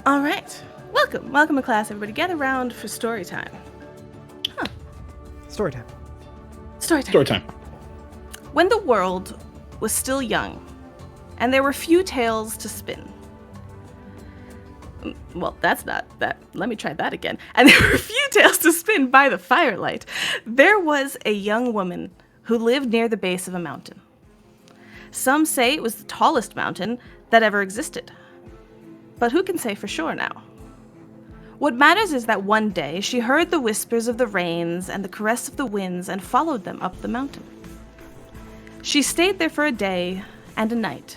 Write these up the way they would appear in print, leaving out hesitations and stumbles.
All right. Welcome to class, everybody. Gather around for story time. Story time. Story time. Story time. When the world was still young, and there were few tales to spin. Well, that's not that. Let me try that again. And there were few tales to spin by the firelight. There was a young woman who lived near the base of a mountain. Some say it was the tallest mountain that ever existed. But who can say for sure now? What matters is that one day she heard the whispers of the rains and the caress of the winds and followed them up the mountain. She stayed there for a day and a night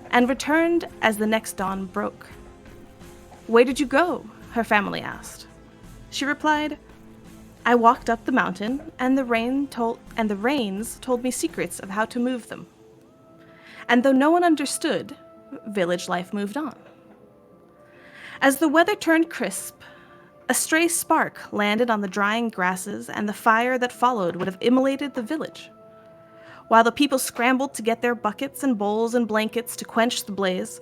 and returned as the next dawn broke. "Where did you go?" her family asked. She replied, "I walked up the mountain and the rains told me secrets of how to move them." And though no one understood, village life moved on. As the weather turned crisp, a stray spark landed on the drying grasses, and the fire that followed would have immolated the village. While the people scrambled to get their buckets and bowls and blankets to quench the blaze,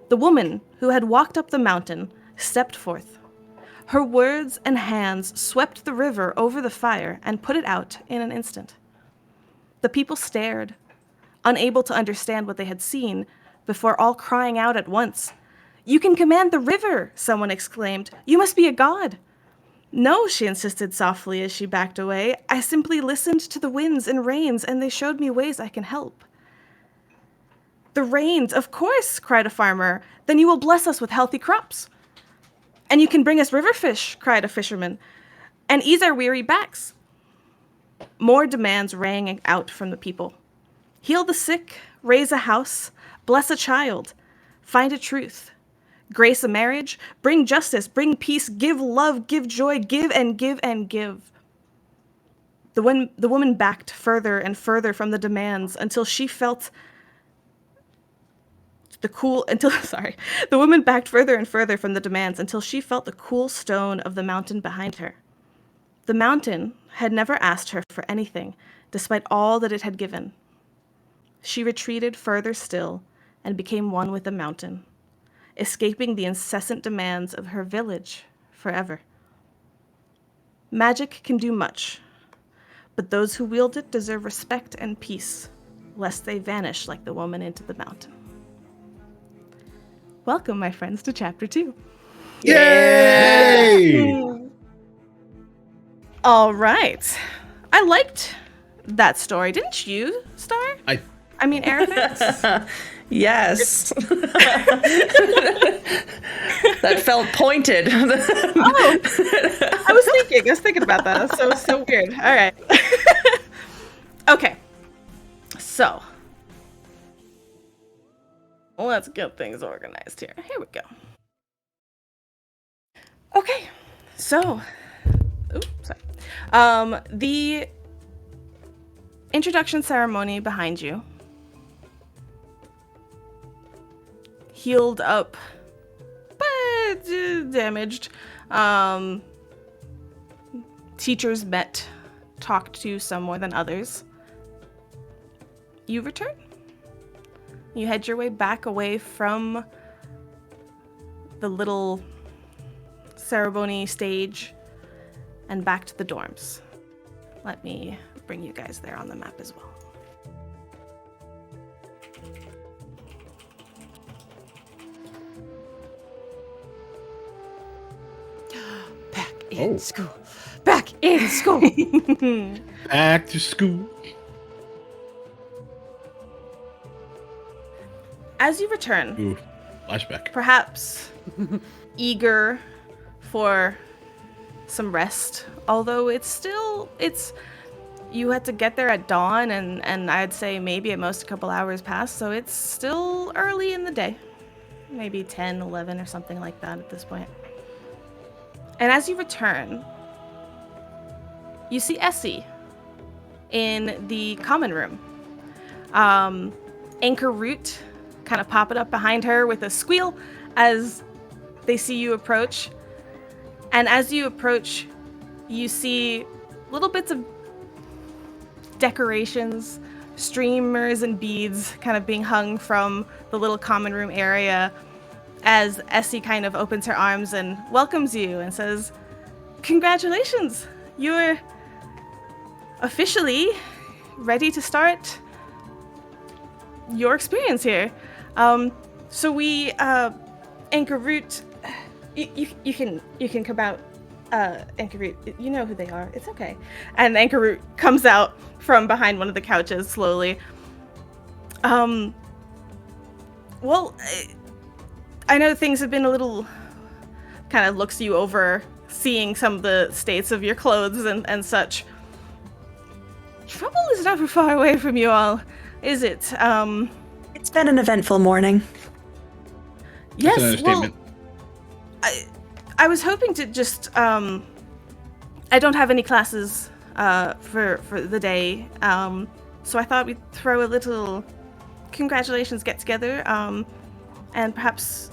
the woman who had walked up the mountain stepped forth. Her words and hands swept the river over the fire and put it out in an instant. The people stared, unable to understand what they had seen, before all crying out at once. "You can command the river!" someone exclaimed. "You must be a god!" "No," she insisted softly as she backed away. "I simply listened to the winds and rains, and they showed me ways I can help." "The rains, of course," cried a farmer. "Then you will bless us with healthy crops." "And you can bring us river fish," cried a fisherman, "and ease our weary backs." More demands rang out from the people. "Heal the sick, raise a house, bless a child, find a truth, grace a marriage, bring justice, bring peace, give love, give joy, give and give and give." The woman backed further and further from the demands until she felt the cool stone of the mountain behind her. The mountain had never asked her for anything, despite all that it had given. She retreated further still and became one with the mountain, escaping the incessant demands of her village forever. Magic can do much, but those who wield it deserve respect and peace, lest they vanish like the woman into the mountain. Welcome, my friends, to Chapter 2. Yay! All right. I liked that story. Didn't you, Star? I mean, Arathix? Yes. That felt pointed. I was thinking about that. That's so weird. All right. Okay. So, let's get things organized here. Here we go. Okay. So, the introduction ceremony behind you. Healed up, but damaged. Teachers met, talked to some more than others. You return. You head your way back away from the little ceremony stage and back to the dorms. Let me bring you guys there on the map as well. In school. Back in school. Back to school. As you return, Ooh, flashback. perhaps eager for some rest, although you had to get there at dawn, and I'd say maybe at most a couple hours passed, so it's still early in the day. Maybe 10, 11 or something like that at this point. And as you return, you see Essie in the common room. Anchor Root kind of popping up behind her with a squeal as they see you approach. And as you approach, you see little bits of decorations, streamers and beads kind of being hung from the little common room area. as Essie kind of opens her arms and welcomes you and says, "Congratulations, you're officially ready to start your experience here." So we anchor route. You can come out. Anchor route. You know who they are. It's okay. And anchor route comes out from behind one of the couches slowly. Well, I know things have been a little. Kind of looks you over, seeing some of the states of your clothes and such. Trouble is never far away from you all, is it? It's been an eventful morning. Yes, That's an well, understatement. I was hoping to just, I don't have any classes, for the day, so I thought we'd throw a little congratulations get-together, and perhaps,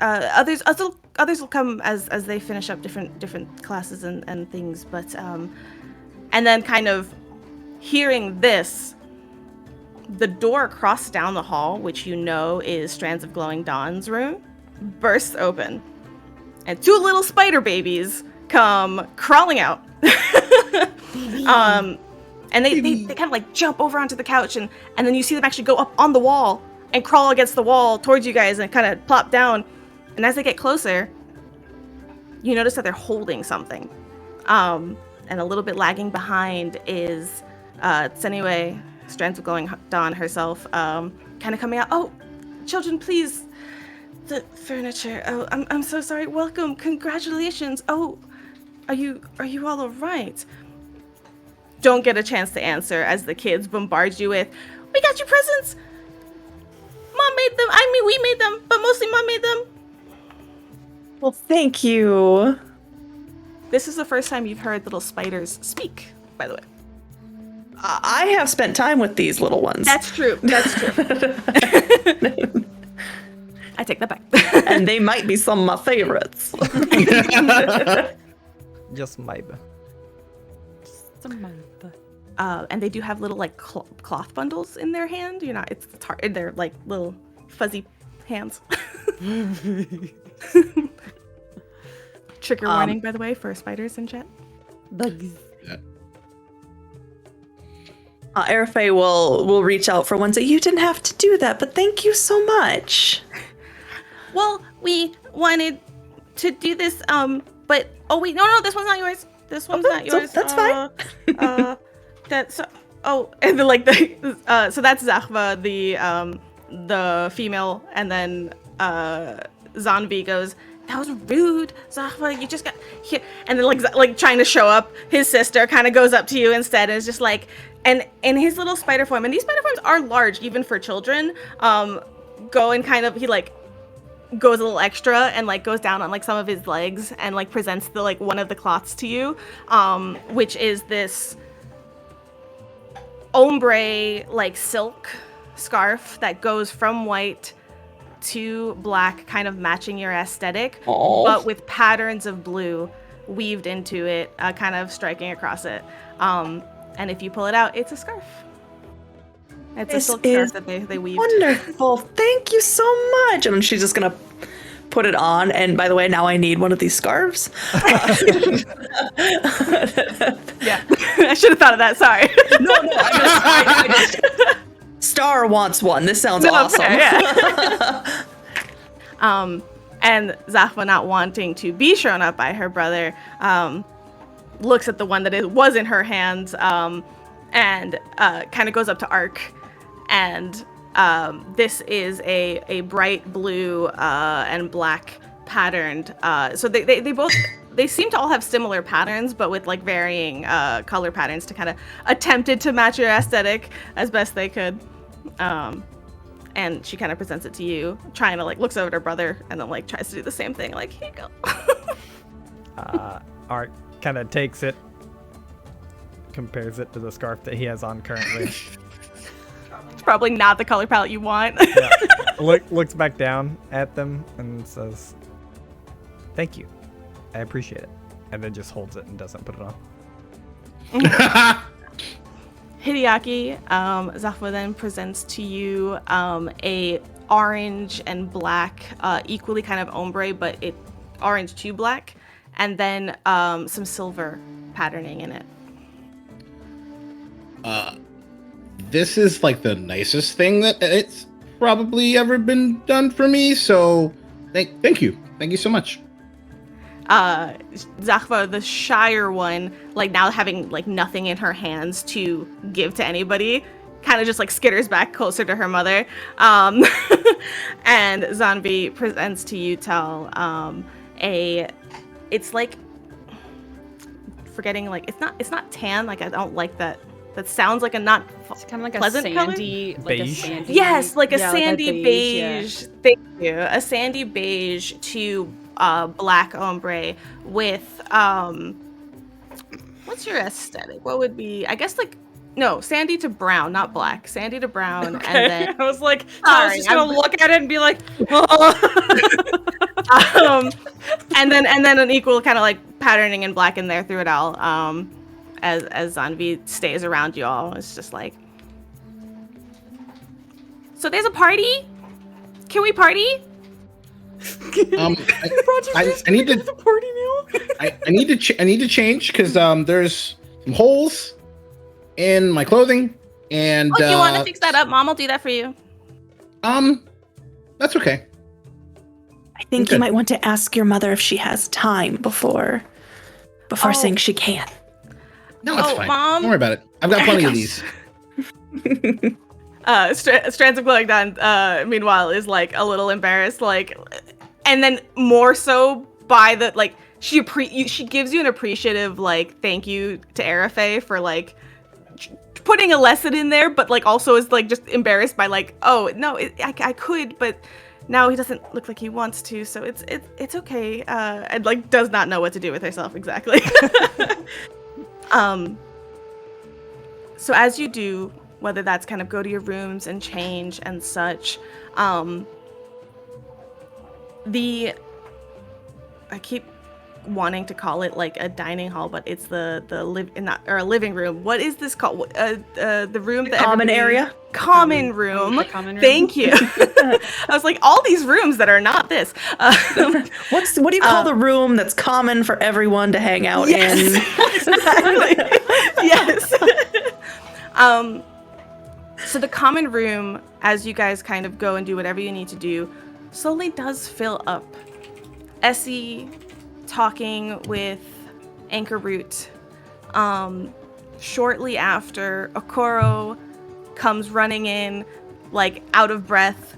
others will come as they finish up different classes and things, but, and then kind of hearing this, the door across down the hall, which you know is Strands of Glowing Dawn's room, bursts open. And two little spider babies come crawling out. And they kind of like jump over onto the couch, and then you see them actually go up on the wall and crawl against the wall towards you guys and kind of plop down. And as they get closer, you notice that they're holding something. And a little bit lagging behind is Tseniwe, Strands of Glowing Dawn herself, kind of coming out. "Oh, children, please. The furniture. Oh, I'm so sorry. Welcome. Congratulations. Oh, are you all right?" Don't get a chance to answer as the kids bombard you with, "We got you presents. Mom made them. I mean, we made them, but mostly Mom made them." Well, thank you. This is the first time you've heard little spiders speak, by the way. I have spent time with these little ones. That's true. That's true. I take that back. And they might be some of my favorites. Just maybe. And they do have little like cloth bundles in their hand. You know, it's hard. They're like little fuzzy hands. Trigger warning, by the way, for spiders in chat. Bugs. Yeah. Arafe will reach out for one. Say, "You didn't have to do that, but thank you so much." Well, we wanted to do this, but oh wait, no, this one's not yours. This one's not yours. That's fine. That's and then like so that's Zahva, the female, and then Zanvi goes, "That was rude, Zahva. You just got here." And then like trying to show up, his sister kind of goes up to you instead and is just like, and in his little spider form, and these spider forms are large even for children. Go and kind of he like goes a little extra and like goes down on like some of his legs and like presents the like one of the cloths to you, which is this ombre like silk scarf that goes from white to black, kind of matching your aesthetic. Aww. But with patterns of blue weaved into it, kind of striking across it. And if you pull it out, it's a scarf. It's a silk scarf that they weaved. Wonderful. Thank you so much. And she's just gonna put it on. And by the way, now I need one of these scarves. Yeah, I should have thought of that. Sorry. No, I just Star wants one. This sounds awesome. Fair, yeah. And Zahva, not wanting to be shown up by her brother, looks at the one that was in her hands, and kind of goes up to Ark, and this is a bright blue and black patterned. So they seem to all have similar patterns, but with like varying color patterns to kind of attempted to match your aesthetic as best they could. And she kind of presents it to you, trying to like looks over at her brother and then like tries to do the same thing, like, here you go. Art kind of takes it, compares it to the scarf that he has on currently. It's probably not the color palette you want. Yeah. Looks back down at them and says, "Thank you, I appreciate it," and then just holds it and doesn't put it on. Hideaki, Zahva then presents to you a orange and black, equally kind of ombre, but it orange to black, and then some silver patterning in it. This is like the nicest thing that it's probably ever been done for me. So thank you so much. Zachva, the Shire one, like now having like nothing in her hands to give to anybody, kind of just like skitters back closer to her mother. And Zanvi presents to you, Tal, it's like, forgetting, like it's not tan, like I don't like that. That sounds like a not It's kind of like pleasant a sandy, color? like a Beige? sandy. Yes, like a yeah, sandy like a beige. Thank you. A sandy beige to black ombre with what's your aesthetic? What would be? I guess like no, sandy to brown, not black. Sandy to brown, Okay. and then I was like, I was just gonna look at it and be like, and then an equal kind of like patterning in black in there through it all. As Zanvi stays around you all, it's just like, so there's a party. Can we party? I need to party meal. I need to change because there's some holes in my clothing and Oh, you want to fix that up? Mom will do that for you. that's okay. I think Okay. you might want to ask your mother if she has time before Oh. saying she can. No, it's Oh, fine. Mom. Don't worry about it. I've got plenty of these. Strands of Glowing Dawn, meanwhile, is like a little embarrassed, like, and then more so by the like she gives you an appreciative like thank you to Arafe for like putting a lesson in there, but like also is like just embarrassed by like, oh no, I could, but now he doesn't look like he wants to, so it's okay, and like does not know what to do with herself exactly. So as you do, whether that's kind of go to your rooms and change and such, I keep wanting to call it like a dining hall, but it's a living room. What is this called? The room that Common everybody- area? Common room. The common room. Thank you. I was like, all these rooms that are not this. What do you call the room that's common for everyone to hang out Yes. in? Exactly. Yes. So the common room, as you guys kind of go and do whatever you need to do, slowly does fill up. Essie talking with Anchor Root. Shortly after, Okoro comes running in, like out of breath.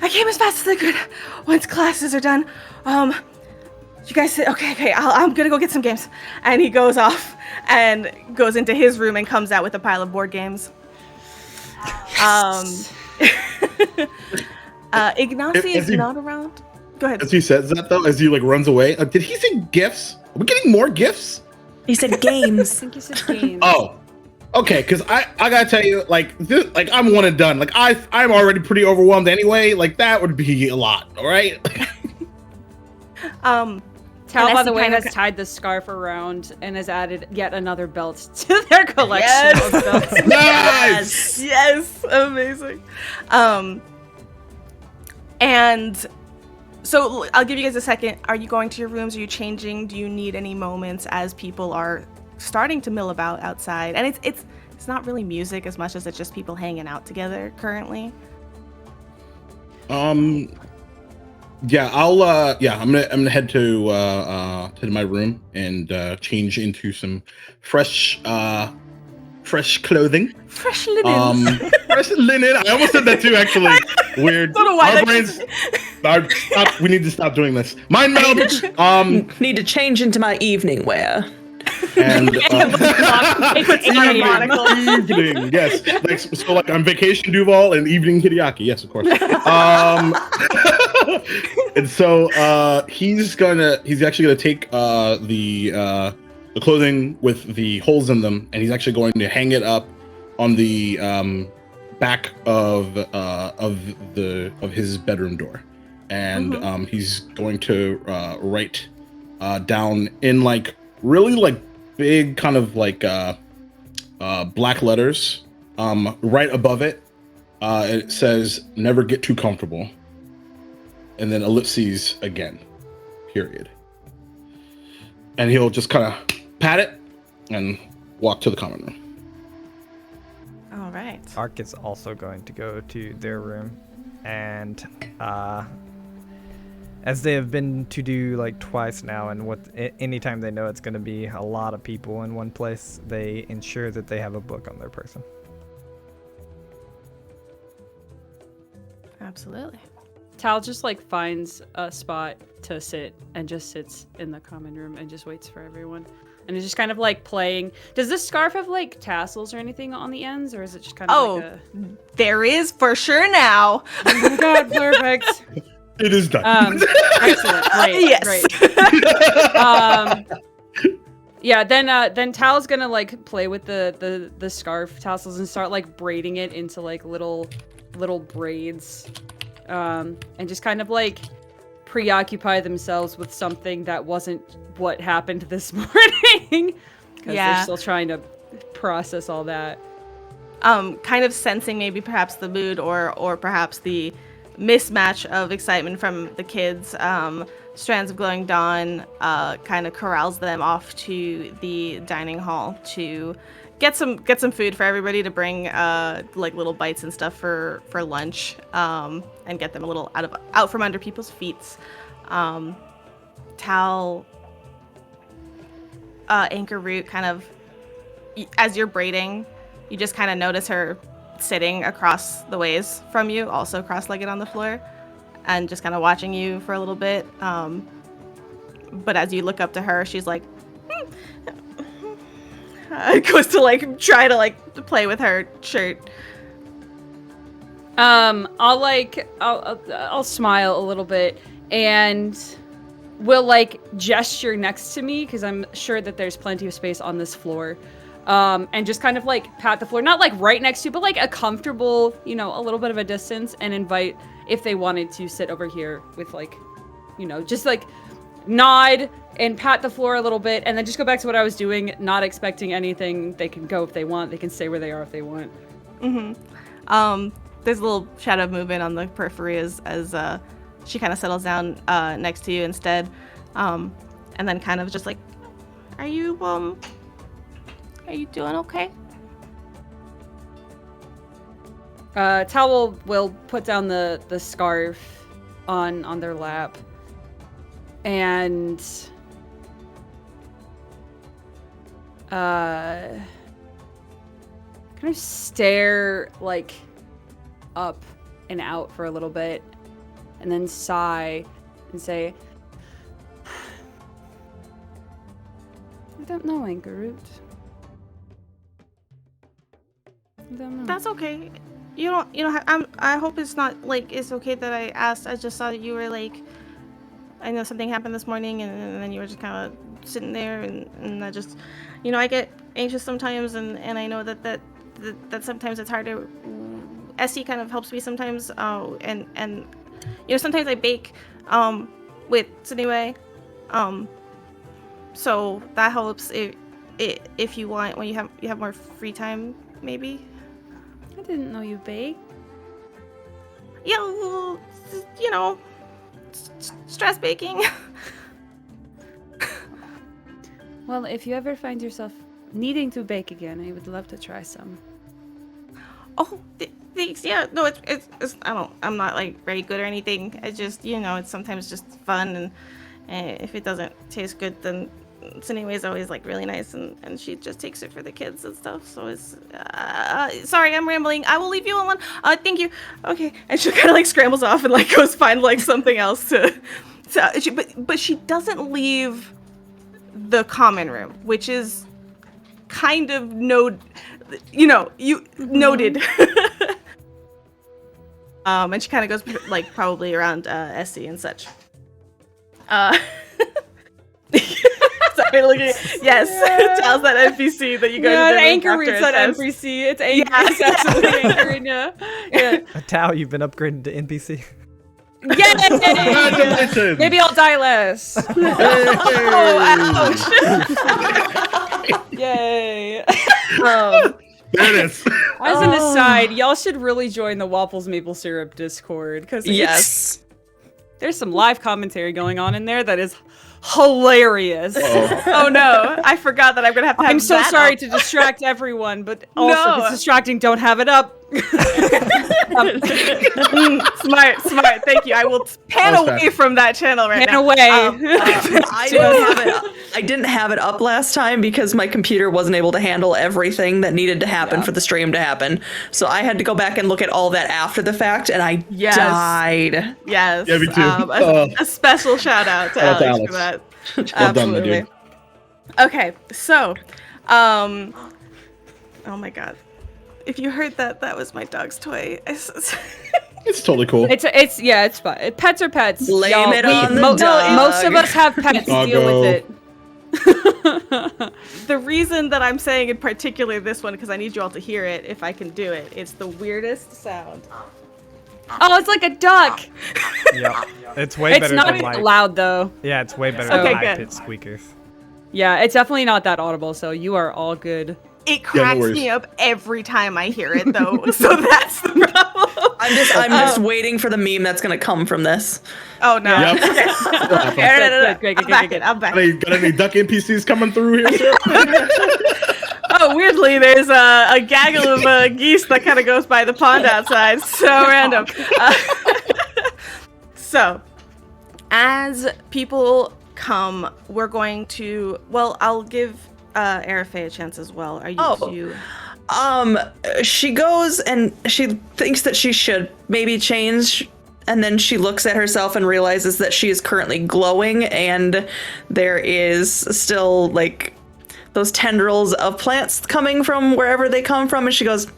I came as fast as I could once classes are done. You guys sit. Okay. I'm gonna go get some games. And he goes off and goes into his room and comes out with a pile of board games. Ignacy As is he- not around. Go ahead. As he says that though, as he like runs away, did he say gifts? Are we getting more gifts? He said games. I think you said games. Oh, okay. Because I gotta tell you, like this, like I'm one and done. Like I'm already pretty overwhelmed anyway. Like that would be a lot. All right. Tal, and by Essie the way, kind of has tied the scarf around and has added yet another belt to their collection of belts. Nice. Yes, amazing. And so I'll give you guys a second. Are you going to your rooms? Are you changing? Do you need any moments as people are starting to mill about outside? And it's not really music as much as it's just people hanging out together currently. Yeah, I'm gonna head to my room and change into some fresh clothing. Fresh linen. Fresh linen. I almost said that too, actually. Weird. Don't know why Our that brains. We need to stop doing this. Mind meld. Need to change into my evening wear. And Puts on a monocle. evening, yes. Like so, like on vacation Duval and evening Hideaki, yes, of course. And so he's actually gonna take the clothing with the holes in them, and he's actually going to hang it up on the back of his bedroom door, and he's going to write down in like really like big kind of like black letters right above it, It says, "Never get too comfortable," and then ellipses again. Period. And he'll just kind of pat it and walk to the common room. All right. Ark is also going to go to their room, and as they have been to do like twice now, and anytime they know it's going to be a lot of people in one place, they ensure that they have a book on their person. Absolutely. Tal just like finds a spot to sit and just sits in the common room and just waits for everyone. And it's just kind of like playing. Does this scarf have like tassels or anything on the ends, or is it just kind of like a... there is for sure now. Oh my god, perfect. It is done. Excellent. Great. Yes. Great. Yeah, then Tal's gonna like play with the scarf tassels and start like braiding it into like little braids. And just kind of like preoccupy themselves with something that wasn't what happened this morning. Because they're still trying to process all that. Kind of sensing maybe perhaps the mood or perhaps the mismatch of excitement from the kids. Strands of Glowing Dawn kind of corrals them off to the dining hall to get some food for everybody to bring like little bites and stuff for lunch, and get them a little out from under people's feet. Tal, Anchor Root, kind of as you're braiding, you just kind of notice her sitting across the ways from you, also cross-legged on the floor, and just kind of watching you for a little bit. But as you look up to her, she's like, goes to like try to like play with her shirt. I'll smile a little bit and will like gesture next to me because I'm sure that there's plenty of space on this floor. And just kind of like pat the floor, not like right next to, but like a comfortable, a little bit of a distance, and invite if they wanted to sit over here with like, just like nod and pat the floor a little bit, and then just go back to what I was doing, not expecting anything. They can go if they want. They can stay where they are if they want. Mm-hmm. There's a little shadow of movement on the periphery as she kind of settles down next to you instead, and then kind of just like, are you doing okay? Towel will put down the scarf on their lap and kind of stare like up and out for a little bit and then sigh and say, I don't know, Anchor Root. That's okay. You don't have, I hope it's not like it's okay that I asked. I just saw that you were like, I know something happened this morning, and then you were just kind of sitting there, and I just, I get anxious sometimes, and I know that sometimes it's hard to. Essie kind of helps me sometimes, and sometimes I bake with Siniwe, so that helps if you want, when you have more free time, maybe. I didn't know you bake. Yeah, well, stress baking. Well, if you ever find yourself needing to bake again, I would love to try some. Oh, thanks. Yeah, no, it's I'm not like very good or anything. It's just, it's sometimes just fun, and if it doesn't taste good, then Siniwe's always like really nice, and she just takes it for the kids and stuff. So it's sorry, I'm rambling. I will leave you alone. Thank you. Okay, and she kind of like scrambles off and like goes find like something else to but she doesn't leave the common room, which is kind of noted. And she kind of goes like probably around Essie and such. Sorry, looking. Yes, tells that NPC that you go to the Anchor reads that NPC. It's Anchor. Yeah. It's absolutely Anchor. Yeah. Tao, you've been upgraded to NPC. Yay! Maybe I'll die less. Oh, ouch! Yay! There it is. As an aside, y'all should really join the Waffles Maple Syrup Discord because Yes. there's some live commentary going on in there that is hilarious. Oh no, I forgot that I'm gonna have to have I'm so that sorry up. to distract everyone, but also if No. it's distracting, don't have it up. Smart. Thank you. I will pan That was away fast. from that channel right Pan now. away. I didn't have it up last time because my computer wasn't able to handle everything that needed to happen for the stream to happen. So I had to go back and look at all that after the fact, and I died. Yes. Yeah, me too. A special shout out to Shout out to Alex for Alex. that. Well done, my Absolutely. dude. Okay, so, oh my god. If you heard that, that was my dog's toy. It's totally cool. It's fine. Pets are pets. Blame Y'all, it on the most dog. of us have pets. Deal with it. The reason that I'm saying in particular this one, because I need you all to hear it if I can do it, it's the weirdest sound. Oh, it's like a duck. Yep. It's way It's better not than like. loud though. Yeah, it's way better Okay, than good. high-pitched squeakers. Yeah, it's definitely not that audible, so you are all good. It cracks worries. me up every time I hear it, though, so that's the problem. I'm just waiting for the meme that's gonna come from this. Oh no. Yep. No. Good. I'm back. Got any duck NPCs coming through here? Oh, weirdly, there's a gaggle of geese that kind of goes by the pond outside. So random. So, as people come, we're going to. Well, I'll give Arafe a chance as well. Are you two? She goes and she thinks that she should maybe change, and then she looks at herself and realizes that she is currently glowing, and there is still like those tendrils of plants coming from wherever they come from, and she goes,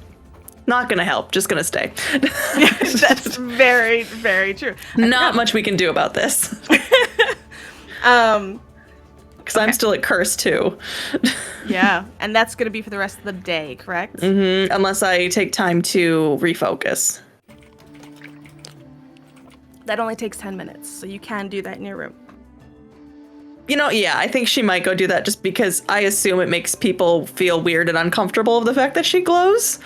not gonna help, just gonna stay. That's very, very true. Not much we can do about this. Because I'm still at curse too. Yeah, and that's going to be for the rest of the day, correct? Unless I take time to refocus. That only takes 10 minutes, so you can do that in your room. You know, yeah, I think she might go do that just because I assume it makes people feel weird and uncomfortable of the fact that she glows.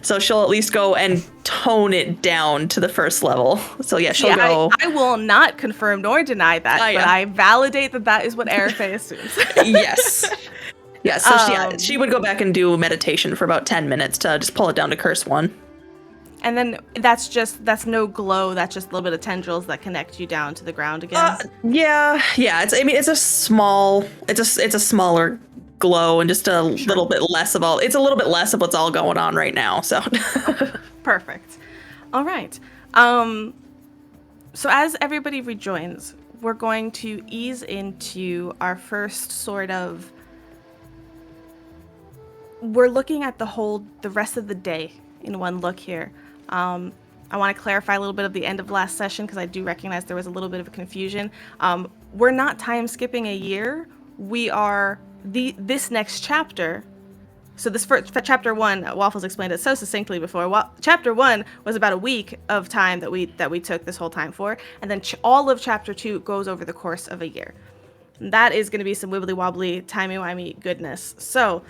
So she'll at least go and tone it down to the first level. So yeah, she'll go. I will not confirm nor deny that, Oh, yeah. but I validate that that is what Arafe assumes. Yes. Yeah, so she would go back and do meditation for about 10 minutes to just pull it down to curse 1. And then that's no glow, that's just a little bit of tendrils that connect you down to the ground again. Yeah. It's a smaller glow and just a little bit less of what's all going on right now. So Perfect. All right. So as everybody rejoins, we're going to ease into our first sort of. We're looking at the rest of the day in one look here. I want to clarify a little bit of the end of last session because I do recognize there was a little bit of a confusion. We're not time skipping a year. We are this next chapter. So this first chapter 1, Waffles explained it so succinctly before. Chapter 1 was about a week of time that we took this whole time for, and then all of chapter 2 goes over the course of a year. And that is going to be some wibbly wobbly timey-wimey goodness. So,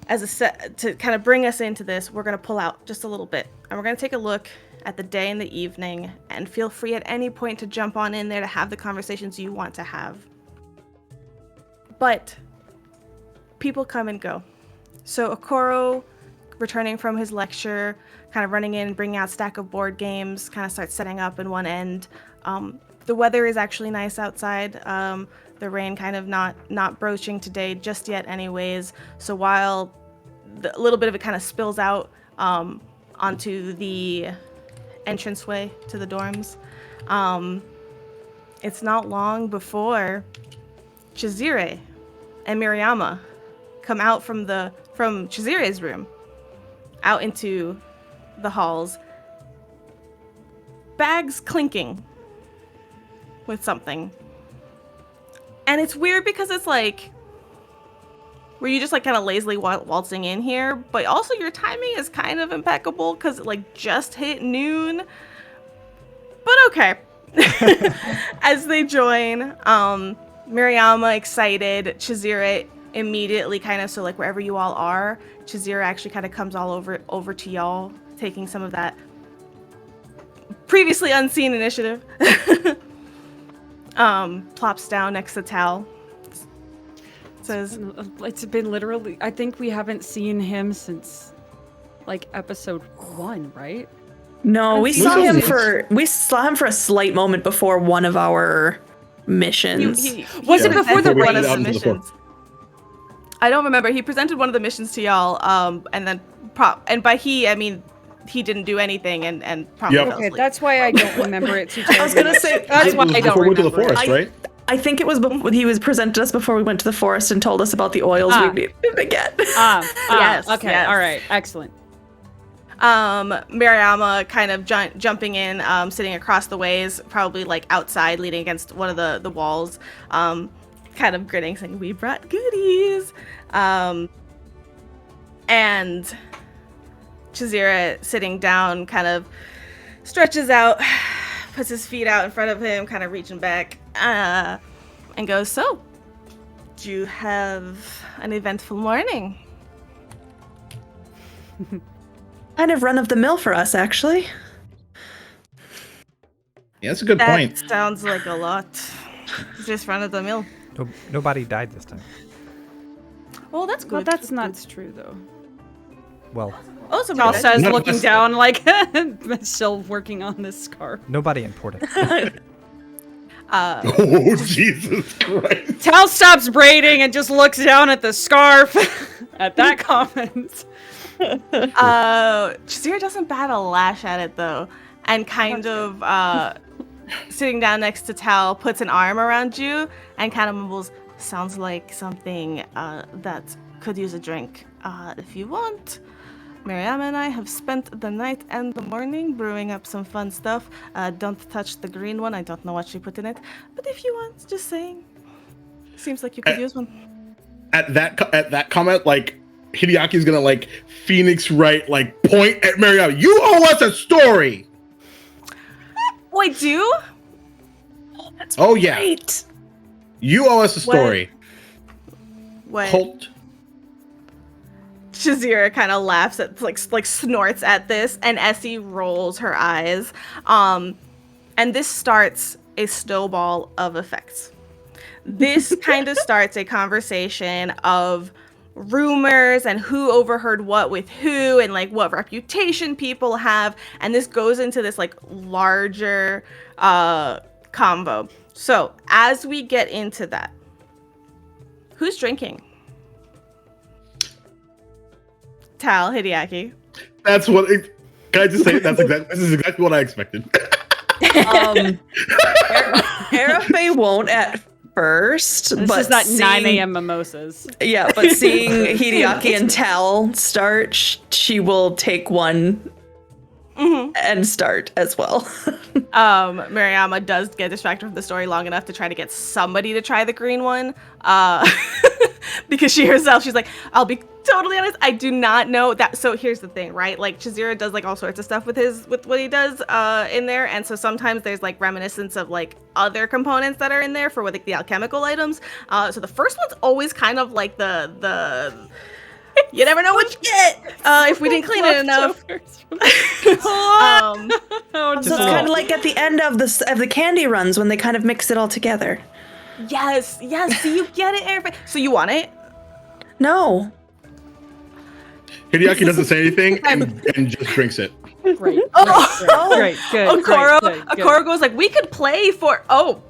to kind of bring us into this, we're going to pull out just a little bit, and we're going to take a look at the day and the evening, and feel free at any point to jump on in there to have the conversations you want to have. But people come and go. So Okoro, returning from his lecture, kind of running in, bringing out a stack of board games, kind of starts setting up in one end. The weather is actually nice outside. The rain kind of not broaching today just yet anyways. So while a little bit of it kind of spills out onto the entranceway to the dorms, it's not long before Chizire and Miriyama come out from Chizire's room out into the halls, bags clinking with something. And it's weird because it's like, were you just like kind of lazily waltzing in here? But also your timing is kind of impeccable because it like just hit noon. But okay. As they join, Miriyama excited, Chizire immediately kind of, so like wherever you all are, Chizira actually kind of comes all over to y'all, taking some of that previously unseen initiative. Plops down next to Tal. Says, it's been literally, I think we haven't seen him since like episode 1, right? No, we saw him for a slight moment before one of our missions. Was it before the one of race? the missions? I don't remember. He presented one of the missions to y'all, and then and by he, I mean he didn't do anything and probably fell Okay, asleep. that's why I don't remember it too terribly. I was gonna say that's why I don't before we went to the remember. forest, right? I think it was he was presented us before we went to the forest and told us about the oils we needed to get. Yes, Okay. yes. All right. Excellent. Mariama kind of jumping in, sitting across the ways, probably like outside, leaning against one of the walls, kind of grinning, saying, "We brought goodies." And Chizira sitting down, kind of stretches out, puts his feet out in front of him, kind of reaching back, and goes, "So, do you have an eventful morning?" Kind of run of the mill for us, actually. Yeah, that's a good That point. sounds like a lot. Just run of the mill. Nobody died this time. Well, that's good. Well, that's not true though. Well, Also, Tal says, None of looking us- down, like still working on this scar. nobody important. Oh, Jesus Christ. Tal stops braiding and just looks down at the scarf at that comment. Chizira doesn't bat a lash at it though, and kind of sitting down next to Tal, puts an arm around you and kind of mumbles, "Sounds like something that could use a drink. If you want, Mariama and I have spent the night and the morning brewing up some fun stuff. Don't touch the green one. I don't know what she put in it, but if you want, just saying. Seems like you could use one." At that comment, like Hideaki's gonna like Phoenix Wright, like point at Mariama. You owe us a story. I do. Oh yeah, Right. you owe us a story. What? Colt. Chizira kind of laughs at, like snorts at this, and Essie rolls her eyes. And this starts a snowball of effects. This kind of starts a conversation of rumors and who overheard what with who and like what reputation people have, and this goes into this like larger combo. So as we get into that, who's drinking? Tal, Hideaki. That's what. Can I just say this is exactly what I expected. Arafe won't at first, This but is not 9 seeing- a.m. mimosas. Yeah, but seeing Hideaki and Tal start, she will take one and start as well. Mariama does get distracted from the story long enough to try to get somebody to try the green one. Because she herself, she's like, I'll be totally honest, I do not know that. So here's the thing, right? Like Chizira does like all sorts of stuff with what he does in there, and so sometimes there's like reminiscence of like other components that are in there for like the alchemical items. So the first one's always kind of like the you never know what you get if we didn't clean it enough. Oh, So it's kind of like at the end of the candy runs when they kind of mix it all together. Yes. So you get it, Eric. So you want it? No. Hideaki doesn't say anything and just drinks it. Great. Oh, Great. Good. Okoro goes like, we could play for. Oh,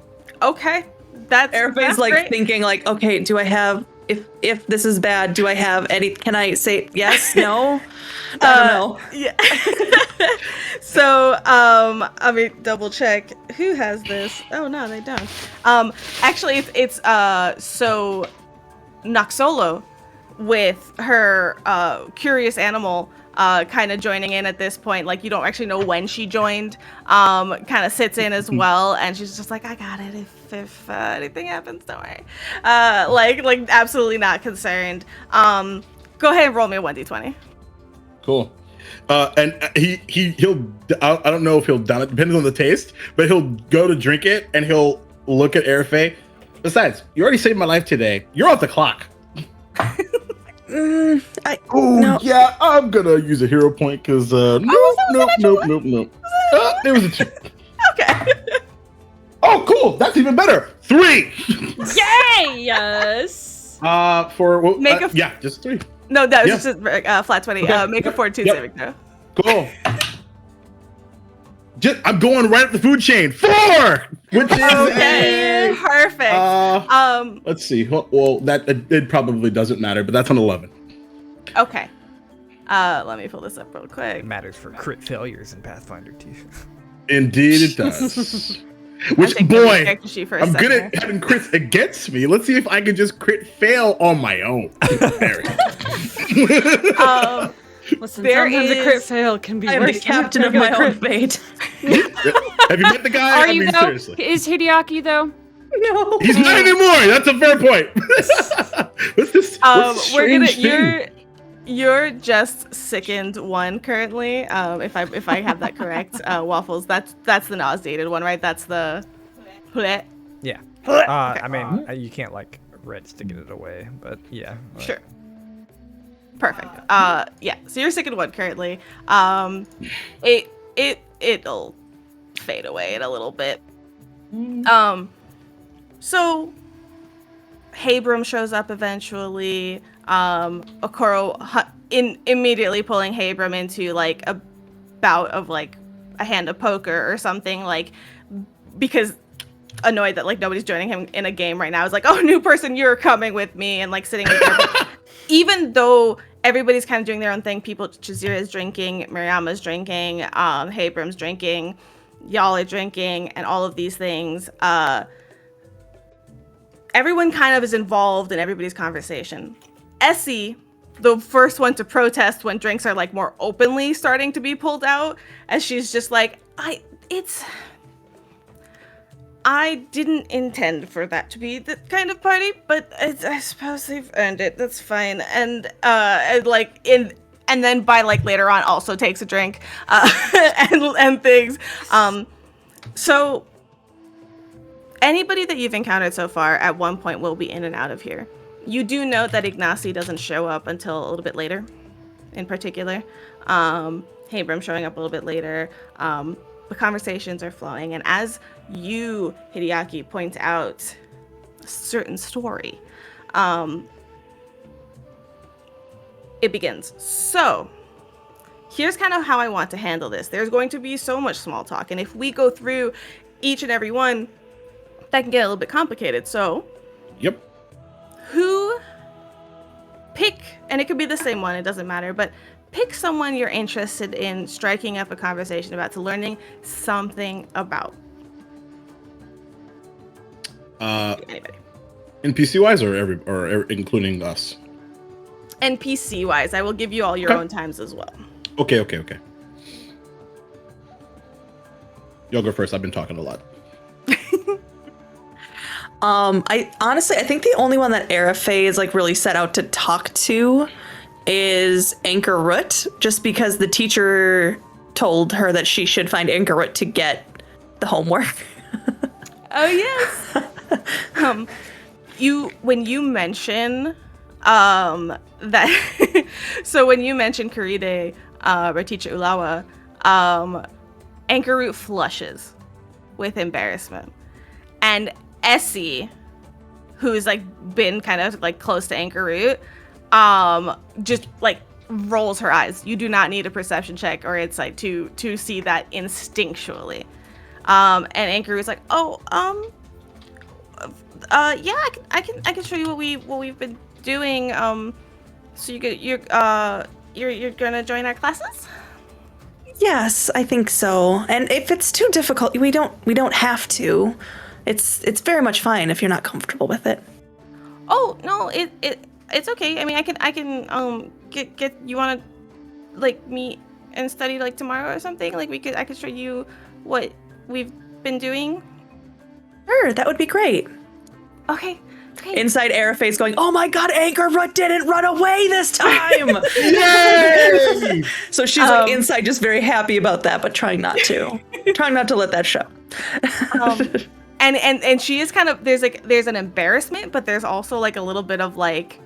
okay. That's Everybody's like great. thinking like, okay, do I have if this is bad, do I have any? Can I say yes? No. I don't know. Yeah. So, let me double check who has this. Oh no, they don't. Actually, it's so Noxolo with her curious animal kind of joining in at this point. Like you don't actually know when she joined. Kind of sits in as well, and she's just like, I got it. If anything happens, don't worry. Like absolutely not concerned. Go ahead and roll me a 1d20. Cool. And he'll I don't know if he'll down it, depends on the taste, but he'll go to drink it and he'll look at Arafe. Besides, you already saved my life today. You're off the clock. Oh No. yeah, I'm gonna use a hero point because nope. It was a 2. Okay. Oh, cool. That's even better. 3. Yay! Yes. Just 3. No, that was Yeah. just flat 20. Okay. Make a fortitude Yep. saving throw. Cool. I'm going right up the food chain. 4, which is Okay, perfect. Let's see. Well, that it probably doesn't matter, but that's an 11. Okay. Let me pull this up real quick. It matters for crit failures in Pathfinder 2. Indeed, it does. Which taking over boy, character sheet for a I'm good second. at having crits against me. Let's see if I can just crit fail on my own. There we go. Listen, There sometimes a is- crit fail can be I'm worse the than a captain of regular my crit. own fate. Have you met the guy? Are I you mean, though? seriously. Is Hideaki though? No. He's not anymore. That's a fair point. What's this? What's this We're gonna strange thing? you're just sickened 1 currently. If I have that correct, Waffles. That's the nauseated one, right? That's the. Yeah. I mean, you can't like red to get it away, but yeah. like- Sure. Perfect. Yeah. So you're sickened 1 currently. It'll fade away in a little bit. So Habram shows up eventually. Okoro immediately pulling Habram into like a bout of like a hand of poker or something, like because annoyed that like nobody's joining him in a game right now. It's like, oh, new person, you're coming with me, and like sitting there. Even though everybody's kind of doing their own thing, Chazira is drinking, Mariama's drinking, Habram's drinking, y'all are drinking, and all of these things. Everyone kind of is involved in everybody's conversation. Essie, the first one to protest when drinks are like more openly starting to be pulled out, as she's just like, I didn't intend for that to be the kind of party, but I suppose they've earned it. That's fine. And then by like later on also takes a drink, and things. So anybody that you've encountered so far at one point will be in and out of here. You do note that Ignacy doesn't show up until a little bit later, in particular. Habram showing up a little bit later. The conversations are flowing, and as you, Hideaki, point out a certain story, it begins. So, here's kind of how I want to handle this. There's going to be so much small talk, and if we go through each and every one, that can get a little bit complicated. So, Yep. pick, and it could be the same one, it doesn't matter, but pick someone you're interested in striking up a conversation about, to learning something about. Anybody. NPC wise or including us? NPC wise, I will give you all your Okay. own times as well. Okay. You'll go first. I've been talking a lot. I think the only one that Arafe is like really set out to talk to is Anchor Root, just because the teacher told her that she should find Anchor Root to get the homework. Oh yes. When you mention that so when you mention Karide, or teacher Ulawa, Anchor Root flushes with embarrassment. And Essie, who's like been kind of like close to Anchor Root, just like rolls her eyes. You do not need a perception check or insight to see that instinctually. And Anchor Root's like, yeah, I can show you what we've been doing. So you're gonna join our classes? Yes, I think so. And if it's too difficult, we don't have to. It's very much fine if you're not comfortable with it. Oh no, it's okay. I mean, I can get you wanna like meet and study like tomorrow or something. Like I could show you what we've been doing. Sure, that would be great. Okay. Inside Arafe's going, oh my god, Anchor Root didn't run away this time! Yay! So she's like inside just very happy about that, but trying not to. Trying not to let that show. And she is kind of, there's an embarrassment, but there's also like a little bit of like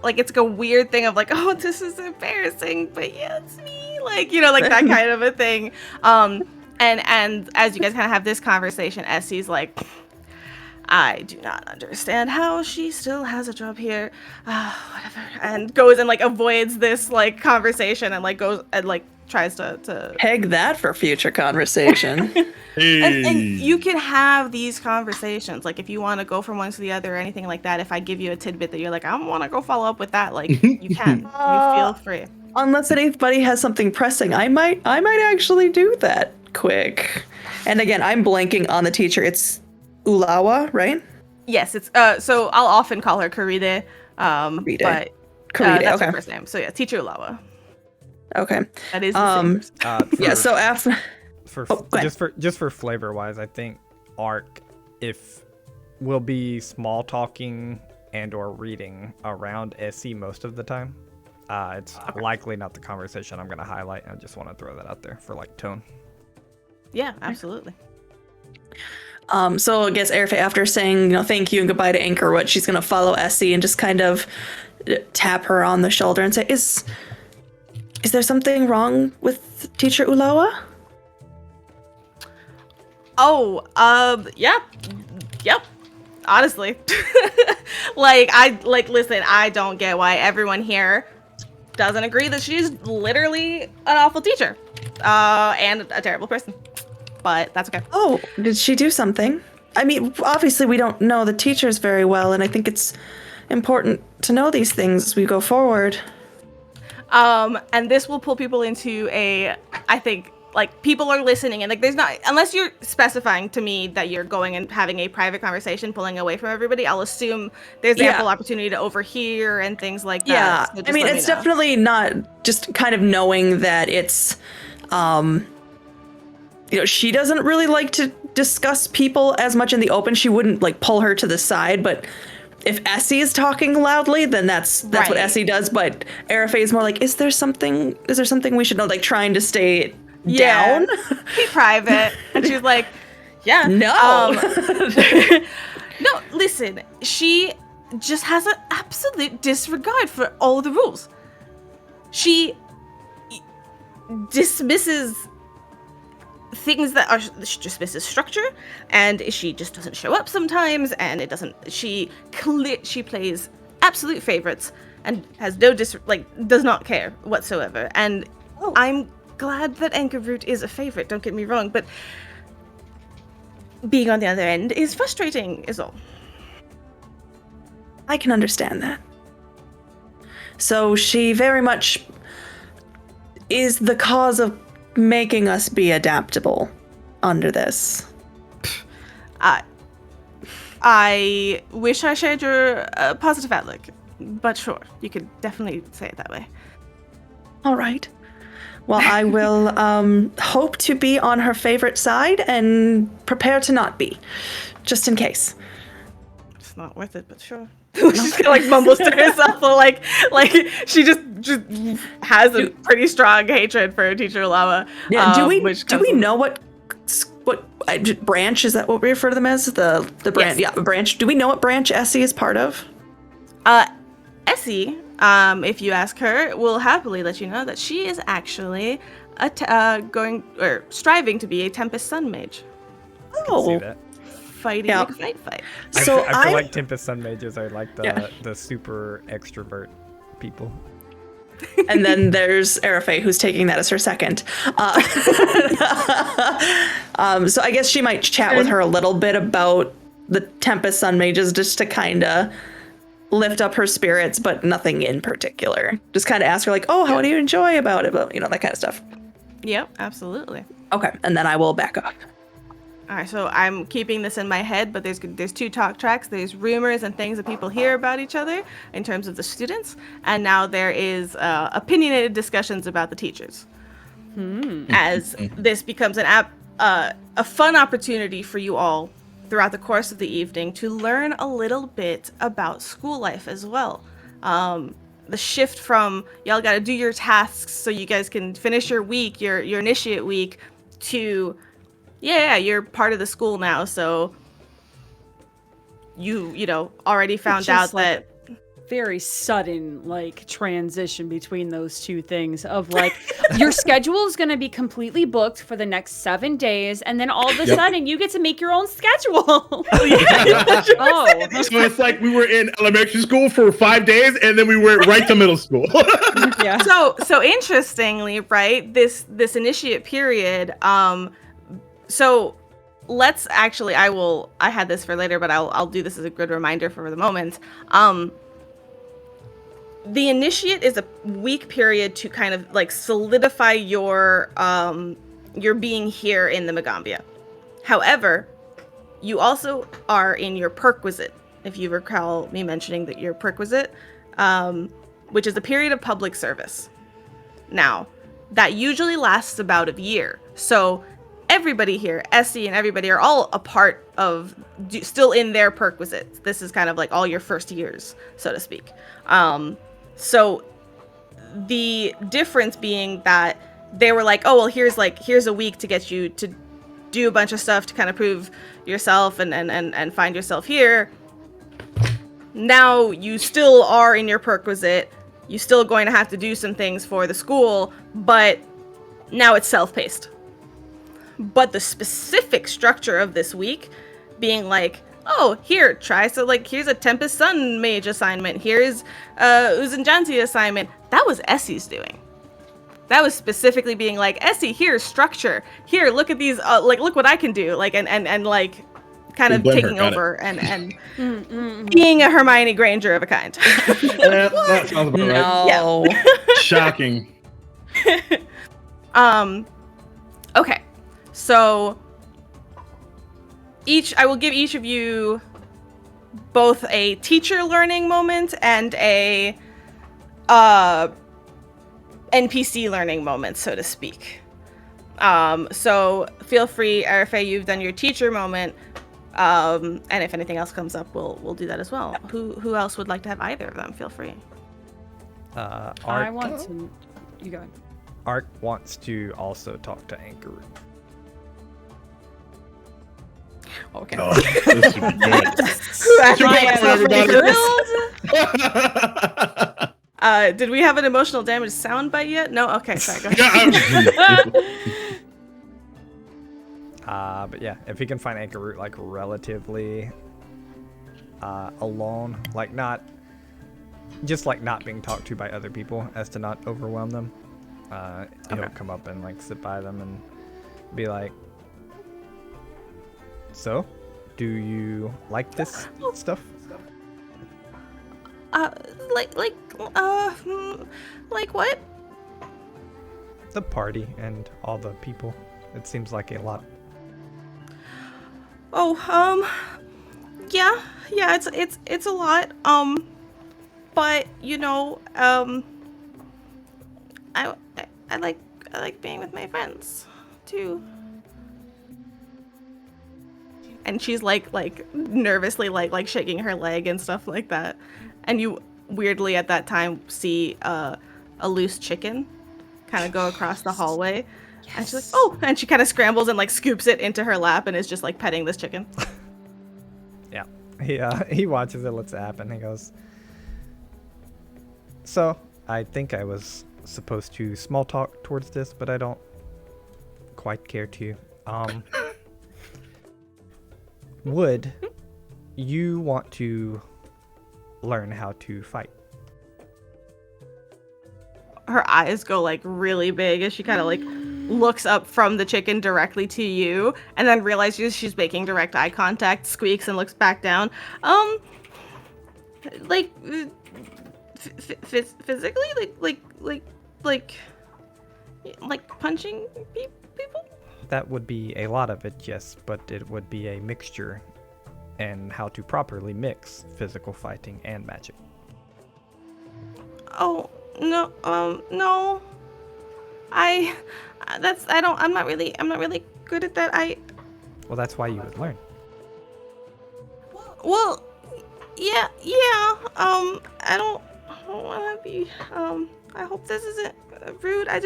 like it's like a weird thing of like, oh, this is embarrassing, but yeah, it's me, like, you know, like that kind of a thing. And as you guys kind of have this conversation, Essie's like, I do not understand how she still has a job here, whatever, and goes and like avoids this like conversation and like goes and like tries to Peg that for future conversation. and you can have these conversations, like if you want to go from one to the other or anything like that. If I give you a tidbit that you're like, I want to go follow up with that, like you can, you feel free. Unless anybody has something pressing, I might actually do that quick. And again, I'm blanking on the teacher. It's Ulawa, right? Yes, it's so I'll often call her Karide, Karide. but Karide, that's okay. her first name. So yeah, teacher Ulawa. Okay. That is the same person. Yeah, so after go ahead. just for flavor wise, I think arc, if we'll be small talking and or reading around Essie most of the time, it's likely not the conversation I'm going to highlight. I just want to throw that out there for like tone. Yeah, absolutely. So I guess Airfa, after saying, thank you and goodbye to Anchorwood, she's gonna follow Essie and just kind of tap her on the shoulder and say, Is there something wrong with Teacher Ulawa? Oh, yep. Honestly, listen, I don't get why everyone here doesn't agree that she's literally an awful teacher, and a terrible person. But that's okay. Oh, did she do something? I mean, obviously we don't know the teachers very well, and I think it's important to know these things as we go forward. And this will pull people into I think, like, people are listening, and like there's not, unless you're specifying to me that you're going and having a private conversation, pulling away from everybody, I'll assume there's ample opportunity to overhear and things like that. Yeah, So I mean, it's definitely not just kind of knowing that it's, she doesn't really like to discuss people as much in the open. She wouldn't like pull her to the side, but if Essie is talking loudly, then that's Right. what Essie does. But Arafe is more like, is there something we should know? Like trying to stay down. Be private. And she's like, yeah. No. No, listen, she just has an absolute disregard for all the rules. She dismisses things that are, she dismisses structure, and she just doesn't show up sometimes, and she plays absolute favorites and has no does not care whatsoever. And I'm glad that Anchorroot is a favorite, don't get me wrong, but being on the other end is frustrating is all. I can understand that. So she very much is the cause of making us be adaptable under this. I wish I shared your positive outlook, but sure, you could definitely say it that way. All right. Well, I will hope to be on her favorite side and prepare to not be, just in case. It's not worth it, but sure. She's gonna like mumbles to herself, like she just has a pretty strong hatred for Teacher Ulawa. Yeah. Do we know what branch is that? What we refer to them as the branch? Yes. Yeah, branch. Do we know what branch Essie is part of? Essie, if you ask her, will happily let you know that she is actually striving to be a Tempest Sun mage. I see that. Fighting Yeah. like fight. So I feel like Tempest Sun mages are like the super extrovert people. And then there's Arafe, who's taking that as her second. So I guess she might chat with her a little bit about the Tempest Sun mages, just to kind of lift up her spirits, but nothing in particular. Just kind of ask her like, oh, how do you enjoy about it? But, that kind of stuff. Yep, absolutely. Okay, and then I will back up. All right, so I'm keeping this in my head, but there's two talk tracks. There's rumors and things that people hear about each other in terms of the students, and now there is opinionated discussions about the teachers. As this becomes a fun opportunity for you all throughout the course of the evening to learn a little bit about school life as well. The shift from y'all got to do your tasks so you guys can finish your week, your initiate week, to you're part of the school now, so you already found out that very sudden like transition between those two things of like your schedule is going to be completely booked for the next 7 days, and then all of a sudden you get to make your own schedule. Oh. So it's like we were in elementary school for 5 days, and then we went right to middle school. Yeah. So interestingly, right? This initiate period. So let's actually. I had this for later, but I'll do this as a good reminder for the moment. The initiate is a week period to kind of like solidify your being here in the Magaambya. However, you also are in your perquisite, if you recall me mentioning that your perquisite, which is a period of public service. Now, that usually lasts about a year. So everybody here, Essie and everybody, are all a part of, still in their perquisites. This is kind of like all your first years, so to speak. So the difference being that they were like, oh, well, here's a week to get you to do a bunch of stuff to kind of prove yourself and find yourself here. Now you still are in your perquisite. You're still going to have to do some things for the school, but now it's self-paced. But the specific structure of this week being like, oh, here, here's a Tempest Sun mage assignment. Here's Uzanjanti assignment. That was Essie's doing. That was specifically being like, Essie, here's structure. Here, look at these, look what I can do. Like, and like, kind of taking over and being a Hermione Granger of a kind. Yeah, that sounds about No. right. Yeah. Shocking. Okay. So I will give each of you both a teacher learning moment and a NPC learning moment, so to speak. So feel free, RFA, you've done your teacher moment. And if anything else comes up, we'll do that as well. Who else would like to have either of them? Feel free. I want to. You go ahead. Ark wants to also talk to Anchor. Okay. Oh, this should be good. Did we have an emotional damage soundbite yet? No? Okay, sorry, go ahead. But yeah, if he can find Anchor Root like relatively alone, like not being talked to by other people as to not overwhelm them, he'll come up and like sit by them and be like, so, do you like this stuff? Like what? The party and all the people. It seems like a lot. Oh, yeah, it's a lot. But you know, I like being with my friends too. And she's like nervously like shaking her leg and stuff like that. And you weirdly at that time see a loose chicken kind of go across the hallway. Yes. And she's like, oh, and she kind of scrambles and like scoops it into her lap and is just like petting this chicken. Yeah, he watches it, lets it happen, and he goes, so I think I was supposed to small talk towards this, but I don't quite care to. Would you want to learn how to fight? Her eyes go like really big as she kind of like looks up from the chicken directly to you, and then realizes she's making direct eye contact, squeaks and looks back down. Physically, like punching people. That would be a lot of it, yes, but it would be a mixture in how to properly mix physical fighting and magic. Oh, no, no. I'm not really good at that. Well, that's why you would learn. Well, yeah. I don't want to be, I hope this isn't rude. I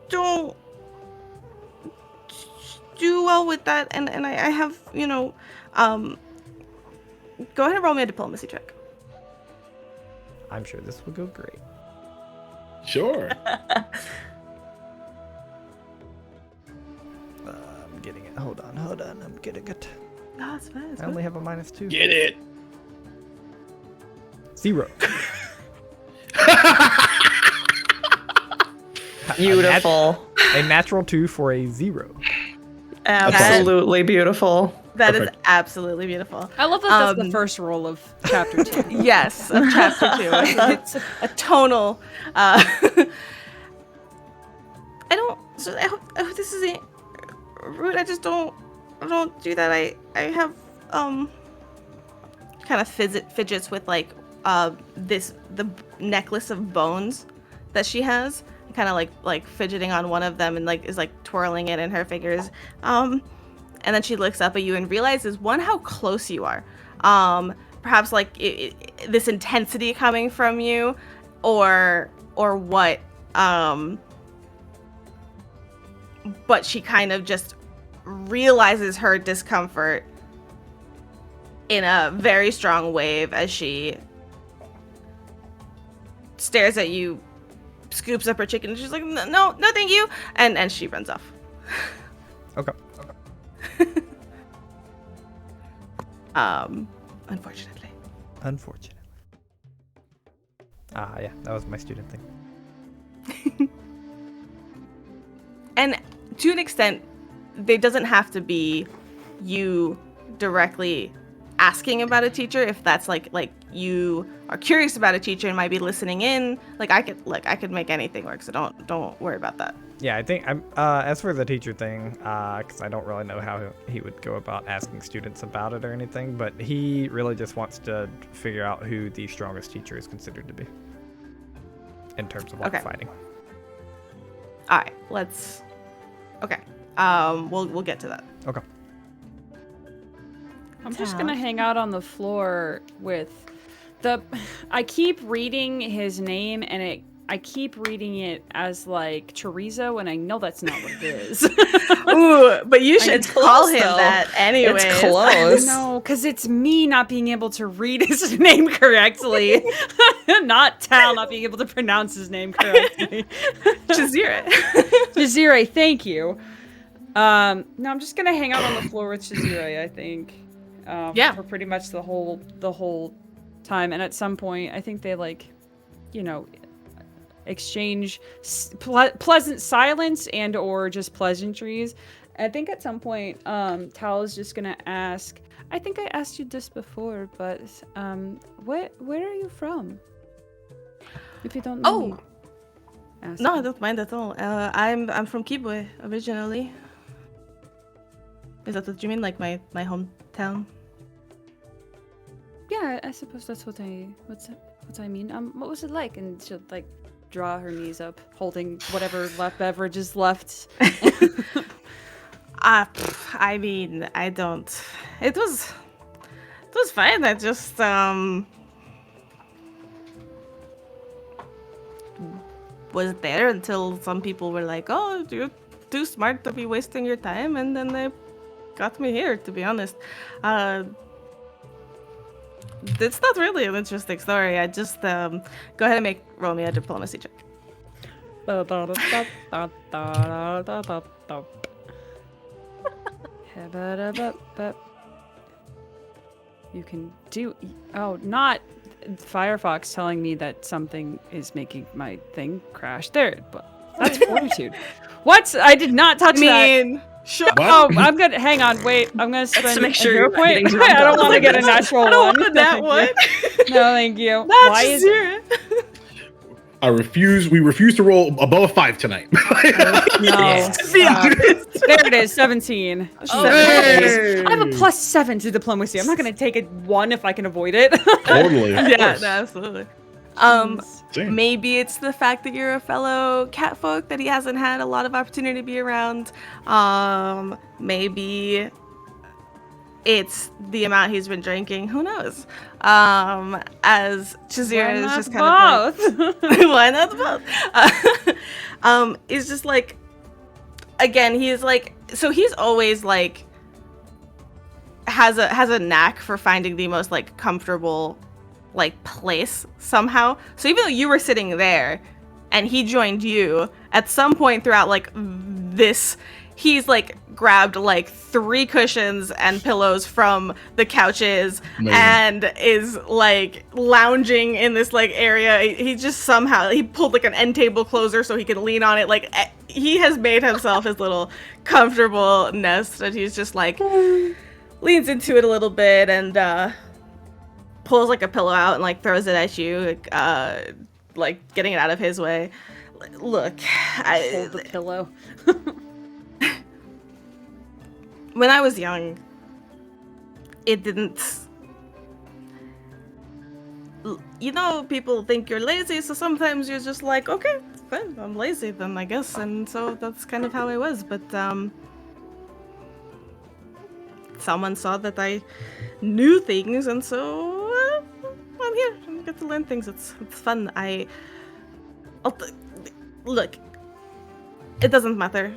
don't do well with that, and I have, go ahead and roll me a diplomacy check. I'm sure this will go great. Sure. I'm getting it. Hold on. I'm getting it. No, that's fine. That's I only have a -2. Get it. 0. Beautiful. A natural 2 for a 0. Absolutely beautiful. That is Perfect. absolutely beautiful. I love that that's the first roll of chapter 2. Yes, of chapter 2. It's a tonal. I hope this isn't rude. I don't do that. I have kind of fidgets with like the necklace of bones that she has. Kind of like fidgeting on one of them and like is like twirling it in her fingers. And then she looks up at you and realizes, one, how close you are. Perhaps like this intensity coming from you, or what. But she kind of just realizes her discomfort in a very strong wave as she stares at you, scoops up her chicken, and she's like, no, thank you, and she runs off. Okay. Unfortunately. Yeah, that was my student thing. And to an extent, it doesn't have to be you directly asking about a teacher. If that's like you are curious about a teacher and might be listening in, I could make anything work. So don't worry about that. Yeah, I think I'm. As for the teacher thing, because I don't really know how he would go about asking students about it or anything, but he really just wants to figure out who the strongest teacher is considered to be in terms of fighting. All right, Okay. We'll get to that. Okay. I'm just gonna hang out on the floor with I keep reading his name and I keep reading it as like chorizo, and I know that's not what it is. Ooh, but you should It's call close, him though. that anyway. It's close. No, because it's me not being able to read his name correctly, not Tal not being able to pronounce his name correctly. Shazira. Shazira, thank you. No, I'm just gonna hang out on the floor with Shazira, I think. Yeah. For pretty much the whole time, and at some point, I think they exchange pleasant silence and or just pleasantries. I think at some point, Tal is just gonna ask. I think I asked you this before, but where are you from? If you don't know. Me, ask No, me. I don't mind at all. I'm from Kibwe originally. Is that what you mean, like my hometown? Yeah, I suppose that's what I mean. What was it like? And she'll like draw her knees up, holding whatever left beverage is left. I mean, I don't. It was fine. I just was there until some people were like, "Oh, you're too smart to be wasting your time," and then they got me here. To be honest, it's not really an interesting story. I just go ahead and roll me a diplomacy check. You can do. Oh, not Firefox telling me that something is making my thing crash. There, but that's fortitude. What? I did not touch that. Sure. What? Oh, I'm gonna hang on. Wait, I'm gonna spend to make sure a you're hero not point. getting drunk I don't off want to like get a this. natural I don't one. want that Thank one. you. No, thank you. That's Why is zero. We refuse to roll above a 5 tonight. no? Be honest. There it is, 17. Hey! I have a +7 to diplomacy. I'm not gonna take a 1 if I can avoid it. Totally. Yeah, no, absolutely. Same. Maybe it's the fact that you're a fellow catfolk that he hasn't had a lot of opportunity to be around. Maybe it's the amount he's been drinking. Who knows? As Shazira is just kind of like, why not both? It's just like, again, he's like, so he's always like has a knack for finding the most like comfortable like place somehow. So even though you were sitting there and he joined you, at some point throughout like this, he's like grabbed like 3 cushions and pillows from the couches. Amazing. And is like lounging in this like area. He just somehow he pulled like an end table closer so he could lean on it. Like he has made himself his little comfortable nest, and he's just like leans into it a little bit and pulls like a pillow out and like throws it at you, like getting it out of his way. Look, Hold the pillow. When I was young, it didn't. You know, people think you're lazy, so sometimes you're just like, okay, fine, I'm lazy then, I guess. And so that's kind of how I was. But someone saw that I knew things, and so I'm here. I get to learn things. It's fun. Look, it doesn't matter.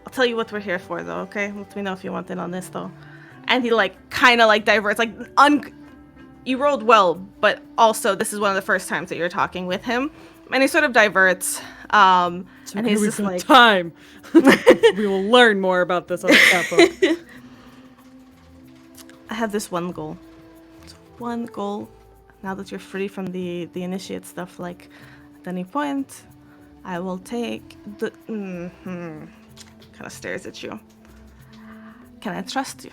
I'll tell you what we're here for, though, okay? Let me know if you want in on this, though. And he, like, kind of, like, diverts. Like, you rolled well, but also this is one of the first times that you're talking with him. And he sort of diverts. And he's just like... time. We will learn more about this on the capo. I have this one goal. It's one goal. Now that you're free from the initiate stuff, like, at any point, I will take the... Kind of stares at you. Can I trust you?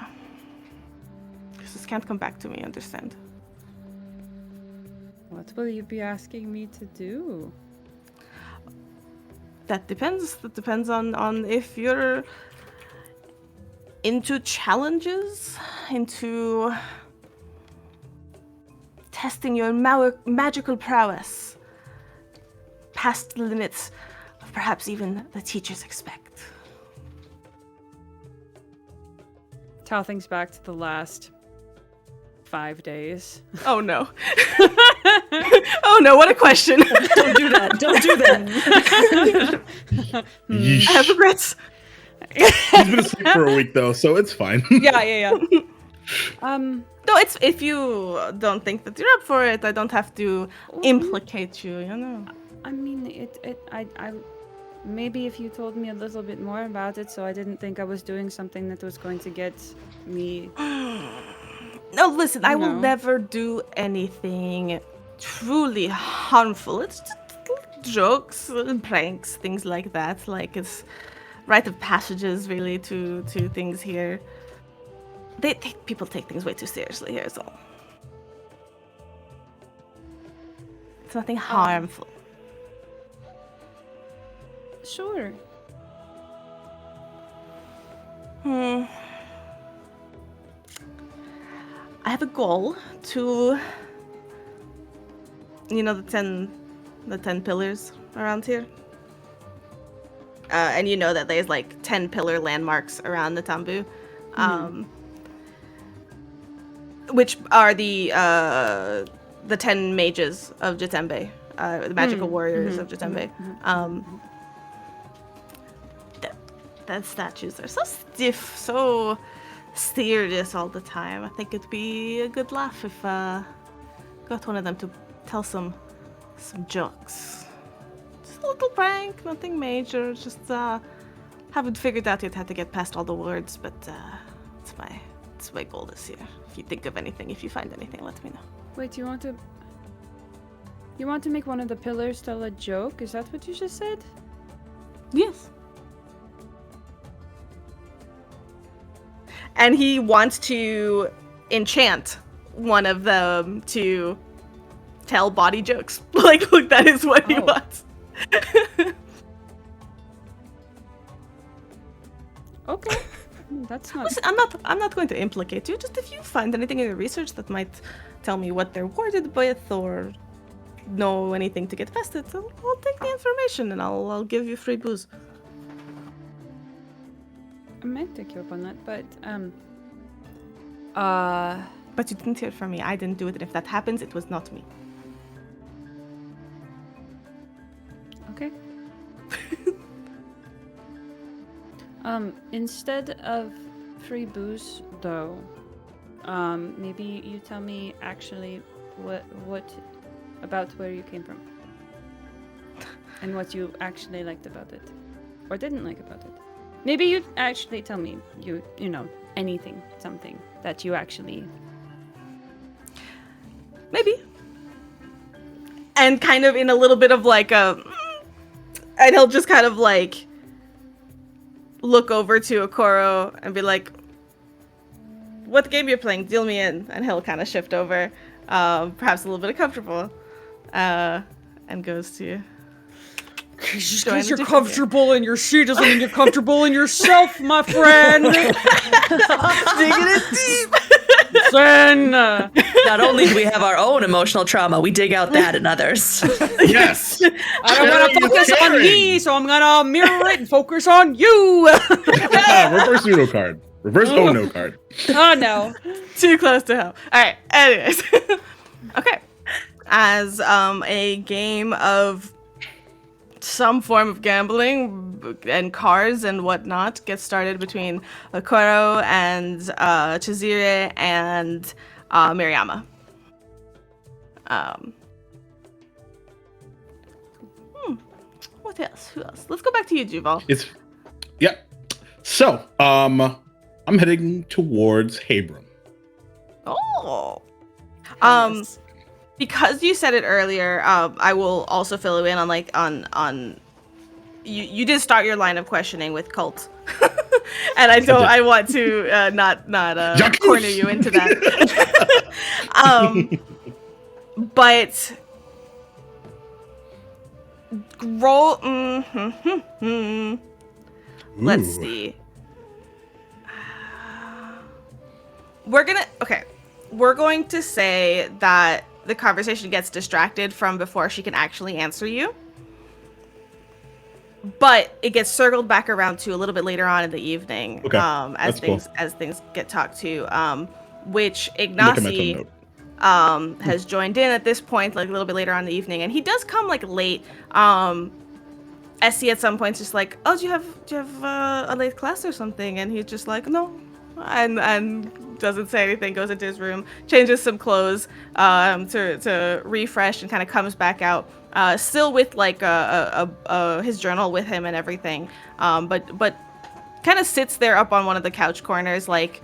Because this can't come back to me, understand? What will you be asking me to do? That depends. That depends on if you're into challenges, into testing your magical prowess past the limits of perhaps even the teachers expect. Tao thinks back to the last 5 days. Oh no. Oh no, what a question. Don't do that. Don't do that. I have regrets. He's been asleep for a week though, so it's fine. Yeah. No, it's if you don't think that you're up for it, I don't have to implicate you, you know. I mean, I maybe if you told me a little bit more about it, so I didn't think I was doing something that was going to get me... No, listen, I will never do anything truly harmful. It's just jokes and pranks, things like that. Like, it's rite of passages, really, to things here. People take things way too seriously here, so... It's nothing harmful. Sure. I have a goal to, you know, the 10 pillars around here. And you know that there's like 10 pillar landmarks around the Tambu, which are the 10 mages of Jatembe, the magical warriors of Jatembe. The statues are so stiff, so serious all the time. I think it'd be a good laugh if got one of them to tell some jokes. Just a little prank, nothing major. Just haven't figured out yet how to get past all the words, but it's my goal this year. If you think of anything, if you find anything, let me know. Wait, you want to make one of the pillars tell a joke? Is that what you just said? Yes. And he wants to enchant one of them to tell body jokes. Look, that is what he wants. Okay. That's not... Listen, I'm not going to implicate you. Just if you find anything in your research that might tell me what they're warded with or know anything to get past it, I'll take the information and I'll give you free booze. I might take you up on that, but But you didn't hear from me. I didn't do it, and if that happens, it was not me. Okay. Instead of free booze, though, maybe you tell me actually what about where you came from, and what you actually liked about it, or didn't like about it. Maybe you actually tell me you know anything, something that you actually. Maybe. And kind of in a little bit of like a, and he'll just kind of like look over to Okoro and be like, "What game you're playing? Deal me in." And he'll kind of shift over, perhaps a little bit uncomfortable, and goes to. Just Join because the you're different comfortable in your seat doesn't mean you're comfortable in yourself, my friend. Digging it deep. Listen, Not only do we have our own emotional trauma, we dig out that in others. Yes. I don't want to focus on me, so I'm gonna mirror it and focus on you. Reverse Uno card. Reverse Ono card. Oh no. Too close to hell. All right. Anyways, okay. As a game of some form of gambling and cars and whatnot gets started between Okoro and Chizire and Miriyama. What else? Who else? Let's go back to you, Juval. Yep. So, I'm heading towards Habram. Oh. Because you said it earlier, I will also fill you in on you did start your line of questioning with cult. And I want to not corner you into that. But roll let's see. We're going to say that the conversation gets distracted from before she can actually answer you. But it gets circled back around to a little bit later on in the evening, okay. as things get talked to, which Ignacy has joined in at this point, like a little bit later on in the evening, and he does come like late. Essie at some point just like, "Oh, do you have a late class or something?" And he's just like, "No," and doesn't say anything, goes into his room, changes some clothes to refresh, and kind of comes back out, still with like his journal with him and everything, but kind of sits there up on one of the couch corners, like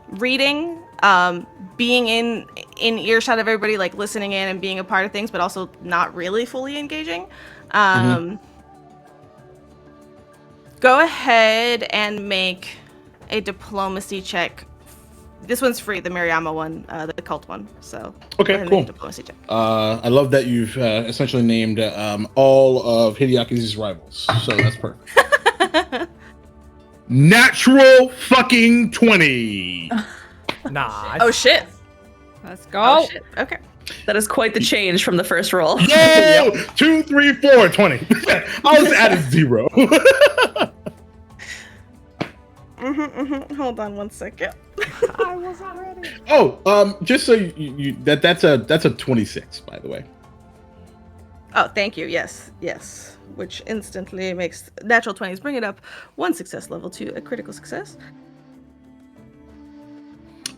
reading, being in earshot of everybody, like listening in and being a part of things, but also not really fully engaging. Go ahead and make a diplomacy check. This one's free, the Miriyama one, the cult one. So okay, cool. Diplomacy check. I love that you've essentially named all of Hideaki's rivals. So that's perfect. Natural fucking 20. Nah. Oh shit. Let's go. Oh shit. Okay. That is quite the change from the first roll. Yo! 2, 3, 4, 20. I was added 0. Hold on one second. I was not ready. Oh, just so you that's a 26, by the way. Oh, thank you. Yes. Which instantly makes natural 20s bring it up 1 success level to a critical success.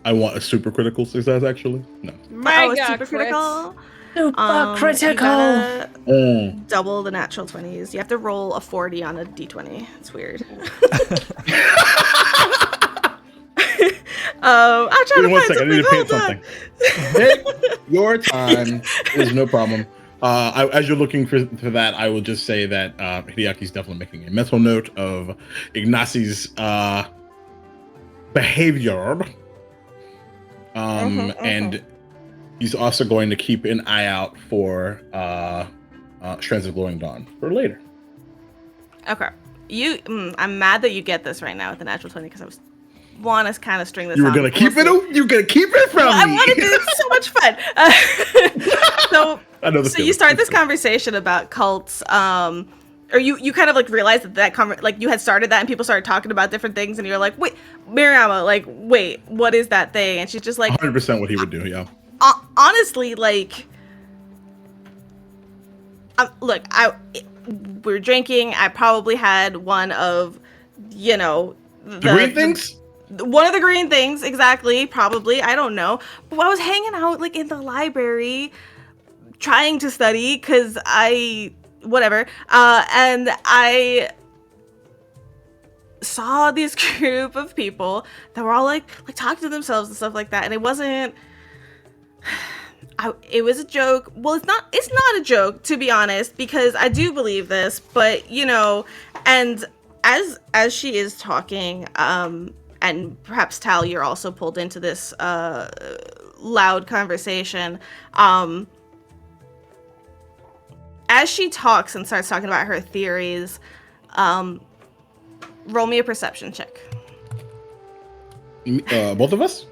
I want a super critical success, actually. No. Mega super critical. Super You critical. gotta double the natural 20s. You have to roll a 40 on a d20. It's weird. I'm trying to One find second, I need to paint Hold on. something. Take your time. There's no problem. As you're looking for that, I will just say that Hideaki's definitely making a mental note of Ignacy's behavior. And he's also going to keep an eye out for Strands of Glowing Dawn for later. Okay. I'm mad that you get this right now with the natural 20 because I want to kind of string this. You were on, gonna but keep we'll see. it. You're gonna keep it from Well, I me. wanted to. It's so much fun. I know the So feeling. you start this conversation about cults, or you kind of like realized that like you had started that and people started talking about different things, and you're like, wait, Miriyama, like, wait, what is that thing? And she's just like, 100% what he would do. Yeah. honestly, like, look, we were drinking. I probably had one of, the Green things. one of the green things, exactly, probably, I don't know. But I was hanging out like in the library trying to study because whatever, and I saw this group of people that were all like talking to themselves and stuff like that, and it wasn't it was a joke. Well, it's not a joke, to be honest, because I do believe this, but you know, and as she is talking, and perhaps Tal, you're also pulled into this loud conversation, as she talks and starts talking about her theories, roll me a perception check. Both of us?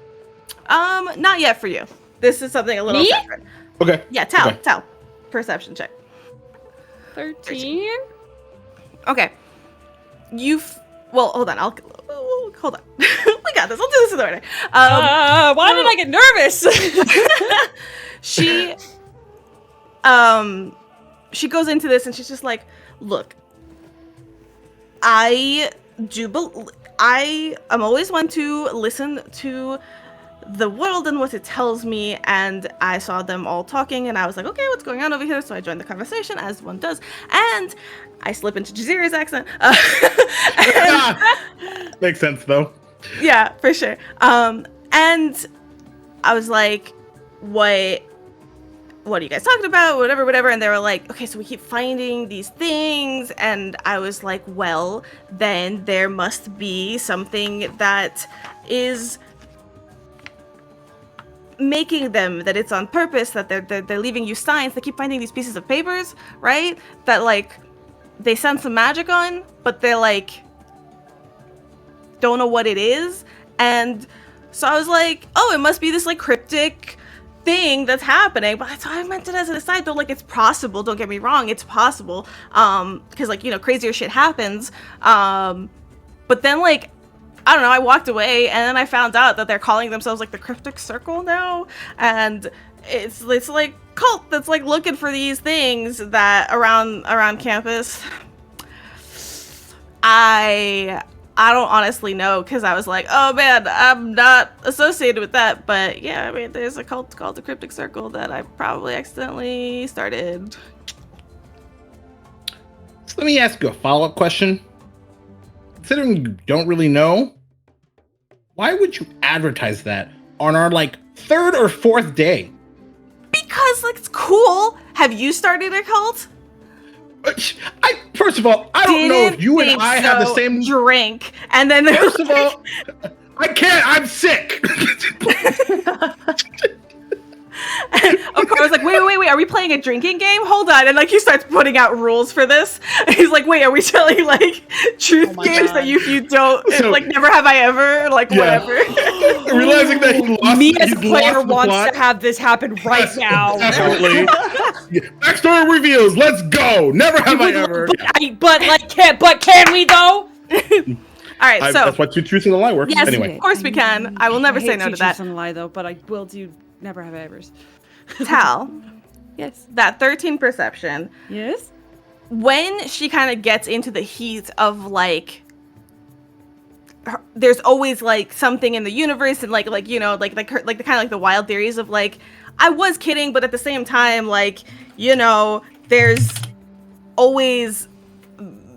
Not yet for you. This is something a little separate. Okay. Yeah, Tal. Okay. Tal. Perception check. 13. Okay. Well, hold on. Hold on. We got this. I'll do this in order. Why did I get nervous? She goes into this and she's just like, look, I am always one to listen to the world and what it tells me, and I saw them all talking and I was like, okay, what's going on over here? So I joined the conversation, as one does, and I slip into Jazira's accent. Makes sense though. Yeah, for sure. And I was like, what are you guys talking about? Whatever. And they were like, okay, so we keep finding these things. And I was like, well, then there must be something that is making them, that it's on purpose, that they're leaving you signs. They keep finding these pieces of papers, right? That like they sense some magic on, but they're like don't know what it is. And so I was like, oh, it must be this like cryptic thing that's happening. But that's why I meant it as an aside though. Like, it's possible, don't get me wrong, it's possible, because like, you know, crazier shit happens, but then like, I don't know, I walked away and then I found out that they're calling themselves like the Cryptic Circle now, and it's like cult that's like looking for these things that around campus. I don't honestly know, because I was like, oh man, I'm not associated with that. But yeah, I mean, there's a cult called the Cryptic Circle that I probably accidentally started. So let me ask you a follow-up question. Considering you don't really know, why would you advertise that on our like 3rd or 4th day? Because like, it's cool. Have you started a cult? First of all, I don't know if you and I have the same drink. And then first of all, I can't. I'm sick. Of course, I was like, wait, are we playing a drinking game? Hold on. And like, he starts putting out rules for this. And he's like, wait, are we telling like truth games that if you don't, So, like, never have I ever, like, whatever. Realizing that he lost. Me as a he's player lost the wants plot. to have this happen right now. Absolutely. Backstory reveals. Let's go. Never have I ever. But can we though? All right, so that's why two truths and a lie works. yes, Anyway, of course we can. I will never I say hate no to teachers that. and lie though, but I will do never have ever's. Tal, Yes. that 13 perception. Yes. When she kind of gets into the heat of like, there's always like something in the universe, and like you know, like the kind of like the wild theories of like, I was kidding, but at the same time, like, you know, there's always,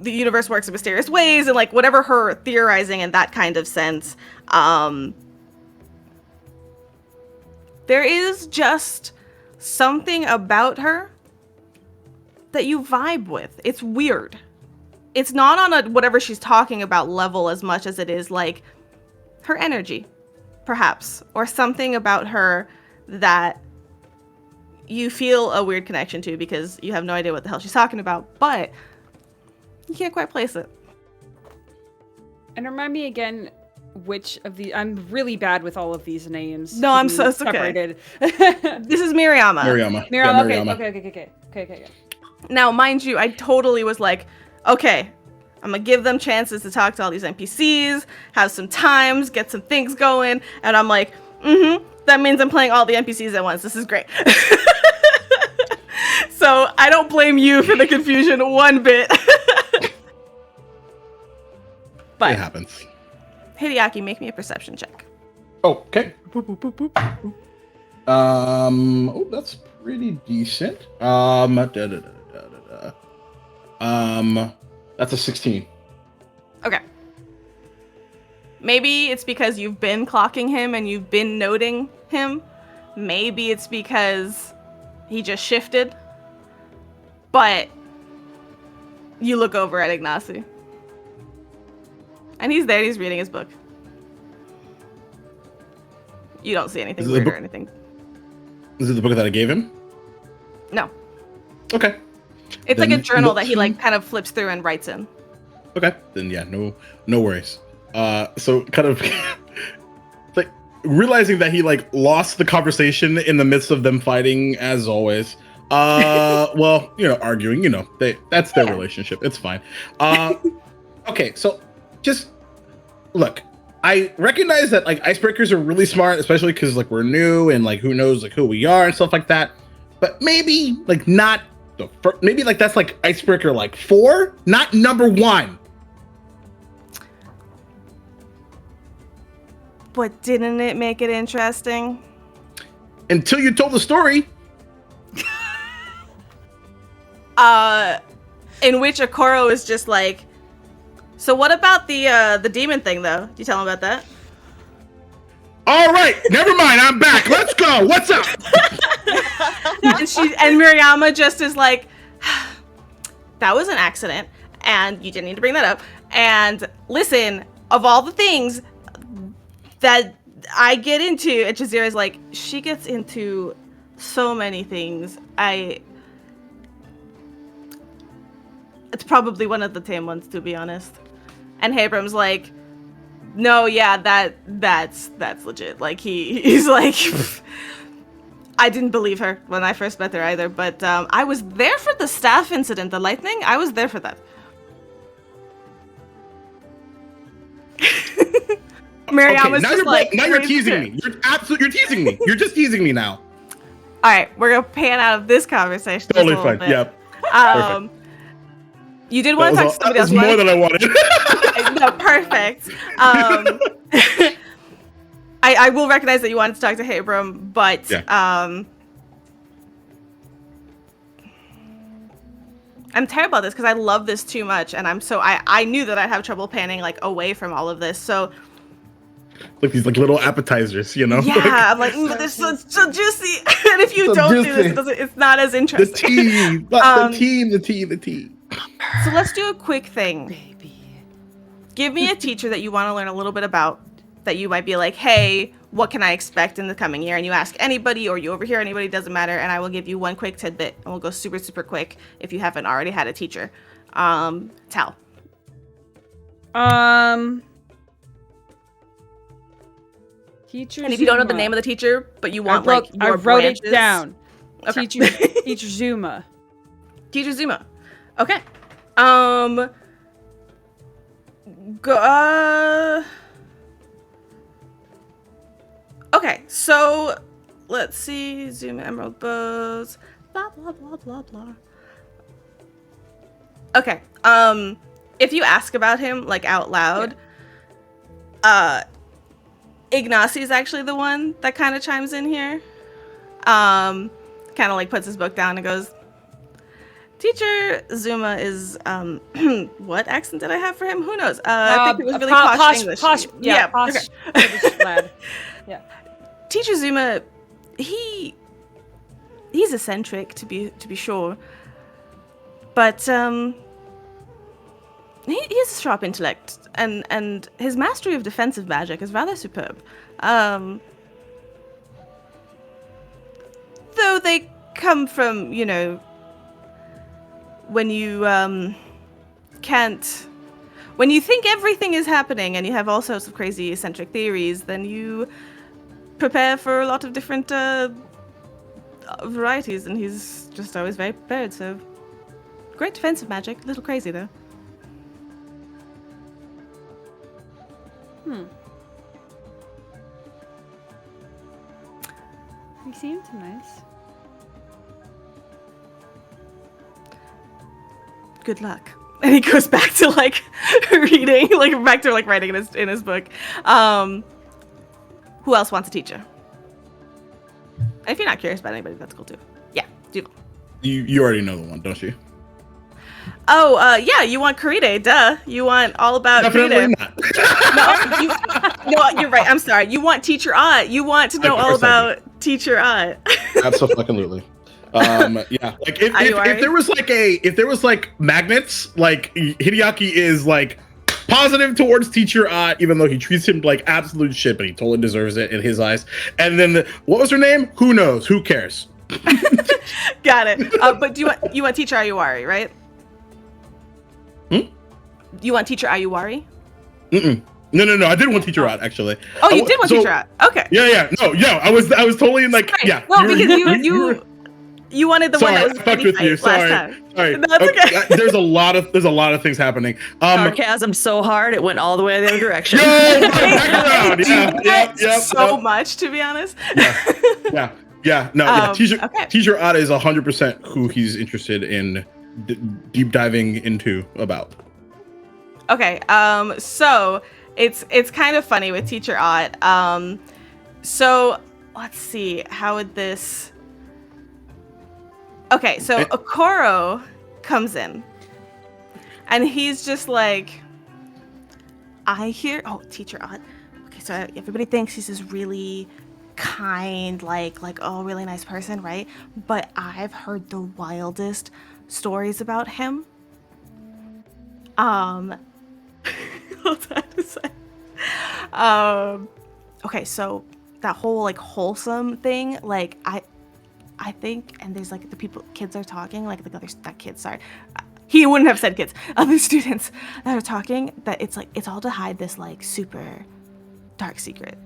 the universe works in mysterious ways, and like whatever her theorizing in that kind of sense, there is just something about her that you vibe with. It's weird. It's not on a whatever she's talking about level as much as it is like her energy, perhaps, or something about her that you feel a weird connection to because you have no idea what the hell she's talking about, but you can't quite place it. And remind me again which of the, I'm really bad with all of these names. No, I'm so, it's okay. separated. This is Miriama. Miriama. Okay. Now, mind you, I totally was like, okay, I'm gonna give them chances to talk to all these NPCs, have some times, get some things going, and I'm like, that means I'm playing all the NPCs at once. This is great. So I don't blame you for the confusion one bit. But it happens. Hideaki, make me a perception check. Oh, okay. Oh, that's pretty decent. That's a 16. Okay. Maybe it's because you've been clocking him and you've been noting him. Maybe it's because he just shifted. But you look over at Ignacy. And he's there, he's reading his book. You don't see anything weird or anything. Is it the book that I gave him? No. Okay. It's Then like a journal that he look- like kind of flips through and writes in. Okay. Then yeah, no worries. So kind of like realizing that he like lost the conversation in the midst of them fighting as always. Well, arguing, that's their relationship. It's fine. Okay, so just look, I recognize that like icebreakers are really smart, especially because like we're new and like who knows like who we are and stuff like that. But maybe like not the first, maybe like that's like icebreaker like 4, not number 1. But didn't it make it interesting? Until you told the story. In which Okoro is just like, so what about the demon thing though? Do you tell him about that? All right, never mind. I'm back. Let's go. What's up? and Miriama just is like, that was an accident, and you didn't need to bring that up. And listen, of all the things that I get into, and Chazira's like, she gets into so many things. It's probably one of the tame ones, to be honest. And Abram's like, no, yeah, that's legit. Like he's like, I didn't believe her when I first met her either, but I was there for the staff incident, the lightning. I was there for that. Mariama's now just like, now you're teasing me. You're teasing me. You're just teasing me now. All right, we're gonna pan out of this conversation. Totally just a fine. little bit. Yep. You did want to talk to somebody else. That was more than I wanted. No, perfect. I will recognize that you wanted to talk to Abram, but I'm terrible at this because I love this too much, and I knew that I'd have trouble panning like away from all of this. So like these like little appetizers, Yeah, I'm like, they're so juicy, and if you don't do this, it's not as interesting. The tea. So let's do a quick thing. Baby. Give me a teacher that you want to learn a little bit about, that you might be like, hey, what can I expect in the coming year? And you ask anybody, or you overhear anybody, doesn't matter, and I will give you one quick tidbit, and we'll go super, super quick if you haven't already had a teacher. Tal. Teacher And if you don't know the name of the teacher, but you want I your wrote branches, it down. Okay. Teacher Zuma. Teacher Zuma. Okay. Okay, so let's see. Zuma Emerald Bows. Blah blah blah blah blah. Okay. If you ask about him like out loud, Ignacy is actually the one that kind of chimes in here. Kind of like puts his book down and goes, Teacher Zuma is, what accent did I have for him? Who knows? I think it was really posh English. Posh okay. British lad. Yeah. Teacher Zuma, he's eccentric to be sure, but he has a sharp intellect, and his mastery of defensive magic is rather superb. Though they come from, when you when you think everything is happening and you have all sorts of crazy eccentric theories, then you prepare for a lot of different varieties, and he's just always very prepared. So great defensive magic, a little crazy though. He seemed nice. Good luck. And he goes back to like reading, like back to like writing in his book. Who else wants a teacher? And if you're not curious about anybody, that's cool too. Yeah, do. You already know the one, don't you? Oh, yeah, you want Karide, duh. You want all about Definitely Karide. not. No, you're right. I'm sorry. You want Teacher Ott. You want to know all about Teacher Ott. Absolutely. Yeah. Like if there was like magnets, like Hideaki is like positive towards Teacher Ott, even though he treats him like absolute shit, but he totally deserves it in his eyes. And then what was her name? Who knows? Who cares? Got it. But you want Teacher Ayuwari, right? You want Teacher Ayuwari? No. I did want Teacher Ott actually. Oh, you did want Teacher Ott. Okay. Yeah. No. I was totally in like Sorry. yeah. Well, because you wanted the one that was I fucked with you. Sorry. Sorry. That's okay. There's a lot of things happening. Sarcasm so hard it went all the way the other direction. Back around. Yeah. Much, to be honest. Yeah. No. Okay. Teacher Ott is 100% who he's interested in deep diving into about. Okay. So it's kind of funny with Teacher Ott. So let's see. How would this? Okay, so Okoro comes in, and he's just like, Teacher Ott. Okay, so everybody thinks he's this really kind, like really nice person, right? But I've heard the wildest stories about him. Hold on a sec. Okay, so that whole like wholesome thing, like I think, and there's like kids are talking, like that kids, sorry. He wouldn't have said kids. Other students that are talking, that it's all to hide this like super dark secret.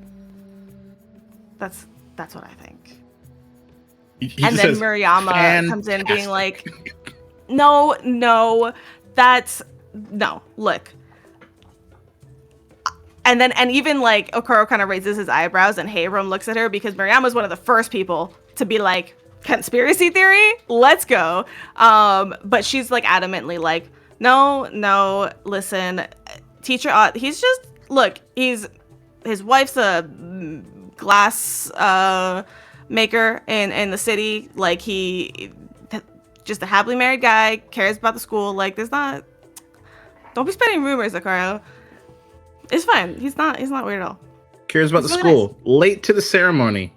That's what I think. He and then Murayama comes in being like, no, look. And even like Okoro kind of raises his eyebrows and Heiram looks at her because Murayama's one of the first people to be like, conspiracy theory, let's go. But she's like adamantly like, no, listen, Teacher Ott, he's just, look, his wife's a glass maker in the city. Like he just a happily married guy, cares about the school. Like don't be spreading rumors, Okoro. It's fine. He's not weird at all. Cares about the school. Nice. Late to the ceremony.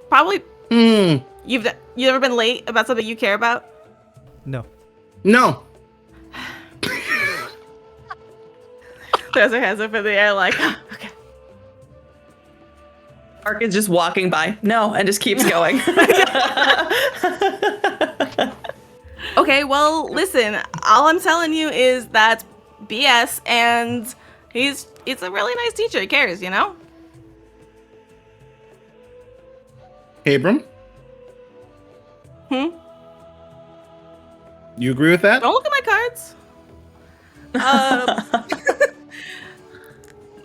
Probably. You've ever been late about something you care about? No. Throws her hands up in the air like, okay. Ark is just walking by. No, and just keeps going. Okay, well, listen. All I'm telling you is that's BS, and it's a really nice teacher. He cares, you know? Abram? You agree with that? Don't look at my cards.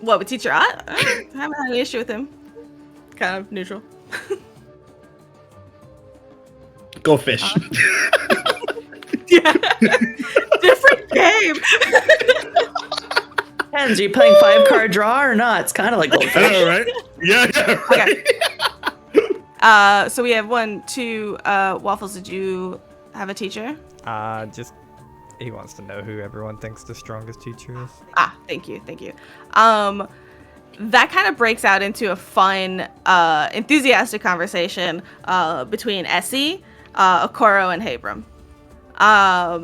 What, with Teacher Ott? I haven't had any issue with him. Kind of neutral. Go fish. Yeah. Different game. Depends, are you playing 5-card draw or not? It's kind of like Goldfish. I know, right? Yeah, right. Okay. So we have 1, 2, Waffles, did you have a teacher? Just he wants to know who everyone thinks the strongest teacher is. Thank you. That kind of breaks out into a fun, enthusiastic conversation between Essie, Okoro, and Heiram,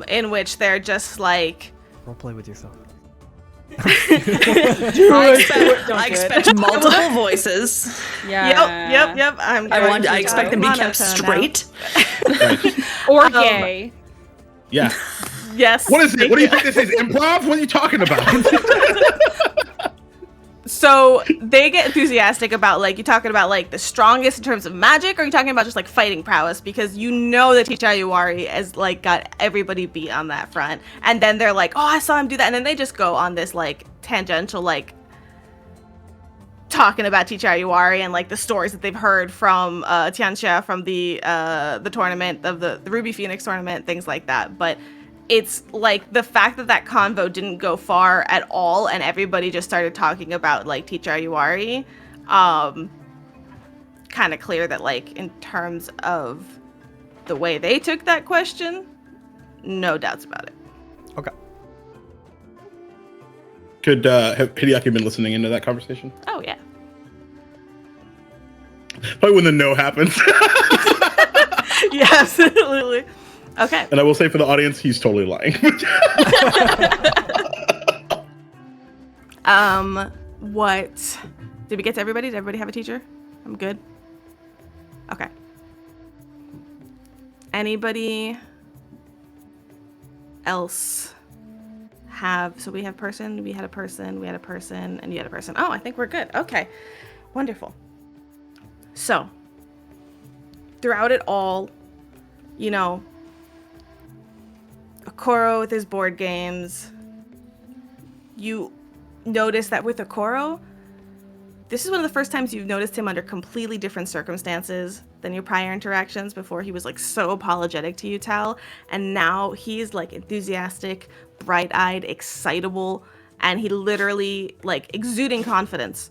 in which they're just like... Roleplay with yourself. I expect multiple voices. Yeah. Yep. I expect them to be kept straight. Or gay. Yeah. Yes. What is it? What do you think this is? Improv? What are you talking about? So they get enthusiastic about, like, you talking about like the strongest in terms of magic, or are you talking about just like fighting prowess? Because you know that Teacher Ayuwari has like got everybody beat on that front, and then they're like, oh, I saw him do that, and then they just go on this like tangential like talking about Teacher Ayuwari and like the stories that they've heard from Tianxia from the tournament of the Ruby Phoenix tournament, things like that. But it's like the fact that convo didn't go far at all and everybody just started talking about like Teacher Ayuari, kind of clear that like in terms of the way they took that question, no doubts about it. Okay. Could have Hideaki been listening into that conversation? Oh yeah. Probably when the no happens. Yeah, absolutely. Okay. And I will say for the audience, he's totally lying. What? Did we get to everybody? Did everybody have a teacher? I'm good. Okay. Anybody else have? So we have person, we had a person, we had a person, and you had a person. Oh, I think we're good. Okay. Wonderful. So, throughout it all, you know, Okoro with his board games, you notice that with Okoro, this is one of the first times you've noticed him under completely different circumstances than your prior interactions. Before he was like so apologetic to you, Tal, and now he's like enthusiastic, bright-eyed, excitable, and he literally like exuding confidence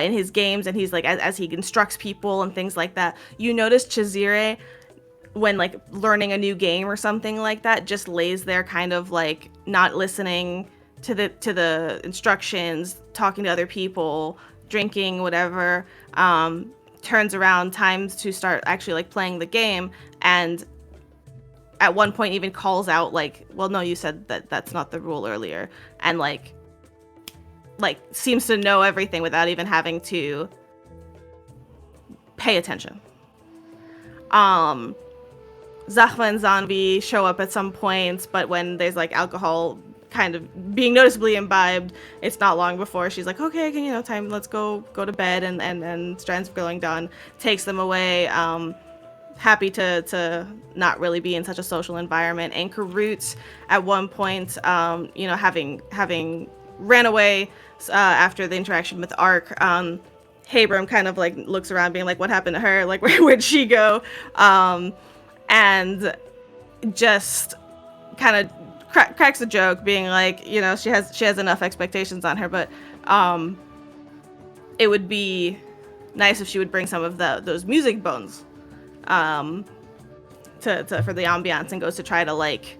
in his games, and he's like as he instructs people and things like that. You notice Chizire, when like learning a new game or something like that, just lays there kind of like not listening to the instructions, talking to other people, drinking, whatever, turns around times to start actually like playing the game, and at one point even calls out like, well, no, you said that's not the rule earlier, and like seems to know everything without even having to pay attention. Zahva and Zanvi show up at some points, but when there's like alcohol kind of being noticeably imbibed, it's not long before she's like, okay, time, let's go to bed, and Strands of Going Dawn takes them away, happy to not really be in such a social environment. And Karut at one point, having ran away after the interaction with Ark, Habram kind of like looks around being like, what happened to her? Like, where'd she go? And just kind of cracks a joke, being like, she has enough expectations on her, but it would be nice if she would bring some of those music bones for the ambiance, and goes to try to like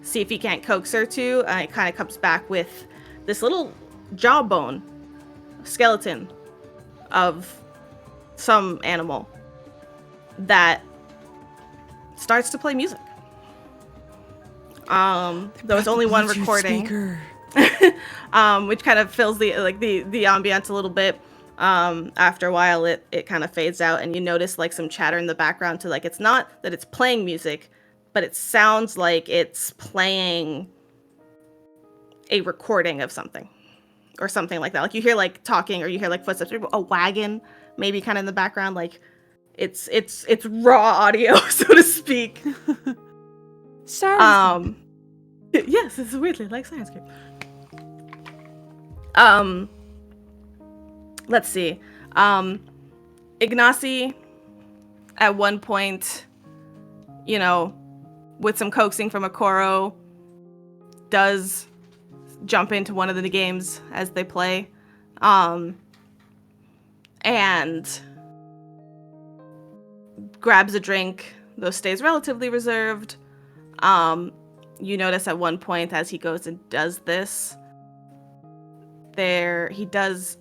see if he can't coax her to. It kind of comes back with this little jawbone skeleton of some animal that starts to play music. There was only one recording, which kind of fills the ambiance a little bit. After a while, it kind of fades out, and you notice like some chatter in the background to like, it's not that it's playing music, but it sounds like it's playing a recording of something or something like that. Like you hear like talking, or you hear like footsteps, a wagon maybe kind of in the background. Like it's raw audio, so to speak. Sorry. Yes, it's weirdly like science game. Let's see. Ignacy, at one point, with some coaxing from Okoro, does jump into one of the games as they play, and grabs a drink, though stays relatively reserved. You notice at one point as he goes and does this, he does,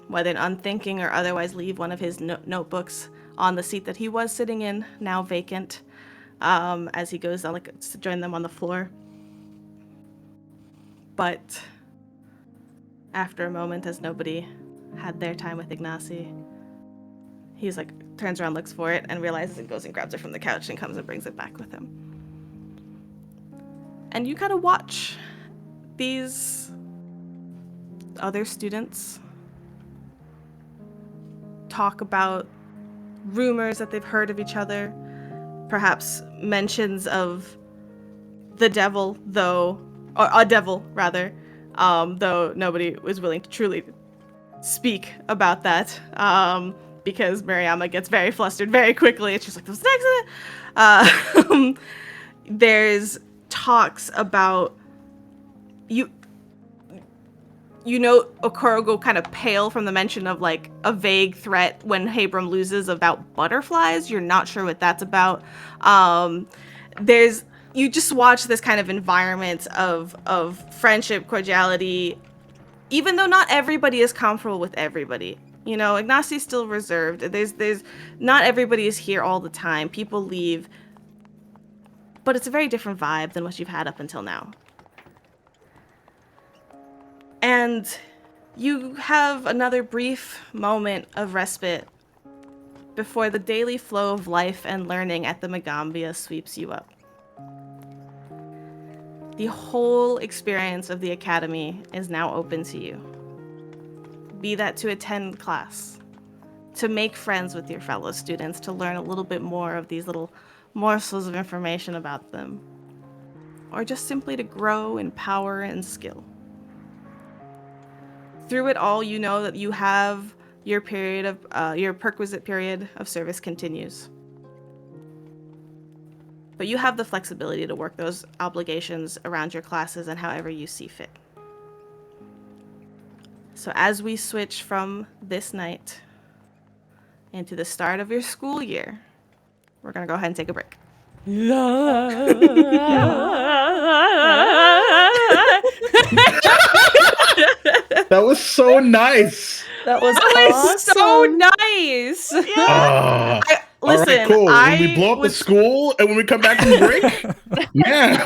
whether unthinking or otherwise, leave one of his notebooks on the seat that he was sitting in, now vacant, as he goes to join them on the floor. But after a moment, as nobody had their time with Ignacy, he's like, turns around, looks for it, and realizes it, goes and grabs it from the couch and comes and brings it back with him. And you kind of watch these other students talk about rumors that they've heard of each other, perhaps mentions of the devil, though nobody was willing to truly speak about that, because Mariama gets very flustered very quickly. It's just like, those accident. There's talks about you know Okoro go kind of pale from the mention of like a vague threat when Habram loses about butterflies. You're not sure what that's about. You just watch this kind of environment of friendship, cordiality, even though not everybody is comfortable with everybody. You know, Ignacio's still reserved. There's not everybody is here all the time. People leave. But it's a very different vibe than what you've had up until now. And you have another brief moment of respite before the daily flow of life and learning at the Magaambya sweeps you up. The whole experience of the academy is now open to you. Be that to attend class, to make friends with your fellow students, to learn a little bit more of these little morsels of information about them, or just simply to grow in power and skill. Through it all, you know that you have your period of your perquisite period of service continues. But you have the flexibility to work those obligations around your classes and however you see fit. So as we switch from this night into the start of your school year, we're going to go ahead and take a break. That was so nice. That was So nice. Listen, all right, cool. When we blow up the school and when we come back from break, yeah.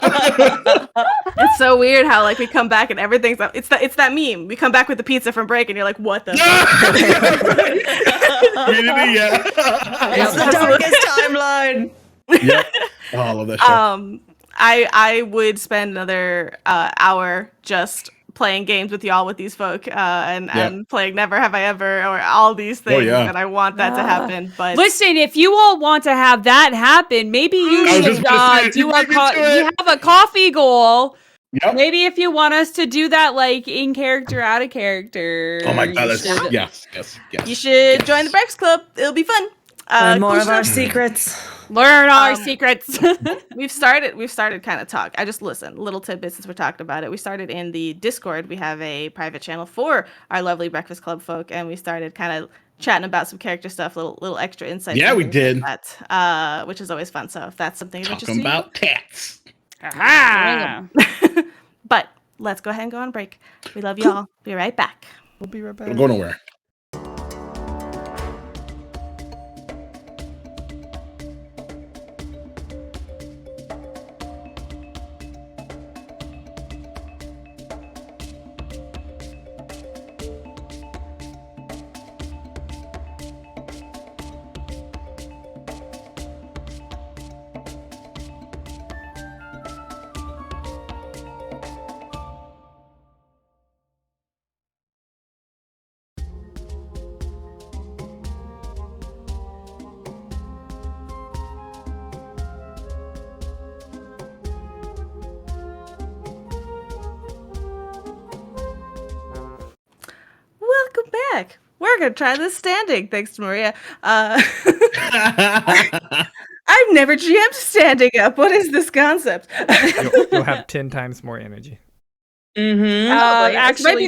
It's so weird how like we come back and everything's it's that meme. We come back with the pizza from break and you're like, what the? Yeah. It's the darkest timeline. Yep. Oh, I love that show. I would spend another hour just playing games with y'all with these folk and playing Never Have I Ever or all these things, and I want that to happen. But listen, if you all want to have that happen, maybe you should do you have a coffee goal. Yep. Maybe if you want us to do that, like in character, out of character. Oh my god, yes. You should join the Breakfast Club. It'll be fun. Learn more of our secrets. Learn our secrets. We've started kind of talk. I just listen, little tidbits since we're talking about it. We started in the Discord. We have a private channel for our lovely Breakfast Club folk, and we started kind of chatting about some character stuff, little extra insights. Yeah, we did. Like that, which is always fun. So if that's something you're interested in. Talking about cats. But let's go ahead and go on break. We love y'all. Be right back. We'll be right back. Don't go nowhere. Welcome back. We're going to try this standing, thanks to Maria. I've never GM'd standing up. What is this concept? You'll have 10 times more energy. Mm-hmm. Actually.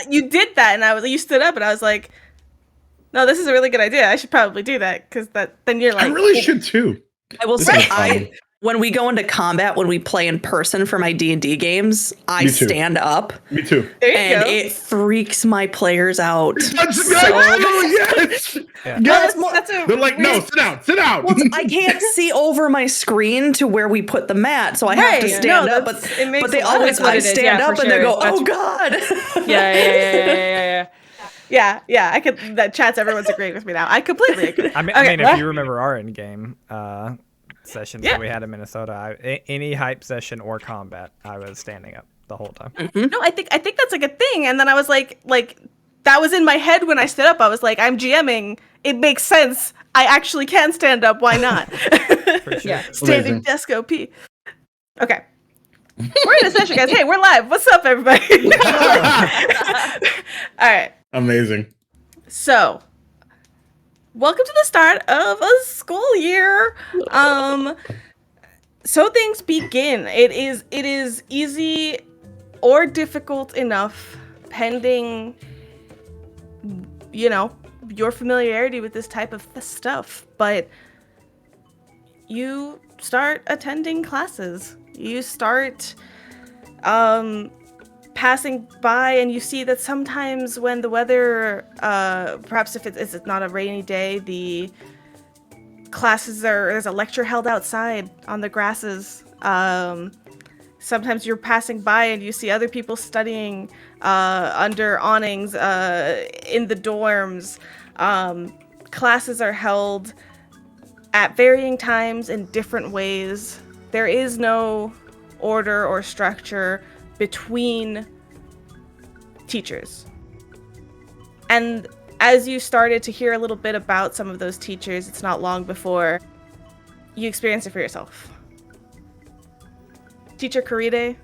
You did that, and you stood up, and I was like, no, this is a really good idea. I should probably do that, because then you're like... I really should, too. I will say, when we go into combat, when we play in person for my D&D games, I stand up. Me too. And it freaks my players out. That's yes. Yeah. They're like, no, sit down. Well, I can't see over my screen to where we put the mat, so I have to stand up. But they always, I stand up and they go, oh God. Yeah, I could. That chat's everyone's agreeing with me now. I completely agree. I mean, if you remember our in-game sessions that we had in Minnesota, any hype session or combat, I was standing up the whole time. Mm-hmm. No, I think that's like a thing. And then I was like that was in my head when I stood up. I was like, I'm GMing. It makes sense. I actually can stand up. Why not? For sure. Yeah. Standing desk OP. Okay. We're in a session, guys. Hey, we're live. What's up, everybody? All right. Amazing. So, welcome to the start of a school year. So things begin. It is easy or difficult enough, pending, your familiarity with this type of stuff. But you start attending classes. You start passing by, and you see that sometimes when the weather, perhaps if it's not a rainy day, the classes there's a lecture held outside on the grasses. Sometimes you're passing by and you see other people studying under awnings in the dorms. Classes are held at varying times in different ways. There is no order or structure between teachers. And as you started to hear a little bit about some of those teachers, it's not long before you experience it for yourself. Teacher Karide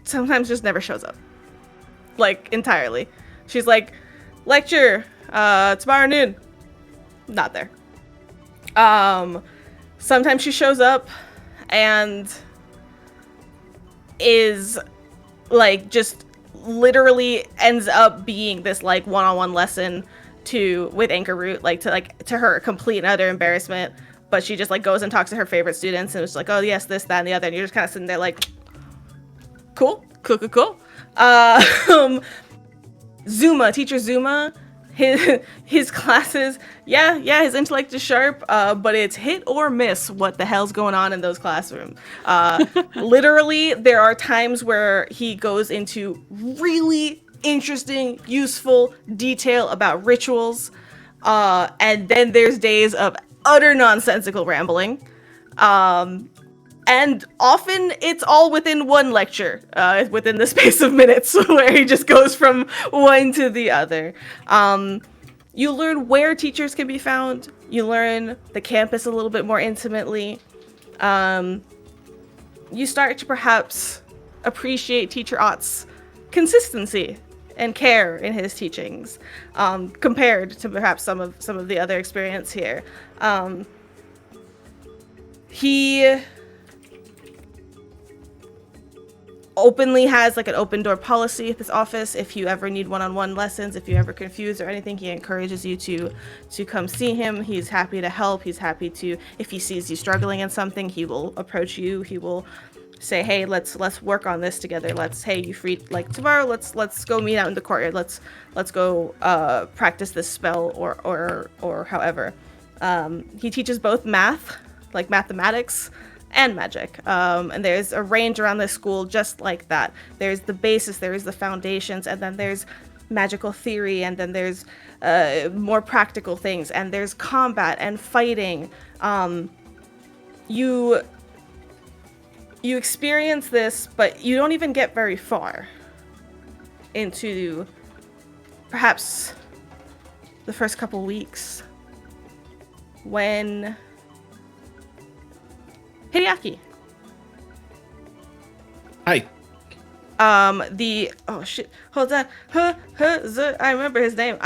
sometimes just never shows up. Like, entirely. She's like, lecture, tomorrow noon. Not there. Sometimes she shows up and is like just literally ends up being this like one-on-one lesson with Anchor Root, to her complete and utter embarrassment. But she just like goes and talks to her favorite students and it's like, oh yes, this, that, and the other, and you're just kind of sitting there like, cool. Zuma, teacher Zuma, his classes, his intellect is sharp, but it's hit or miss what the hell's going on in those classrooms. Literally, there are times where he goes into really interesting, useful detail about rituals, and then there's days of utter nonsensical rambling. And often it's all within one lecture, within the space of minutes, where he just goes from one to the other. You learn where teachers can be found. You learn the campus a little bit more intimately. You start to perhaps appreciate Teacher Ott's consistency and care in his teachings, compared to perhaps some of the other experience here. He openly has like an open door policy at this office. If you ever need one-on-one lessons, if you're ever confused or anything, he encourages you to come see him. He's happy to help. He's happy to, if he sees you struggling in something, he will approach you. He will say, hey, let's work on this together. Hey, you free like tomorrow? Let's go meet out in the courtyard. Let's go practice this spell or however. He teaches both math, like mathematics, and magic. And there's a range around this school just like that. There's the basis, there's the foundations, and then there's magical theory, and then there's more practical things, and there's combat and fighting. You experience this, but you don't even get very far into perhaps the first couple weeks when Hideaki. Hi. Oh shit, hold on. I remember his name.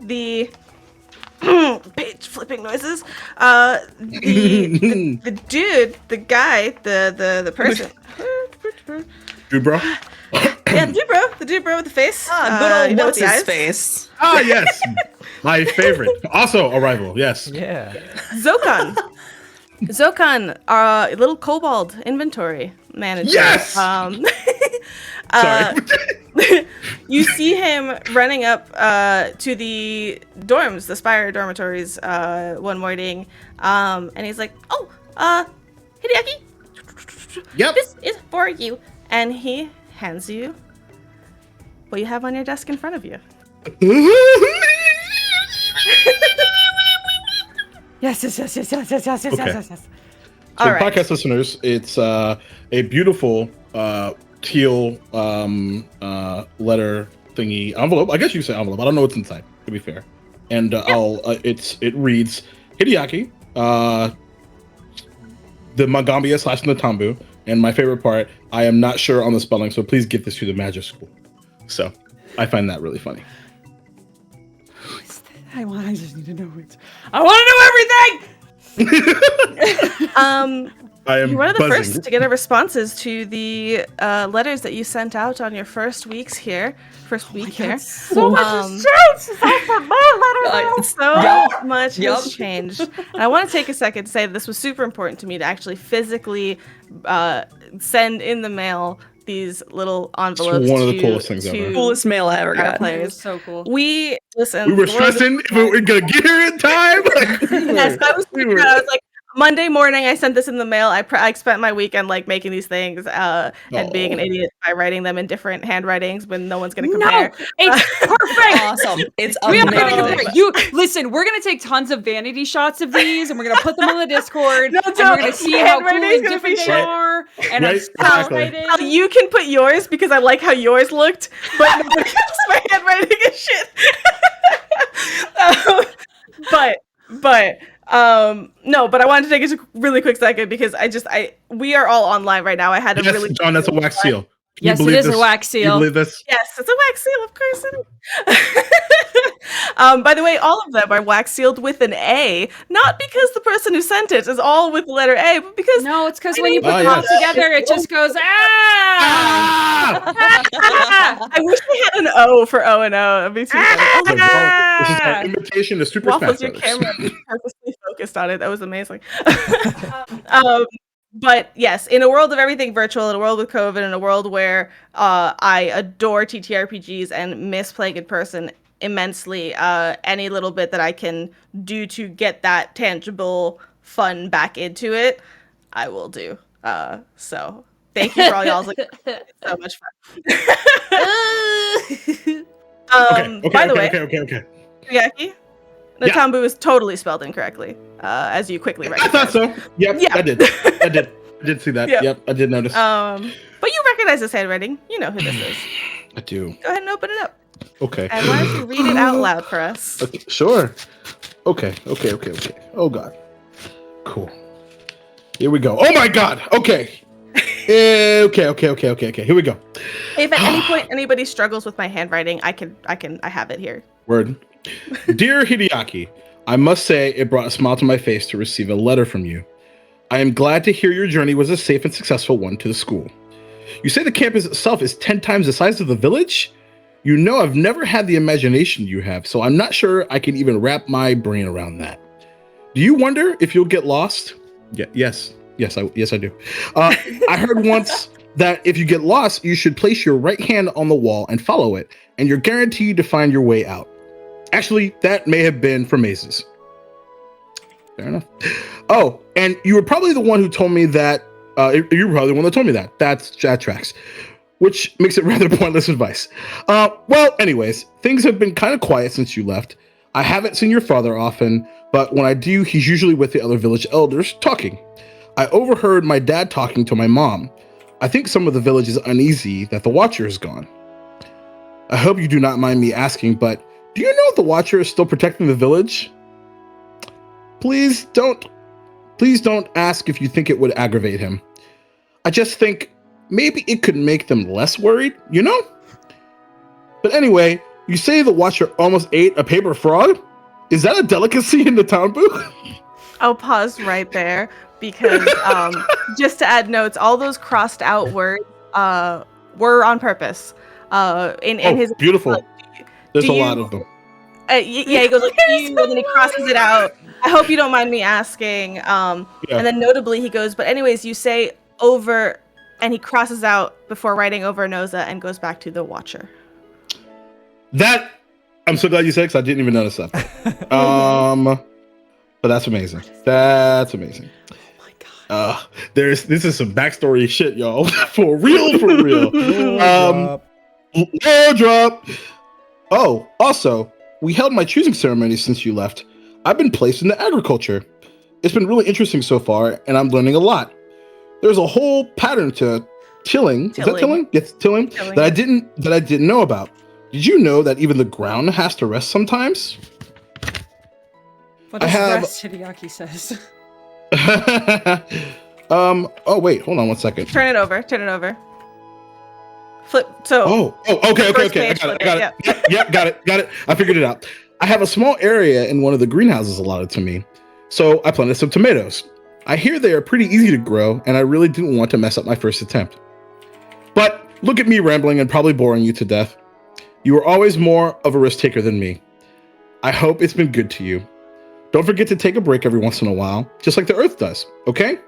The page flipping noises. The dude, the guy, the person. Dude, bro. Yeah, the dude bro with the face. Good old what's the his eyes. face? Ah, yes. My favorite. Also a rival, yes. Yeah. Zokon, little kobold inventory manager. Yes! Sorry. You see him running up to the dorms, the Spire dormitories, one morning, and he's like, "Oh, Hideaki, Yep. this is for you," and he hands you what you have on your desk in front of you. Yes. So, All right. podcast listeners, it's a beautiful teal letter thingy envelope. I guess you say envelope. I don't know what's inside, to be fair. And it reads Hideaki, the Magaambya / Natambu, and my favorite part, I am not sure on the spelling, so please give this to the magic school. So I find that really funny. I just need to know it. I want to know everything! I am You're one of the buzzing. first to get our responses to the letters that you sent out on your first week here. So much has Um, changed since I sent my letter. So much Yup. has changed. And I want to take a second to say that this was super important to me to actually physically send in the mail these little envelopes one of the coolest things ever. Coolest mail I ever our got. It was players. so cool. We listen. We were the world is- stressing if we were gonna get here in time. Like, Yes, I was. I was like, Monday morning, I sent this in the mail. I spent my weekend like making these things and being an idiot by writing them in different handwritings when no one's gonna compare. No, it's perfect. Awesome. It's We are gonna amazing. compare. You listen. We're gonna take tons of vanity shots of these, and we're gonna put them on the Discord, No, and we're gonna don't. see how cool Handwriting's and gonna different be they shit. are. And I'm Right, so exactly. excited. You can put yours because I like how yours looked, but nobody else, my handwriting is shit. No, but I wanted to take a really quick second because we are all online right now. I had a yes, really John, that's a wax seal. Can you Yes, it believe is a this? wax Can you seal. believe this? Yes, it's a wax seal, of course it is. By the way, all of them are wax sealed with an A, not because the person who sent it is all with the letter A, but because No, it's because when you put Oh, them all yes. together, it just goes ah. I wish they had an O for O and O. That'd be too funny. Oh, Like, well, this is Ah! our invitation to Super Waffles, Smash your Brothers. camera purposely focused on it. That was amazing. But yes, in a world of everything virtual, in a world with COVID, in a world where I adore TTRPGs and miss playing in person immensely, any little bit that I can do to get that tangible fun back into it, I will do. So thank you for all y'all's. Like, it's so much fun. By the way, Okay. Yaki, Natambu is totally spelled incorrectly, as you quickly I recognize. thought so. Yep, Yeah. I did. I did see that. Yeah. Yep, I did notice. But you recognize this handwriting. You know who this is. I do. Go ahead and open it up. Okay. And why don't you read it out loud for us? Okay, sure. Okay. Oh God. Cool. Here we go. Oh my God. Okay. Okay. Here we go. If at any point anybody struggles with my handwriting, I have it here. Word. Dear Hideaki, I must say it brought a smile to my face to receive a letter from you. I am glad to hear your journey was a safe and successful one to the school. You say the campus itself is 10 times the size of the village? You know I've never had the imagination you have, so I'm not sure I can even wrap my brain around that. Do you wonder if you'll get lost? Yes, I do. I heard once that if you get lost, you should place your right hand on the wall and follow it, and you're guaranteed to find your way out. Actually, that may have been for mazes. Fair enough. Oh, and you were probably the one who told me that. You were probably the one that told me that. That tracks. Which makes it rather pointless advice. Well, anyways, things have been kind of quiet since you left. I haven't seen your father often, but when I do, he's usually with the other village elders talking. I overheard my dad talking to my mom. I think some of the village is uneasy that the Watcher is gone. I hope you do not mind me asking, but do you know if the Watcher is still protecting the village? Please don't ask if you think it would aggravate him. I just think maybe it could make them less worried, you know? But anyway, you say the Watcher almost ate a paper frog? Is that a delicacy in the town booth? I'll pause right there because just to add notes, all those crossed out words were on purpose. In his beautiful. There's do a you- lot of them. Yeah, he goes like, "Do you," and then he crosses it out. I hope you don't mind me asking. And then notably, he goes, but anyways, you say over, and he crosses out before writing over Noza and goes back to the Watcher. That I'm so glad you said, because I didn't even notice that. But that's amazing. That's amazing. Oh my god. This is some backstory shit, y'all. For real. Low drop. Oh, also, we held my choosing ceremony since you left. I've been placed into agriculture. It's been really interesting so far, and I'm learning a lot. There's a whole pattern to tilling. Is that tilling? Yes, tilling. That I didn't know about. Did you know that even the ground has to rest sometimes? What does rest, Hideaki says? Oh wait, hold on one second. Turn it over. Flip. So. Okay. I got it. Yep, got it. I figured it out. I have a small area in one of the greenhouses allotted to me. So I planted some tomatoes. I hear they are pretty easy to grow, and I really didn't want to mess up my first attempt. But look at me rambling and probably boring you to death. You were always more of a risk taker than me. I hope it's been good to you. Don't forget to take a break every once in a while, just like the Earth does, okay?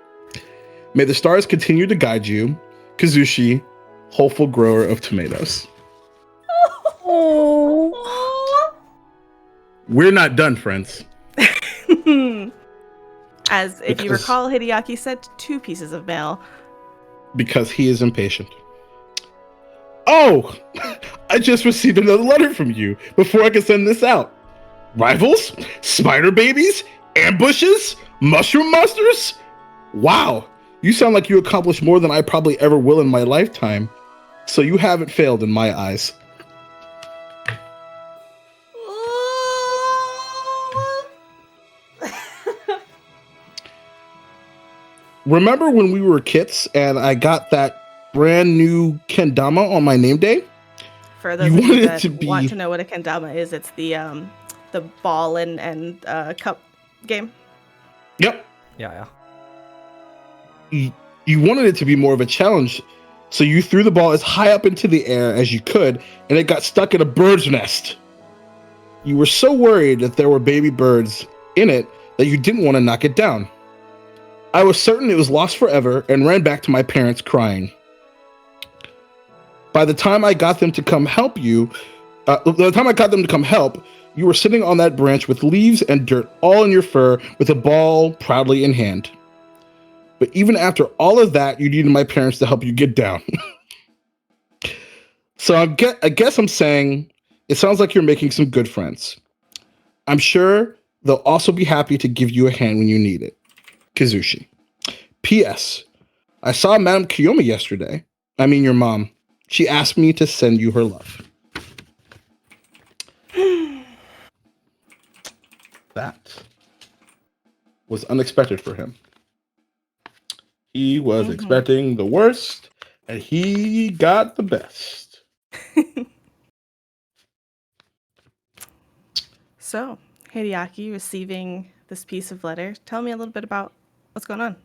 May the stars continue to guide you, Kazushi, hopeful grower of tomatoes. Oh. We're not done, friends. As if you Because- recall, Hideaki sent 2 pieces of mail. Because he is impatient. Oh, I just received another letter from you before I can send this out. Rivals? Spider babies? Ambushes? Mushroom monsters? Wow, you sound like you accomplished more than I probably ever will in my lifetime. So you haven't failed in my eyes. Remember when we were kids and I got that brand new kendama on my name day? For those You of you wanted that to be- want to know what a kendama is, it's the ball and cup game. Yep. Yeah. You wanted it to be more of a challenge, so you threw the ball as high up into the air as you could, and it got stuck in a bird's nest. You were so worried that there were baby birds in it that you didn't want to knock it down. I was certain it was lost forever and ran back to my parents crying. By the time I got them to come help you, you were sitting on that branch with leaves and dirt all in your fur with a ball proudly in hand. But even after all of that, you needed my parents to help you get down. So I guess I'm saying it sounds like you're making some good friends. I'm sure they'll also be happy to give you a hand when you need it. Kazushi. P.S. I saw Madame Kiyomi yesterday. I mean your mom. She asked me to send you her love. That was unexpected for him. He was expecting the worst, and he got the best. So, Hideaki receiving this piece of letter. Tell me a little bit about what's going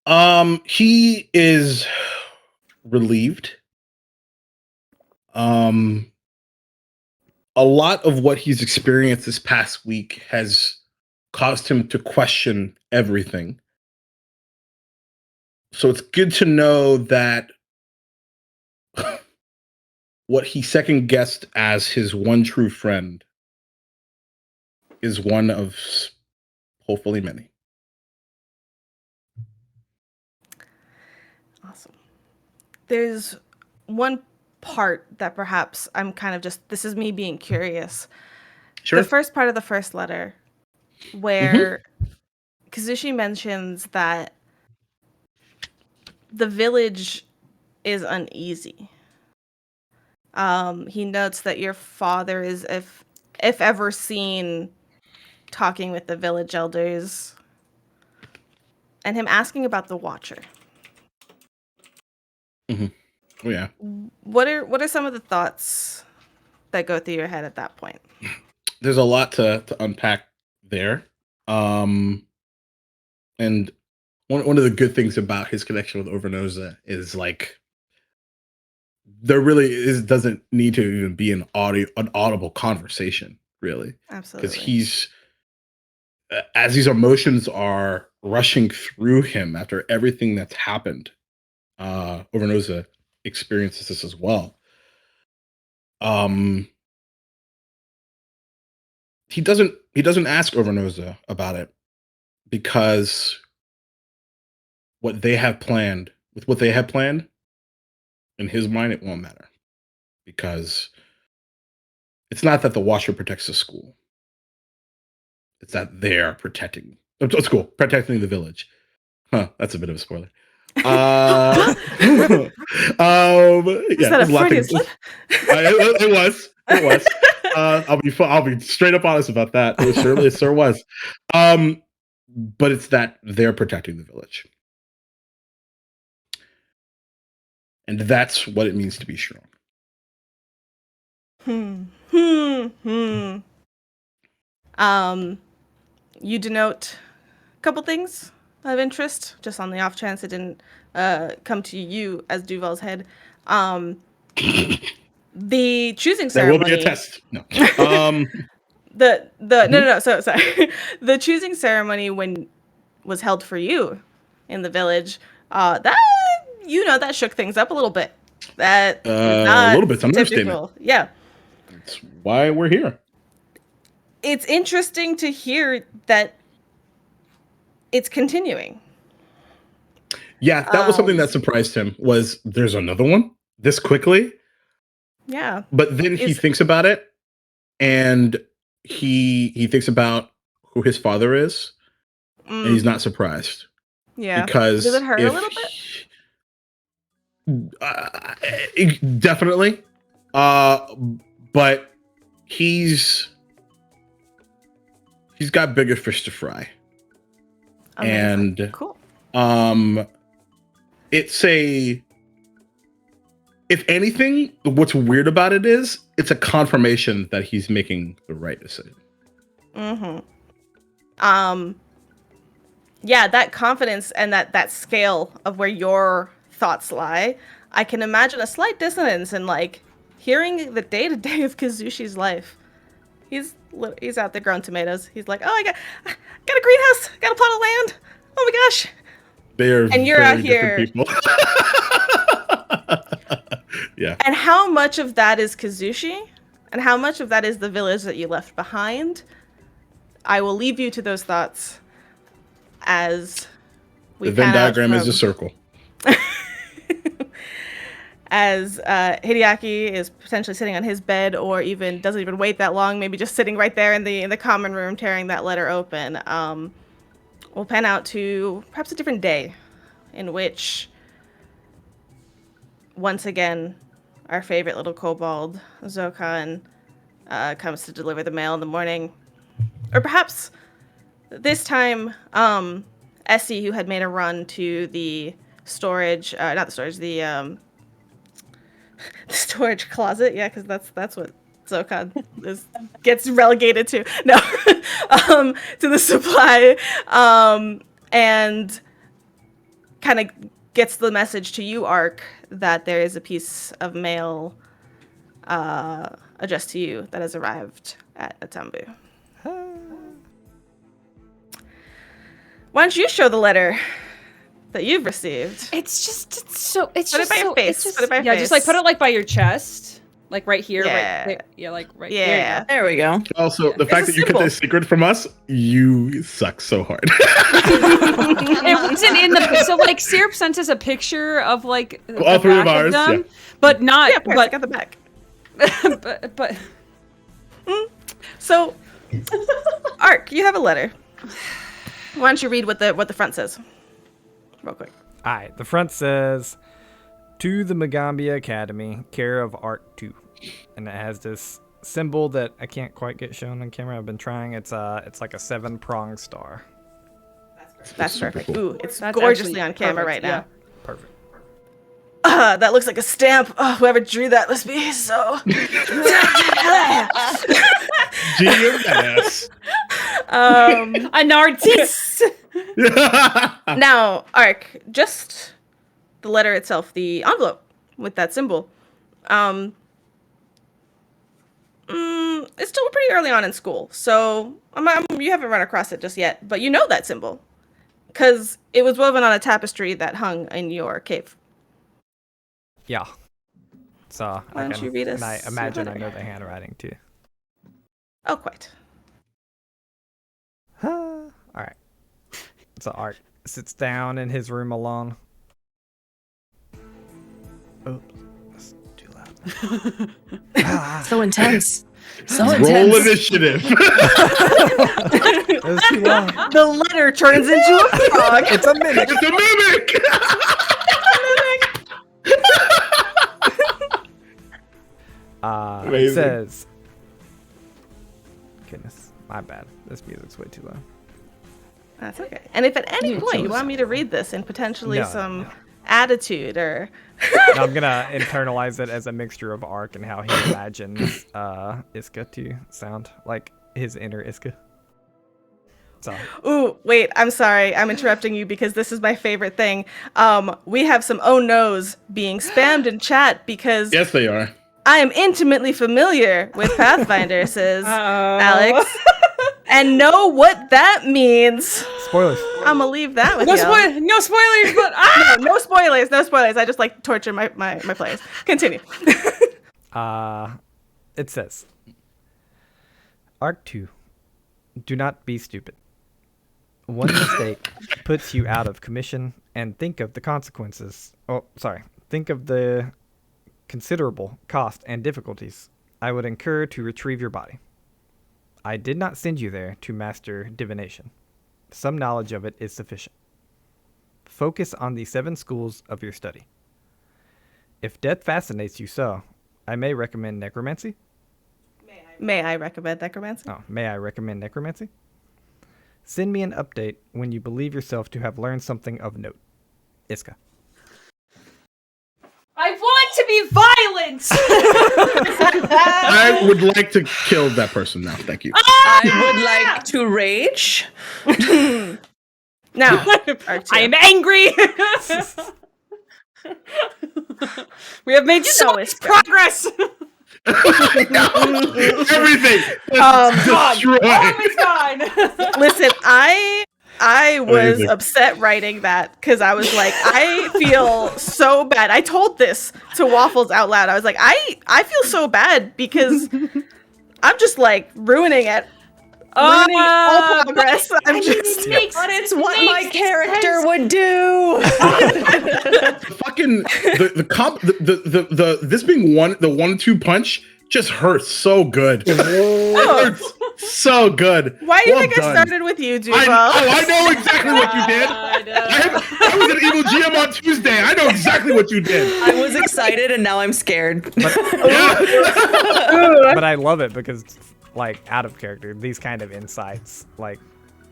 on. He is relieved. A lot of what he's experienced this past week has caused him to question everything. So it's good to know that what he second guessed as his one true friend is one of hopefully many. Awesome. There's one part that perhaps I'm kind of just, this is me being curious. Sure. The first part of the first letter, where Kazushi mentions that the village is uneasy. He notes that your father is, if ever seen, talking with the village elders, and him asking about the Watcher. Oh yeah. What are some of the thoughts that go through your head at that point? There's a lot to unpack there. And one of the good things about his connection with Overnosa is like there really doesn't need to even be an audible conversation, really. Absolutely. Because he's as these emotions are rushing through him after everything that's happened, Overnosa experiences this as well. He doesn't ask Overnosa about it because what they have planned, in his mind, it won't matter. Because it's not that the Watcher protects the school. It's that they're protecting the village. Huh, that's a bit of a spoiler. Yeah, that a there's a lot Freudian to- slip? It was. I'll be straight up honest about that. It sure was. But it's that they're protecting the village. And that's what it means to be strong. you denote a couple things of interest, just on the off chance it didn't come to you as Duval's head. The choosing There will ceremony. be a test. No. No. So sorry. The choosing ceremony was held for you in the village. That that shook things up a little bit. That is not a little bit's an typical. understatement. Yeah. That's why we're here. It's interesting to hear that it's continuing. Yeah, that was something that surprised him. Was there's another one this quickly? Yeah. But then he thinks about it, and he thinks about who his father is, and he's not surprised. Yeah. Because does it hurt a little bit? Definitely. But he's got bigger fish to fry. Amazing. And cool. It's if anything, what's weird about it is it's a confirmation that he's making the right decision. Mm-hmm. Yeah, that confidence and that scale of where your thoughts lie, I can imagine a slight dissonance in like hearing the day-to-day of Kazushi's life. He's out there growing tomatoes. He's like, oh, I got a greenhouse, got a plot of land. Oh my gosh. And you're out here. People. Yeah. And how much of that is Kazushi? And how much of that is the village that you left behind? I will leave you to those thoughts as we the Venn pan out diagram is from- a circle. As Hideaki is potentially sitting on his bed, or even doesn't even wait that long, maybe just sitting right there in the common room, tearing that letter open. We'll pan out to perhaps a different day, in which once again our favorite little kobold Zokan comes to deliver the mail in the morning, or perhaps this time Essie, who had made a run to the storage, not the storage, the storage closet, yeah, because that's what Zokan gets relegated to. No, to the supply, and kind of gets the message to you, Ark, that there is a piece of mail addressed to you that has arrived at Atambu. Why don't you show the letter that you've received? Put it by your face. Put it by your yeah, face. just like put it like by your chest, like right here, Yeah. right there. Yeah, like right Yeah. There we go. Also, the fact a that you kept symbol. this secret from us, you suck so hard. It wasn't in the so like Syrup sent us a picture of like All the three of back ours, them, yeah. but not Yeah, of course, I got the back. but So, Ark, you have a letter. Why don't you read what the front says, real quick? All right, the front says, "To the Magaambya Academy, care of Art 2," and it has this symbol that I can't quite get shown on camera. I've been trying. It's like a 7-pronged star. That's perfect. cool. Ooh, it's That's gorgeously actually on camera perfect, right now. Perfect. That looks like a stamp. Oh, whoever drew that must be so. GMS. an artist. Now, Ark, just the letter itself, the envelope with that symbol. It's still pretty early on in school, so you haven't run across it just yet, but you know that symbol because it was woven on a tapestry that hung in your cave. Yeah. So Why don't you read us and I your imagine I letter? know the handwriting too. Oh, quite. All right. So Art sits down in his room alone. Oops, that's too loud. So intense. So Roll intense. initiative. That was too loud. The letter turns into a frog. It's a mimic. It's a mimic. It Amazing. says, goodness, my bad. This music's way too loud. That's okay. And if at any You point you chose want me to read this in potentially No, some no. attitude or I'm gonna internalize it as a mixture of Ark and how he imagines Iska to sound, like his inner Iska. So Ooh, wait, I'm sorry. I'm interrupting you because this is my favorite thing. We have some oh no's being spammed in chat because Yes, they are. I am intimately familiar with Pathfinder, says Uh-oh. Alex, and know what that means. spoilers. I'm gonna leave that with No y'all. no spoilers, but No spoilers, no spoilers. I just like to torture my players. Continue. It says, Arc 2, do not be stupid. One mistake puts you out of commission, and think of the consequences. Think of the considerable cost and difficulties I would incur to retrieve your body. I did not send you there to master divination. Some knowledge of it is sufficient. Focus on the 7 schools of your study. If death fascinates you so, I may recommend necromancy. May I recommend necromancy? May I recommend necromancy? Send me an update when you believe yourself to have learned something of note. Iska. I want to be violent. I would like to kill that person now. Thank you. I would like to rage. Now, I am angry. We have made so much Iska. progress. Everything destroyed. Oh my god. listen, I was Amazing. upset writing that because I was like, I feel so bad. I told this to Waffles out loud. I was like, I feel so bad because I'm just like ruining it. Ruining all progress. I'm just But it's what my character would do. Fucking this being the 1-2 punch just hurts so good. It hurts so good. Why do you Well think done. I started with you, Duval? I know exactly what you did. I was an evil GM on Tuesday. I know exactly what you did. I was excited and now I'm scared. Yeah. But I love it because, like, out of character, these kind of insights, like,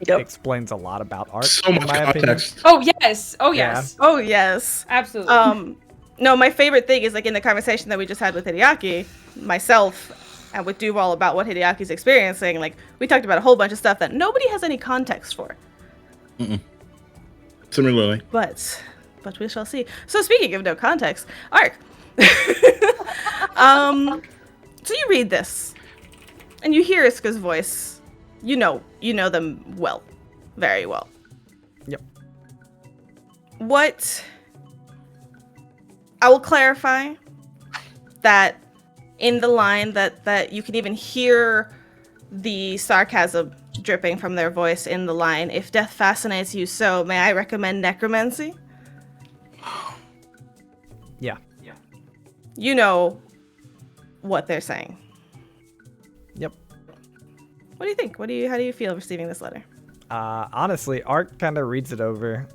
Yep. explains a lot about art. So in much my opinion. context. Oh yes. Oh yes. Oh yes. Absolutely. No, my favorite thing is like in the conversation that we just had with Hideaki, myself, and with Duval about what Hideaki's experiencing. Like we talked about a whole bunch of stuff that nobody has any context for. Similarly. But we shall see. So speaking of no context, Ark. So you read this, and you hear Iska's voice. You know them well, very well. Yep. What I will clarify that in the line that you can even hear the sarcasm dripping from their voice in the line. If death fascinates you so, may I recommend necromancy? Yeah. You know what they're saying. Yep. What do you think? How do you feel receiving this letter? Honestly, Art kind of reads it over,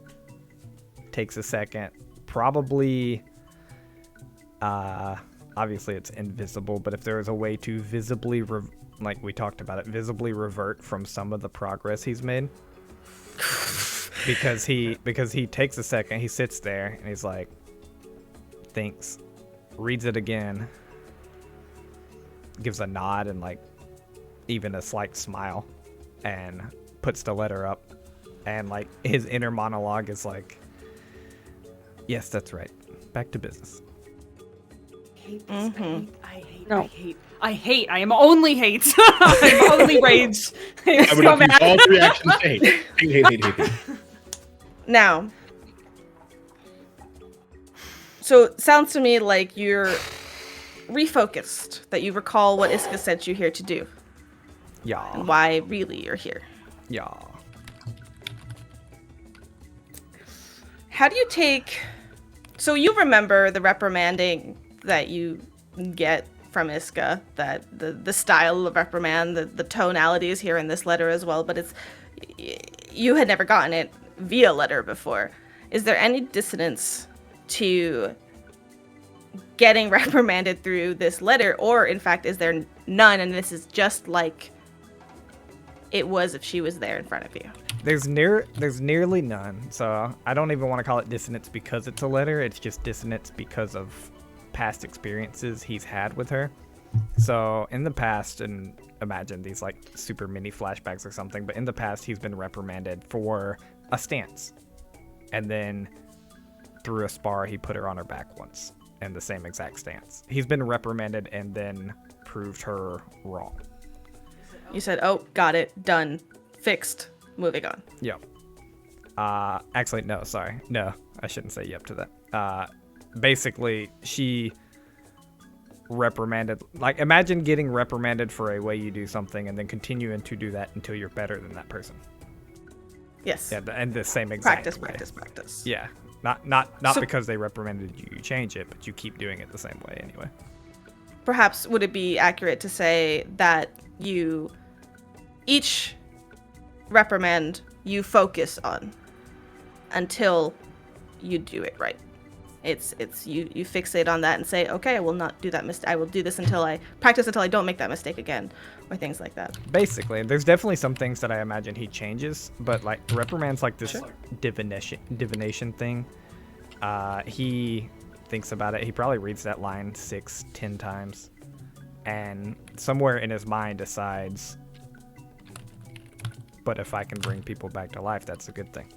takes a second, probably, obviously it's invisible, but if there was a way to visibly, like we talked about it, visibly revert from some of the progress he's made, because he takes a second, he sits there, and he's like, thinks, reads it again, gives a nod and like even a slight smile, and puts the letter up, and like his inner monologue is like, yes, that's right, back to business. I hate. I am only hate. I'm only rage. I'm I would so have used mad. all 3 actions to hate. Hate. Now, so it sounds to me like you're refocused, that you recall what Iska sent you here to do, Yeah. and why really you're here. Yeah. How do you take... So you remember the reprimanding that you get from Iska, that the style of reprimand, the tonalities here in this letter as well, but you had never gotten it via letter before. Is there any dissonance to getting reprimanded through this letter, or in fact is there none and this is just like it was if she was there in front of you? There's nearly none, so I don't even want to call it dissonance because it's a letter. It's just dissonance because of past experiences he's had with her. So in the past, and imagine these like super mini flashbacks or something, but in the past he's been reprimanded for a stance. And then through a spar, he put her on her back once in the same exact stance. He's been reprimanded and then proved her wrong. You said, oh, got it, done, fixed, moving on. Yep. Actually, no, sorry. No, I shouldn't say yep to that. Basically, she reprimanded, like, imagine getting reprimanded for a way you do something and then continuing to do that until you're better than that person. Yes. Yeah, and the same exact Practice. Yeah. Not So- because they reprimanded you, you change it, but you keep doing it the same way anyway. Perhaps would it be accurate to say that each reprimand you focus on until you do it right. It's you fixate on that and say, okay, I will not do that mistake. I will do this until I don't make that mistake again, or things like that. Basically, there's definitely some things that I imagine he changes, but like reprimands like this divination thing. He thinks about it. He probably reads that line 6-10 times, and somewhere in his mind decides, but if I can bring people back to life, that's a good thing.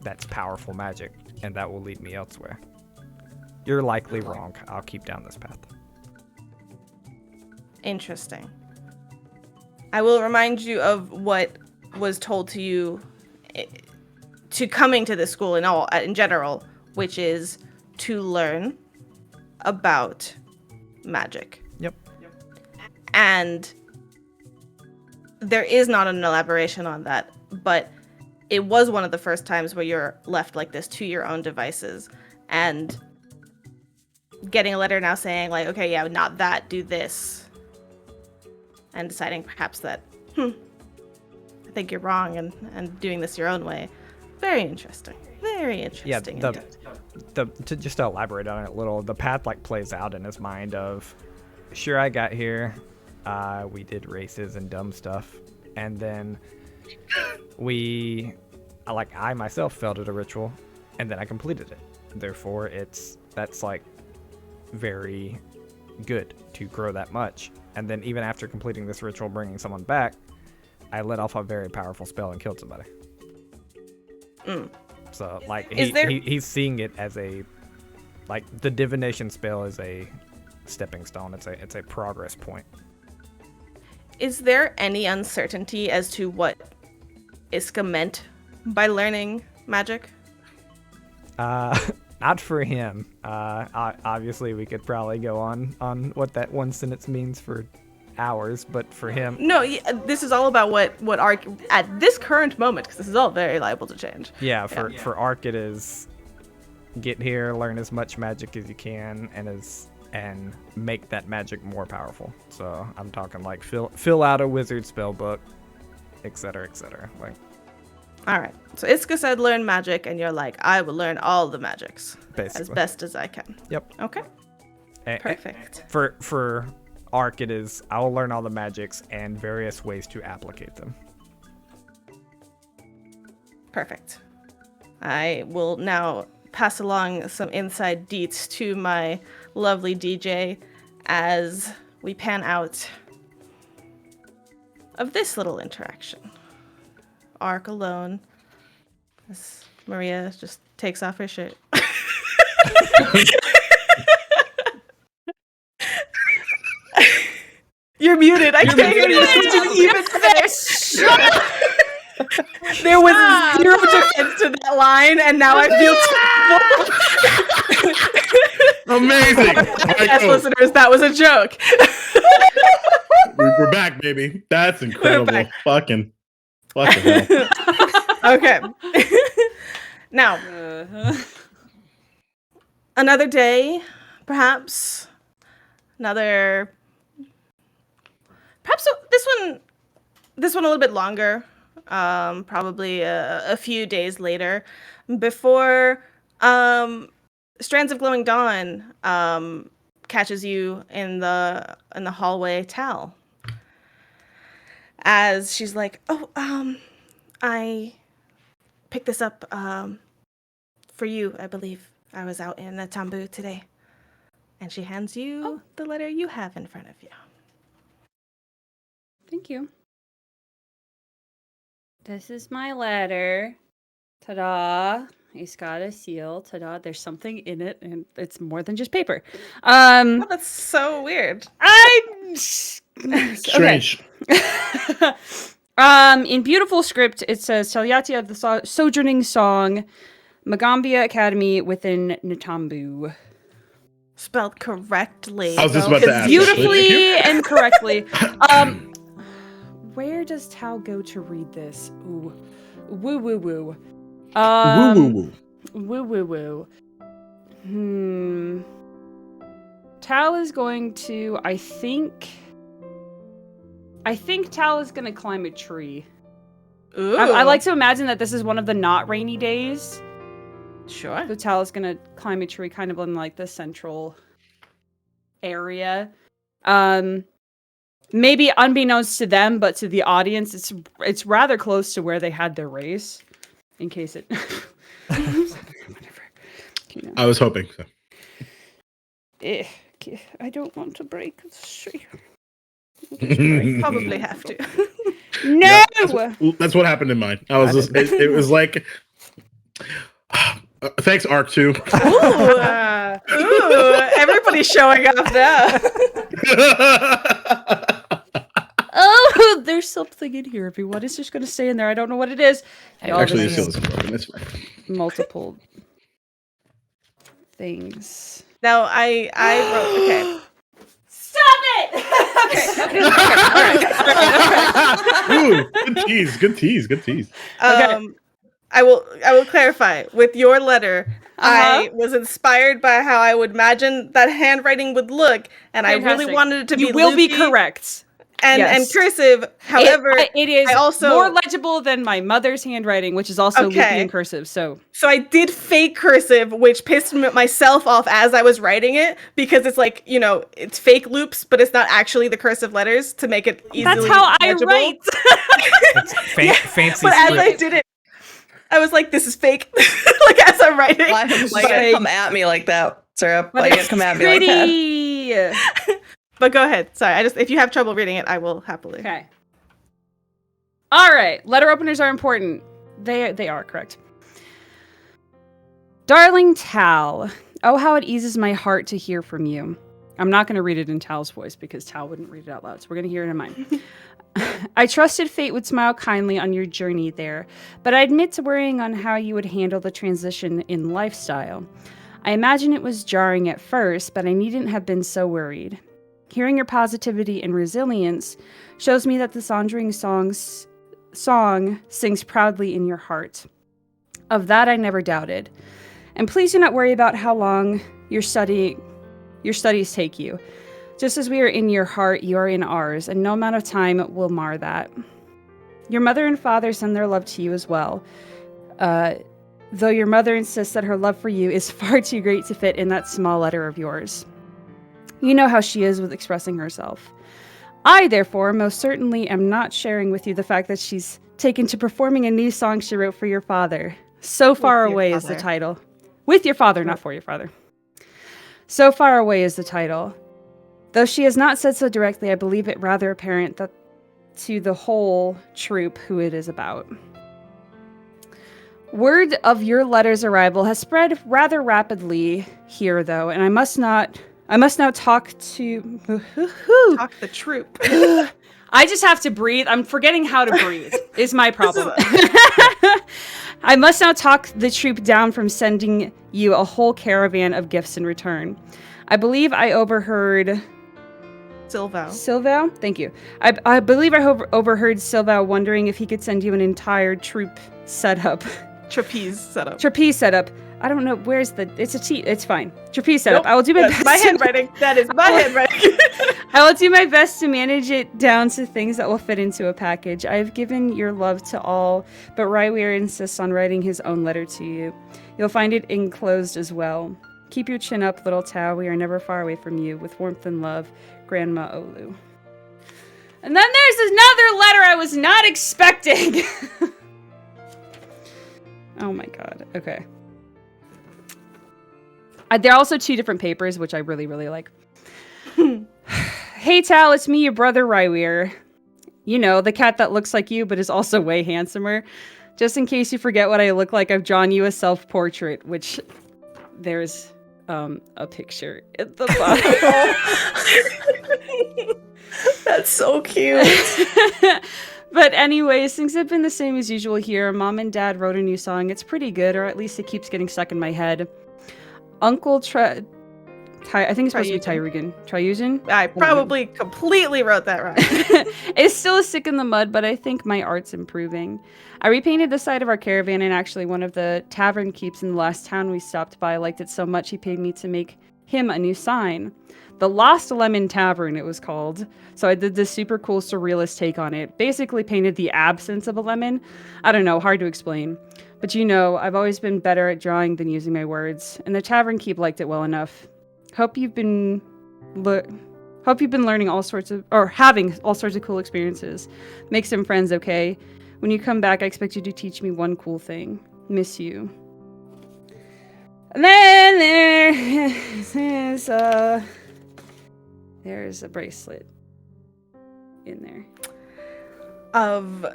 That's powerful magic, and that will lead me elsewhere. You're likely wrong. I'll keep down this path. Interesting. I will remind you of what was told to you to coming to this school in general, which is to learn about magic. Yep. And there is not an elaboration on that, but it was one of the first times where you're left like this to your own devices, and getting a letter now saying like, okay, yeah, not that, do this, and deciding perhaps that, I think you're wrong, and doing this your own way. Very interesting. Very interesting. Yeah, to just elaborate on it a little, the path like plays out in his mind of, sure, I got here, we did races and dumb stuff, and then I myself failed at a ritual, and then I completed it. Therefore, that's like very good to grow that much. And then even after completing this ritual, bringing someone back, I let off a very powerful spell and killed somebody. So like he's seeing it as a, like, the divination spell is a stepping stone. It's a progress point. Is there any uncertainty as to what Iska meant by learning magic? Not for him. Obviously, we could probably go on what that one sentence means for hours, but for him... No, this is all about what Ark, at this current moment, because this is all very liable to change. Yeah, for Ark it is get here, learn as much magic as you can, and make that magic more powerful. So I'm talking like fill out a wizard spell book, etc., etc. Like, all right. So Iska said learn magic, and you're like, I will learn all the magics basically as best as I can. Yep. Okay. Perfect. For Ark, it is I will learn all the magics and various ways to applicate them. Perfect. I will now pass along some inside deets to my lovely DJ as we pan out of this little interaction. Ark alone, as Maria just takes off her shirt. You're muted. I can't hear you. Even finish. There was zero defense to that line, and now I feel terrible. Amazing. Yes, listeners, that was a joke. We're back, baby. That's incredible. Fucking hell. Okay. Now, another day, perhaps. Perhaps this one a little bit longer. Probably a few days later, before Strands of Glowing Dawn catches you in the hallway, Tal. As she's like, I picked this up for you, I believe. I was out in the Tambu today. And she hands you the letter you have in front of you. Thank you. This is my letter. Ta-da. It's got a seal. Ta-da. There's something in it, and it's more than just paper. Oh, that's so weird. Strange. In beautiful script, it says Taliatia of the Sojourning Song, Magaambya Academy within Natambu. Spelled correctly. I was just about to ask. Beautifully and correctly. Where does Tal go to read this? Ooh. Woo woo woo. Woo woo woo. Woo woo woo. Tal is going to, I think Tal is going to climb a tree. Ooh. I like to imagine that this is one of the not rainy days. Sure. So Tal is going to climb a tree kind of in like the central area. Maybe unbeknownst to them, but to the audience, it's rather close to where they had their race. In case it... Whatever. You know. I was hoping so. I don't want to break the tree. Probably have to. No! Yeah, that's what happened in mine. I was just, it was like... thanks, Arc 2. Ooh, everybody's showing up now. Oh, there's something in here, everyone. It's just going to stay in there. I don't know what it is. Actually, this seal is broken. It's fine. Multiple things. Now, I wrote... Okay. Stop it! Ooh, good tease. I will clarify. With your letter, I was inspired by how I would imagine that handwriting would look, and Fantastic. I really wanted it to be You will be loopy correct. and Yes. cursive. However, it is I also more legible than my mother's handwriting, which is also loopy and cursive. So I did fake cursive, which pissed myself off as I was writing it, because it's like, it's fake loops, but it's not actually the cursive letters to make it easily that's how legible. I write. It's fancy But as I script. did it, I was like, this is fake. Like, as I'm writing. Why you come at me like that, Syrup? Why you come at me like that? Pretty. But go ahead. Sorry, if you have trouble reading it, I will happily. Okay. All right. Letter openers are important. They are correct. Darling Tal, oh how it eases my heart to hear from you. I'm not going to read it in Tal's voice because Tal wouldn't read it out loud, so we're going to hear it in mine. I trusted fate would smile kindly on your journey there, but I admit to worrying on how you would handle the transition in lifestyle. I imagine it was jarring at first, but I needn't have been so worried. Hearing your positivity and resilience shows me that the Song song sings proudly in your heart. Of that I never doubted. And please do not worry about how long your studies take you. Just as we are in your heart, you are in ours, and no amount of time will mar that. Your mother and father send their love to you as well, though your mother insists that her love for you is far too great to fit in that small letter of yours. You know how she is with expressing herself. I, therefore, most certainly am not sharing with you the fact that she's taken to performing a new song she wrote for your father. So Far Away is the title. With your father, not for your father. So Far Away is the title. Though she has not said so directly, I believe it rather apparent that to the whole troupe who it is about. Word of your letter's arrival has spread rather rapidly here, though, and I must now talk to... Talk the troop. I just have to breathe. I'm forgetting how to breathe, is my problem. I must now talk the troop down from sending you a whole caravan of gifts in return. I believe I overheard... Silvao? Thank you. I believe I overheard Silvao wondering if he could send you an entire troop setup. Trapeze setup. I don't know. Where's the... It's a T. It's fine. Trapeze setup. Nope, I will do my best. My handwriting. That is my handwriting. I will do my best to manage it down to things that will fit into a package. I have given your love to all, but Ryweir insists on writing his own letter to you. You'll find it enclosed as well. Keep your chin up, little Tao. We are never far away from you. With warmth and love, Grandma Olu. And then there's another letter I was not expecting. Oh my god. Okay. There are also 2 different papers, which I really, really like. Hey, Tal, it's me, your brother, Ryweir. You know, the cat that looks like you, but is also way handsomer. Just in case you forget what I look like, I've drawn you a self-portrait, which there's a picture at the bottom. That's so cute. But anyways, things have been the same as usual here. Mom and Dad wrote a new song. It's pretty good, or at least it keeps getting stuck in my head. Uncle I think it's supposed to be Triugen. I probably completely wrote that wrong. It's still sick in the mud, but I think my art's improving. I repainted the side of our caravan, and actually one of the tavern keeps in the last town we stopped by liked it so much he paid me to make him a new sign. The Lost Lemon Tavern, it was called. So I did this super cool surrealist take on it. Basically painted the absence of a lemon. I don't know, hard to explain. But you know, I've always been better at drawing than using my words, and the tavern keep liked it well enough. Hope you've been learning all sorts of, or having all sorts of cool experiences. Make some friends, okay? When you come back, I expect you to teach me one cool thing. Miss you. And then there's a bracelet in there. Of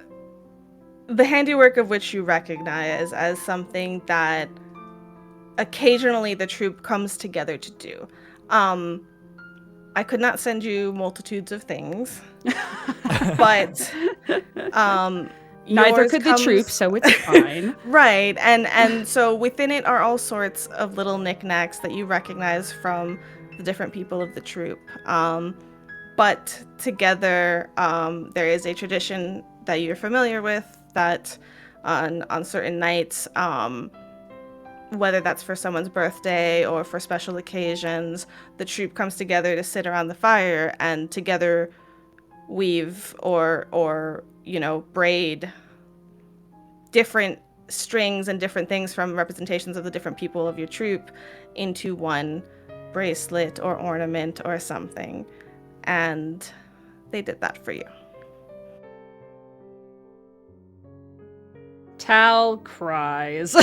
the handiwork of which you recognize as something that occasionally the troop comes together to do. I could not send you multitudes of things, but neither could the troop, so it's fine. Right, and so within it are all sorts of little knickknacks that you recognize from the different people of the troop. But together, there is a tradition that you're familiar with that on certain nights, whether that's for someone's birthday or for special occasions, the troop comes together to sit around the fire and together weave or you know, braid different strings and different things from representations of the different people of your troop into one bracelet or ornament or something. And they did that for you. Tal cries. A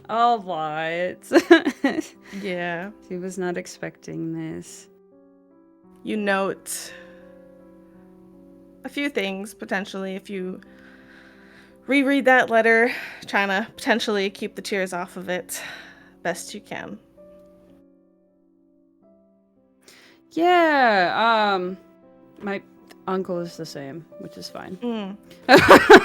lot. Yeah. She was not expecting this. You note a few things, potentially, if you reread that letter, trying to potentially keep the tears off of it best you can. Yeah, my uncle is the same, which is fine. And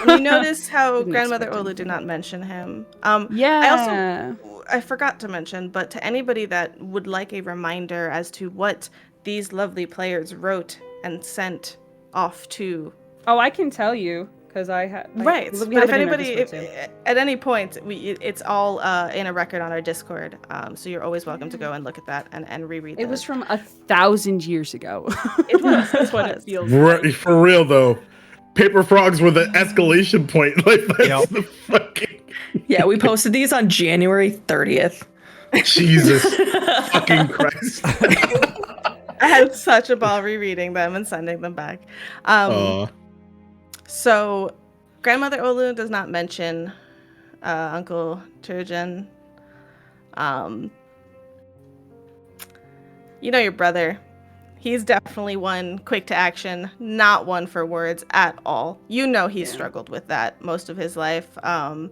you notice how Didn't Grandmother expect Olu anything. did not mention him. Yeah. I forgot to mention, but to anybody that would like a reminder as to what these lovely players wrote and sent off to. Oh, I can tell you, because I have. Right, but if anybody, at any point, it's all in a record on our Discord, so you're always welcome to go and look at that and reread It was from 1,000 years ago. It was. That's what it feels Right, like. for real though. Paper frogs were the escalation point. Like that's Yep. the fucking Yeah, we posted these on January 30th. Jesus fucking Christ. I had such a ball rereading them and sending them back. So, Grandmother Olu does not mention Uncle Turgeon. You know your brother. He's definitely one quick to action, not one for words at all. You know he's struggled with that most of his life. But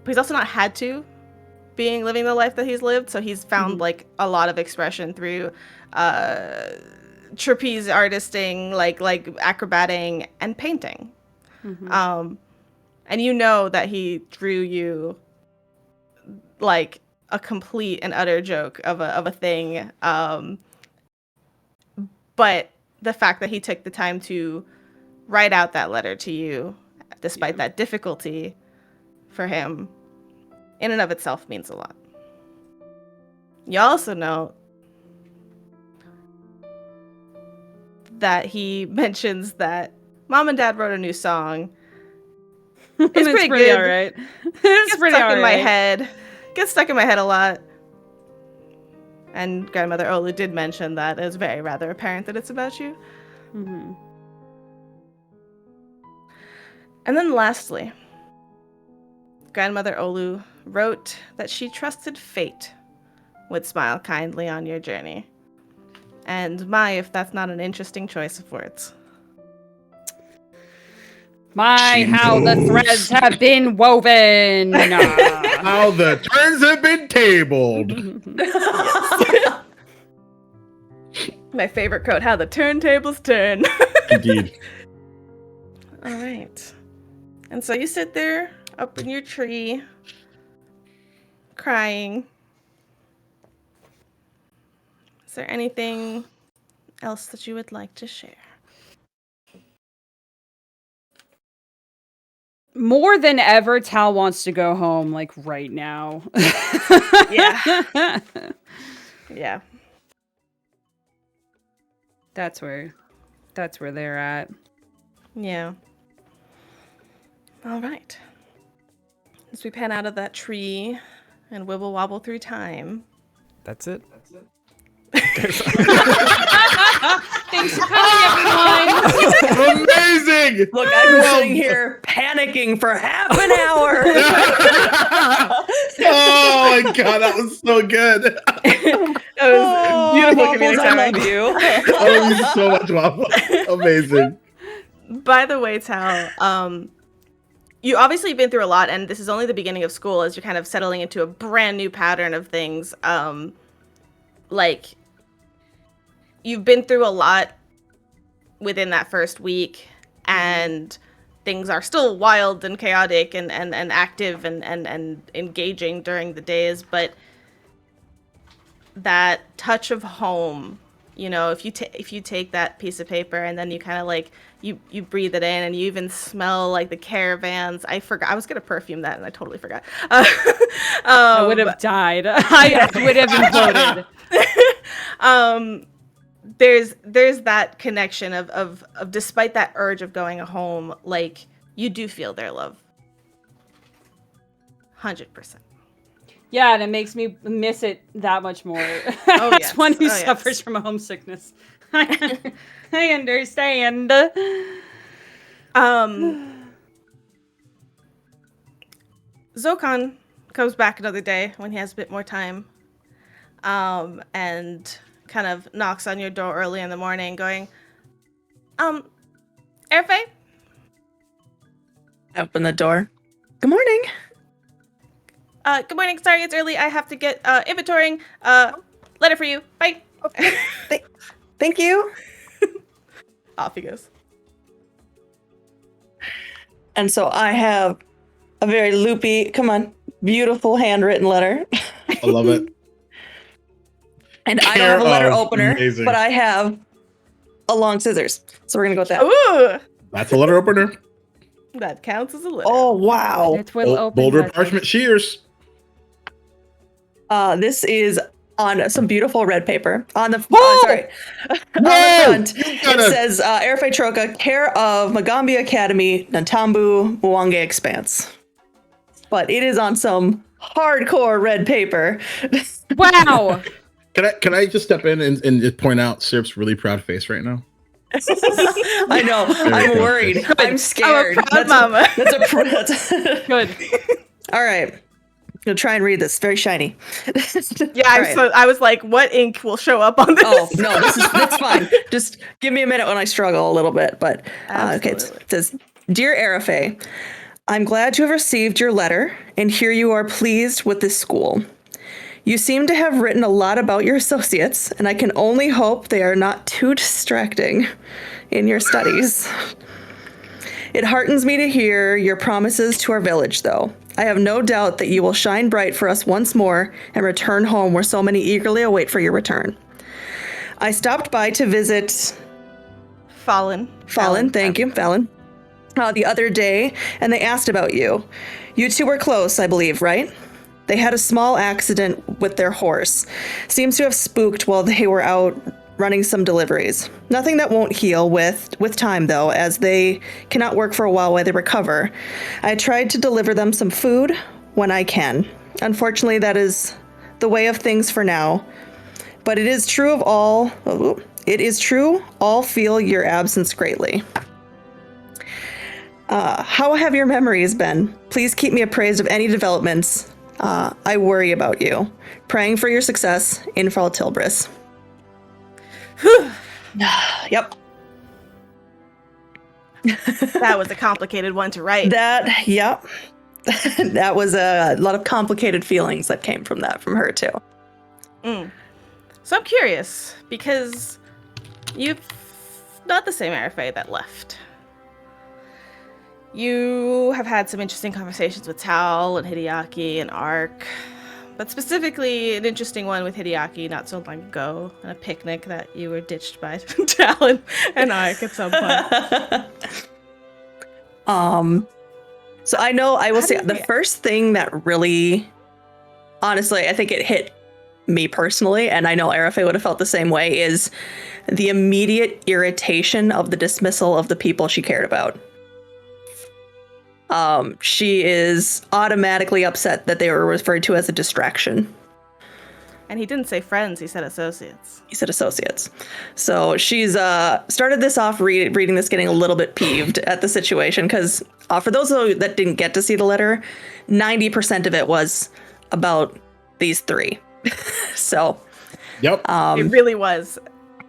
he's also not had to, living the life that he's lived. So he's found like a lot of expression through trapeze artisting, like acrobating and painting. And you know that he drew you like a complete and utter joke of a thing. But the fact that he took the time to write out that letter to you, despite that difficulty for him, in and of itself means a lot. You also know that he mentions that Mom and Dad wrote a new song. It's pretty good. All right. Gets stuck in my head. Gets stuck in my head a lot. And Grandmother Olu did mention that it's very rather apparent that it's about you. And then lastly, Grandmother Olu wrote that she trusted fate would smile kindly on your journey. And my, if that's not an interesting choice of words. My, how the threads have been woven. How the turns have been tabled. My favorite quote, how the turntables turn. Indeed. All right. And so you sit there up in your tree, crying. Is there anything else that you would like to share? More than ever, Tal wants to go home, like, right now. Yeah. Yeah. That's where they're at. Yeah. All right. As we pan out of that tree and wibble wobble through time. That's it. Thanks for coming, everyone. Amazing! Look, I've been sitting here panicking for half an hour. Oh my god, that was so good. That was beautiful community Waffles, I time. love you. I love you so much, Waffle. Amazing. By the way, Tal, you obviously been through a lot, and this is only the beginning of school as you're kind of settling into a brand new pattern of things. Like, you've been through a lot within that first week, and things are still wild and chaotic and active and engaging during the days, but that touch of home, you know, if you take that piece of paper and then you kind of like you breathe it in, and you even smell like the caravans. I forgot, I was gonna perfume that and I totally forgot. I would have died. I would have imploded. There's that connection of despite that urge of going home, like, you do feel their love. 100%. Yeah, and it makes me miss it that much more. Oh, As yes. one who Oh, yes. suffers from a homesickness. I understand. Zokon comes back another day when he has a bit more time, and kind of knocks on your door early in the morning going, Airfay? Open the door. Good morning. Good morning. Sorry, it's early. I have to get inventorying. Letter for you. Bye. Thank you. Off he goes. And so I have a very loopy, beautiful handwritten letter. I love it. And I don't have a letter Care of. opener, Amazing. but I have a long scissors. So we're going to go with that. Ooh, That's a letter opener. that counts as a letter. Oh, wow. It will open Boulder letters. parchment shears. This is on some beautiful red paper. On the Whoa! sorry. On the Whoa! front, You it gotta- says Airfay Troka, care of Magaambya Academy, Nantambu, Mwange Expanse. But it is on some hardcore red paper. Wow. Can I just step in and just point out Syrup's really proud face right now? I know. I'm good. worried. I'm scared. I'm a proud mama. That's Good. all right. I'm gonna try and read this. Very shiny. Yeah, All right. I was like, what ink will show up on this? Oh no, that's fine. Just give me a minute when I struggle a little bit. But okay, Absolutely. it says, "Dear Airfay, I'm glad to have received your letter and hear you are pleased with this school. You seem to have written a lot about your associates, and I can only hope they are not too distracting in your studies. It heartens me to hear your promises to our village, though. I have no doubt that you will shine bright for us once more and return home where so many eagerly await for your return. I stopped by to visit Fallen, thank you, Fallon, the other day, and they asked about you. You two were close, I believe, right? They had a small accident with their horse. Seems to have spooked while they were out running some deliveries. Nothing that won't heal with time, though, as they cannot work for a while they recover. I tried to deliver them some food when I can. Unfortunately, that is the way of things for now. But it is true all feel your absence greatly. How have your memories been? Please keep me appraised of any developments I worry about you. Praying for your success, Infral Tilbris. Yep. That was a complicated one to write. Yep. That was a lot of complicated feelings that came from her too. So I'm curious, because you've not the same RFA that left. You have had some interesting conversations with Tal and Hideaki and Ark, but specifically an interesting one with Hideaki not so long ago on a picnic that you were ditched by Tal and Ark at some point. So I will say the first thing that really, honestly, I think it hit me personally, and I know RFA would have felt the same way, is the immediate irritation of the dismissal of the people she cared about. She is automatically upset that they were referred to as a distraction. And he didn't say friends, he said associates. So she's started this off reading this getting a little bit peeved at the situation, because for those of you that didn't get to see the letter, 90% of it was about these three. So Yep. It really was.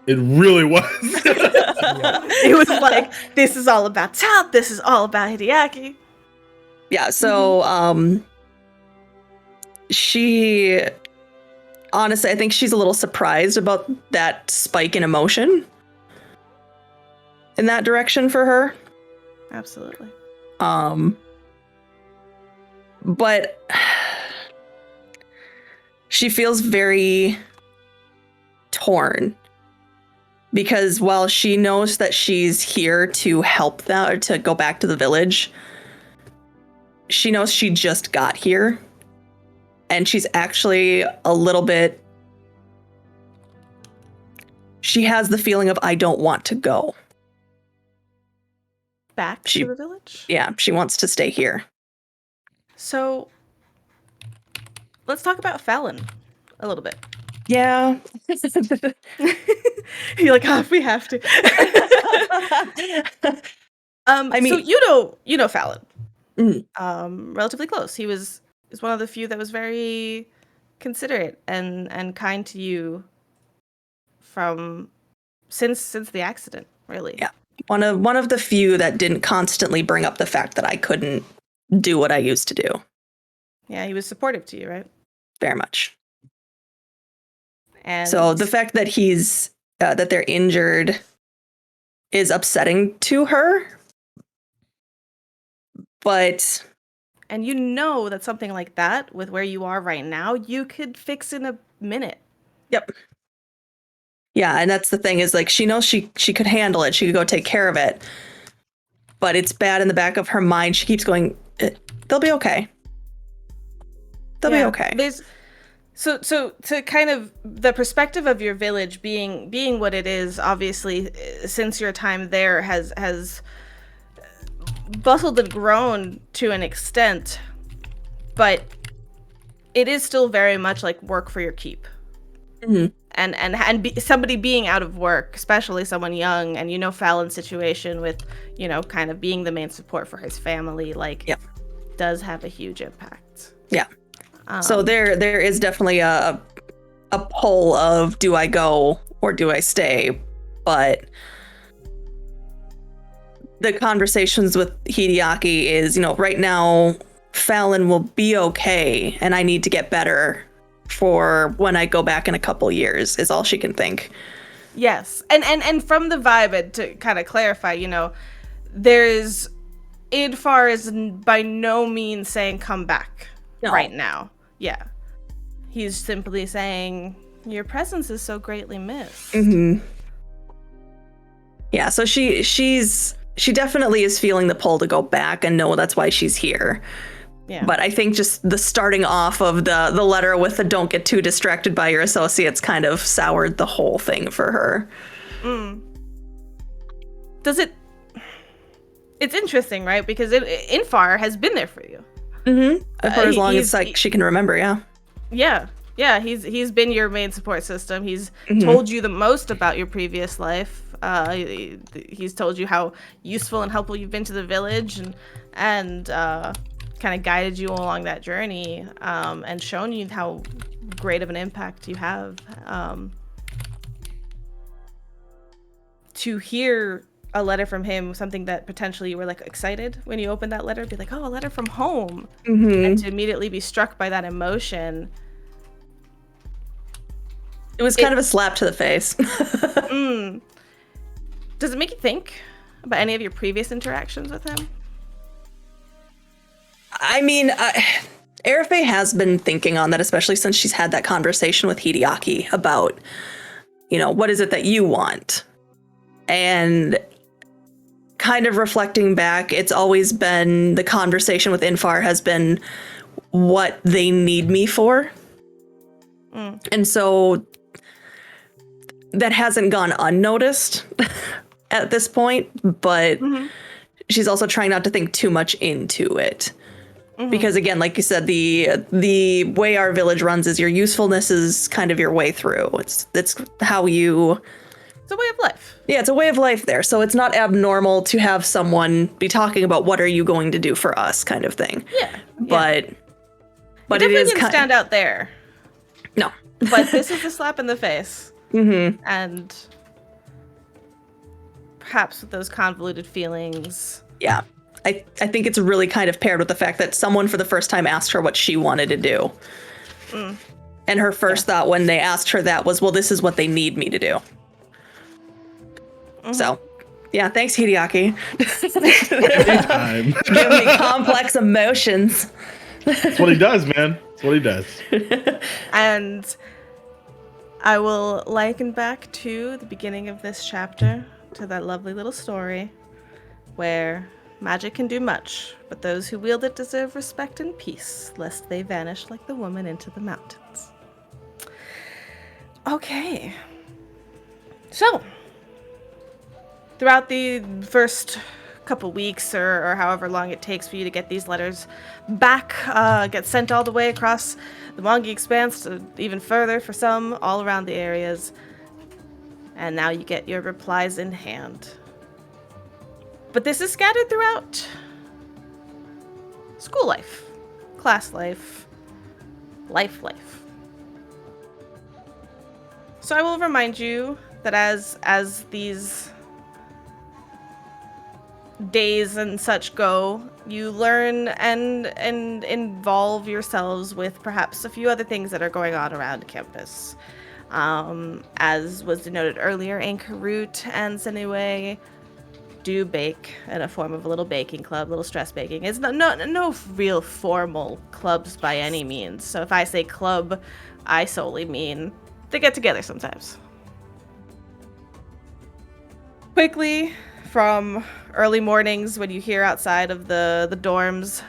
It really was. It was like, this is all about Tal, this is all about Hideaki. Yeah, so she honestly, I think she's a little surprised about that spike in emotion in that direction for her. Absolutely. But she feels very torn, because while she knows that she's here to help them or to go back to the village, she knows she just got here, and she's actually a little bit, she has the feeling of, I don't want to go. Back to the village? Yeah, she wants to stay here. So, let's talk about Fallon a little bit. Yeah. You're like, oh, we have to. I mean, so you know Fallon. Relatively close. He is one of the few that was very considerate and kind to you since the accident, really. Yeah. One of the few that didn't constantly bring up the fact that I couldn't do what I used to do. Yeah, he was supportive to you, right? Very much. And so the fact that that they're injured is upsetting to her. But and you know that something like that, with where you are right now, you could fix in a minute. Yep. Yeah, and that's the thing, is like, she knows she could handle it. She could go take care of it. But it's bad in the back of her mind. She keeps going, they'll be okay. They'll be okay. So to kind of the perspective of your village being what it is, obviously, since your time there has bustled and grown to an extent, but it is still very much like work for your keep. Mm-hmm. And somebody being out of work, especially someone young, and Fallon's situation with, kind of being the main support for his family, does have a huge impact. Yeah. So there is definitely a pull of, do I go or do I stay? But the conversations with Hideaki is, right now Fallon will be okay, and I need to get better for when I go back in a couple years, is all she can think. Yes. And from the vibe, and to kind of clarify, there's Idfar is by no means saying come back right now. Yeah. He's simply saying your presence is so greatly missed. Mm-hmm. Yeah, so she definitely is feeling the pull to go back and know that's why she's here. Yeah. But I think just the starting off of the letter with the don't get too distracted by your associates kind of soured the whole thing for her. Does it... It's interesting, right? Because Infar has been there for you. Mm-hmm. For as long as she can remember, yeah. Yeah, he's been your main support system. He's told you the most about your previous life. He's told you how useful and helpful you've been to the village, and kind of guided you along that journey, and shown you how great of an impact you have. To hear a letter from him, something that potentially you were like excited when you opened that letter, be like, oh, a letter from home, and to immediately be struck by that emotion. It was kind of a slap to the face. Does it make you think about any of your previous interactions with him? I mean, Arafe has been thinking on that, especially since she's had that conversation with Hideaki about, what is it that you want? And kind of reflecting back, it's always been the conversation with Infar has been what they need me for. And so that hasn't gone unnoticed at this point, but she's also trying not to think too much into it. Because again, like you said, the way our village runs is your usefulness is kind of your way through. It's how you... It's a way of life. Yeah, it's a way of life there. So it's not abnormal to have someone be talking about what are you going to do for us kind of thing. Yeah. But it is didn't stand out there. No. But this is a slap in the face. And perhaps with those convoluted feelings. Yeah. I think it's really kind of paired with the fact that someone for the first time asked her what she wanted to do. And her first thought when they asked her that was, well, this is what they need me to do. So, yeah, thanks, Hideaki. Anytime. Give me complex emotions. That's what he does, man. That's what he does. And I will liken back to the beginning of this chapter, to that lovely little story where magic can do much, but those who wield it deserve respect and peace, lest they vanish like the woman into the mountains. Okay. So, throughout the first couple weeks or however long it takes for you to get these letters back, get sent all the way across the Mongi Expanse to even further for some, all around the areas. And now you get your replies in hand. But this is scattered throughout school life, class life, life. So I will remind you that as these days and such go, you learn and involve yourselves with perhaps a few other things that are going on around campus. As was denoted earlier, Ankarut and Senue do bake in a form of a little baking club, little stress baking. It's no real formal clubs by any means. So if I say club, I solely mean they get together sometimes. Quickly, from early mornings when you hear outside of the dorms,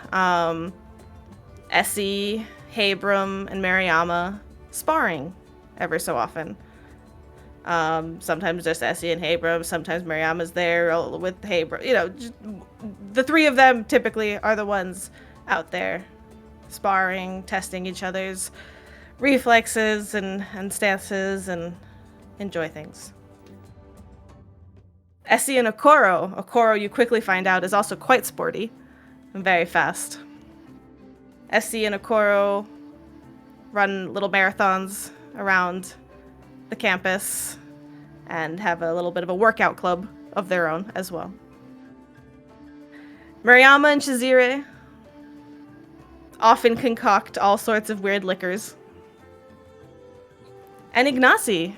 Essie, Habram, and Mariama sparring ever so often. Sometimes just Essie and Habram, sometimes Mariama's there with Habram. The three of them typically are the ones out there sparring, testing each other's reflexes and stances, and enjoy things. Essie and Okoro you quickly find out is also quite sporty and very fast. Essie and Okoro run little marathons around the campus and have a little bit of a workout club of their own as well. Mariama and Chizire often concoct all sorts of weird liquors. And Ignacy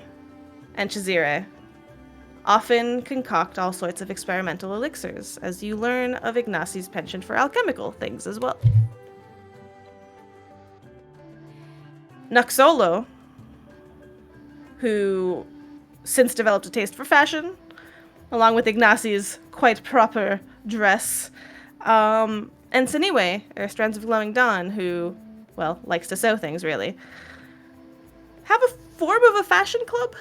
and Chizire often concoct all sorts of experimental elixirs, as you learn of Ignacy's penchant for alchemical things as well. Nuxolo, who since developed a taste for fashion, along with Ignacy's quite proper dress, and Saniwe, or Strands of Glowing Dawn, who, well, likes to sew things, really, have a form of a fashion club.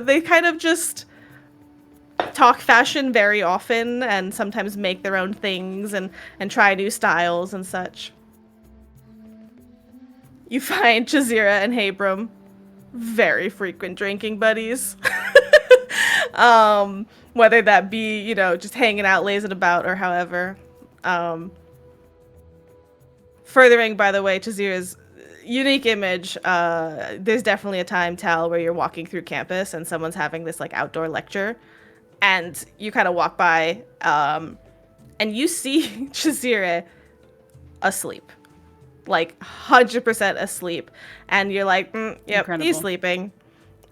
They kind of just talk fashion very often and sometimes make their own things and try new styles and such. You find Chazira and Habram very frequent drinking buddies. Whether that be, just hanging out, lazing about, or however. furthering, by the way, Chazir's unique image, there's definitely a time, Tal, where you're walking through campus and someone's having this like outdoor lecture, and you kind of walk by, and you see Chazire asleep, like 100% asleep, and you're like, yep, Incredible. he's sleeping,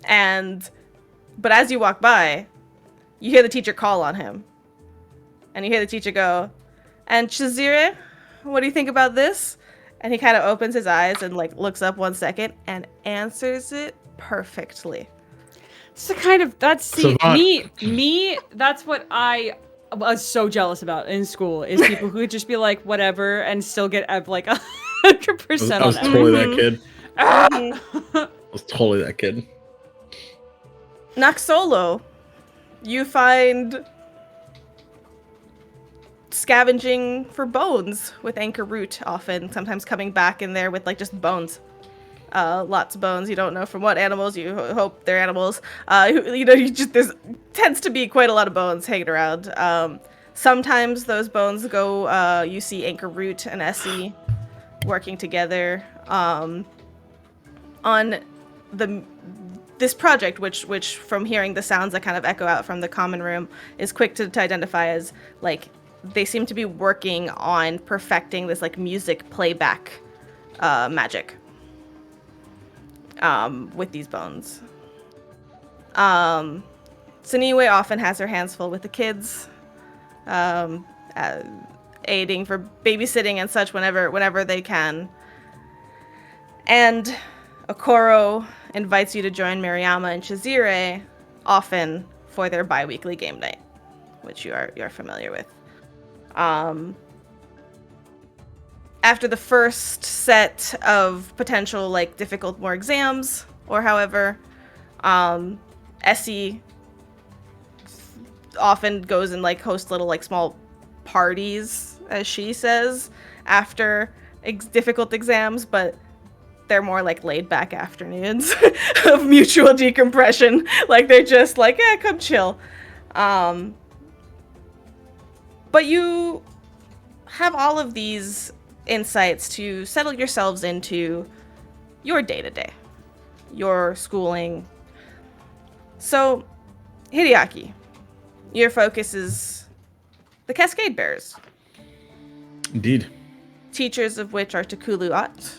but as you walk by, you hear the teacher call on him, and you hear the teacher go, and Chazire, what do you think about this? And he kind of opens his eyes and like looks up 1 second and answers it perfectly. It's the kind of that's Savant. me. That's what I was so jealous about in school is people who would just be like whatever and still get like 100% I was on totally that everything. kid. I was totally that kid. Noxolo, you find scavenging for bones with Anchor Root often, sometimes coming back in there with like just bones. Lots of bones. You don't know from what animals. You hope they're animals. There's tends to be quite a lot of bones hanging around. Sometimes those bones go, you see Anchor Root and Essie working together on this project, which from hearing the sounds that kind of echo out from the common room is quick to identify as like they seem to be working on perfecting this like music playback magic with these bones. Saniwe often has her hands full with the kids, aiding for babysitting and such whenever they can. And Okoro invites you to join Mariama and Chazire often for their bi-weekly game night, which you're familiar with. After the first set of potential like difficult more exams or however, Essie often goes and like hosts little like small parties, as she says, after difficult exams, but they're more like laid back afternoons of mutual decompression. Like they're just like, come chill. But you have all of these insights to settle yourselves into your day-to-day, your schooling. So, Hideaki, your focus is the Cascade Bearers. Indeed. Teachers of which are Takulu At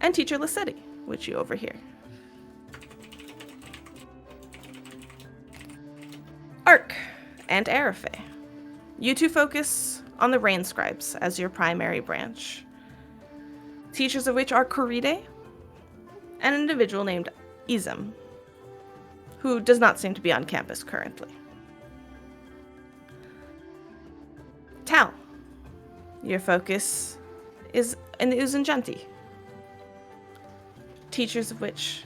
and Teacher Lissetti, which you overhear. Ark and Arafe. You two focus on the Rain Scribes as your primary branch. Teachers of which are Kuride and an individual named Izem, who does not seem to be on campus currently. Tal. Your focus is in the Uzunjanti. Teachers of which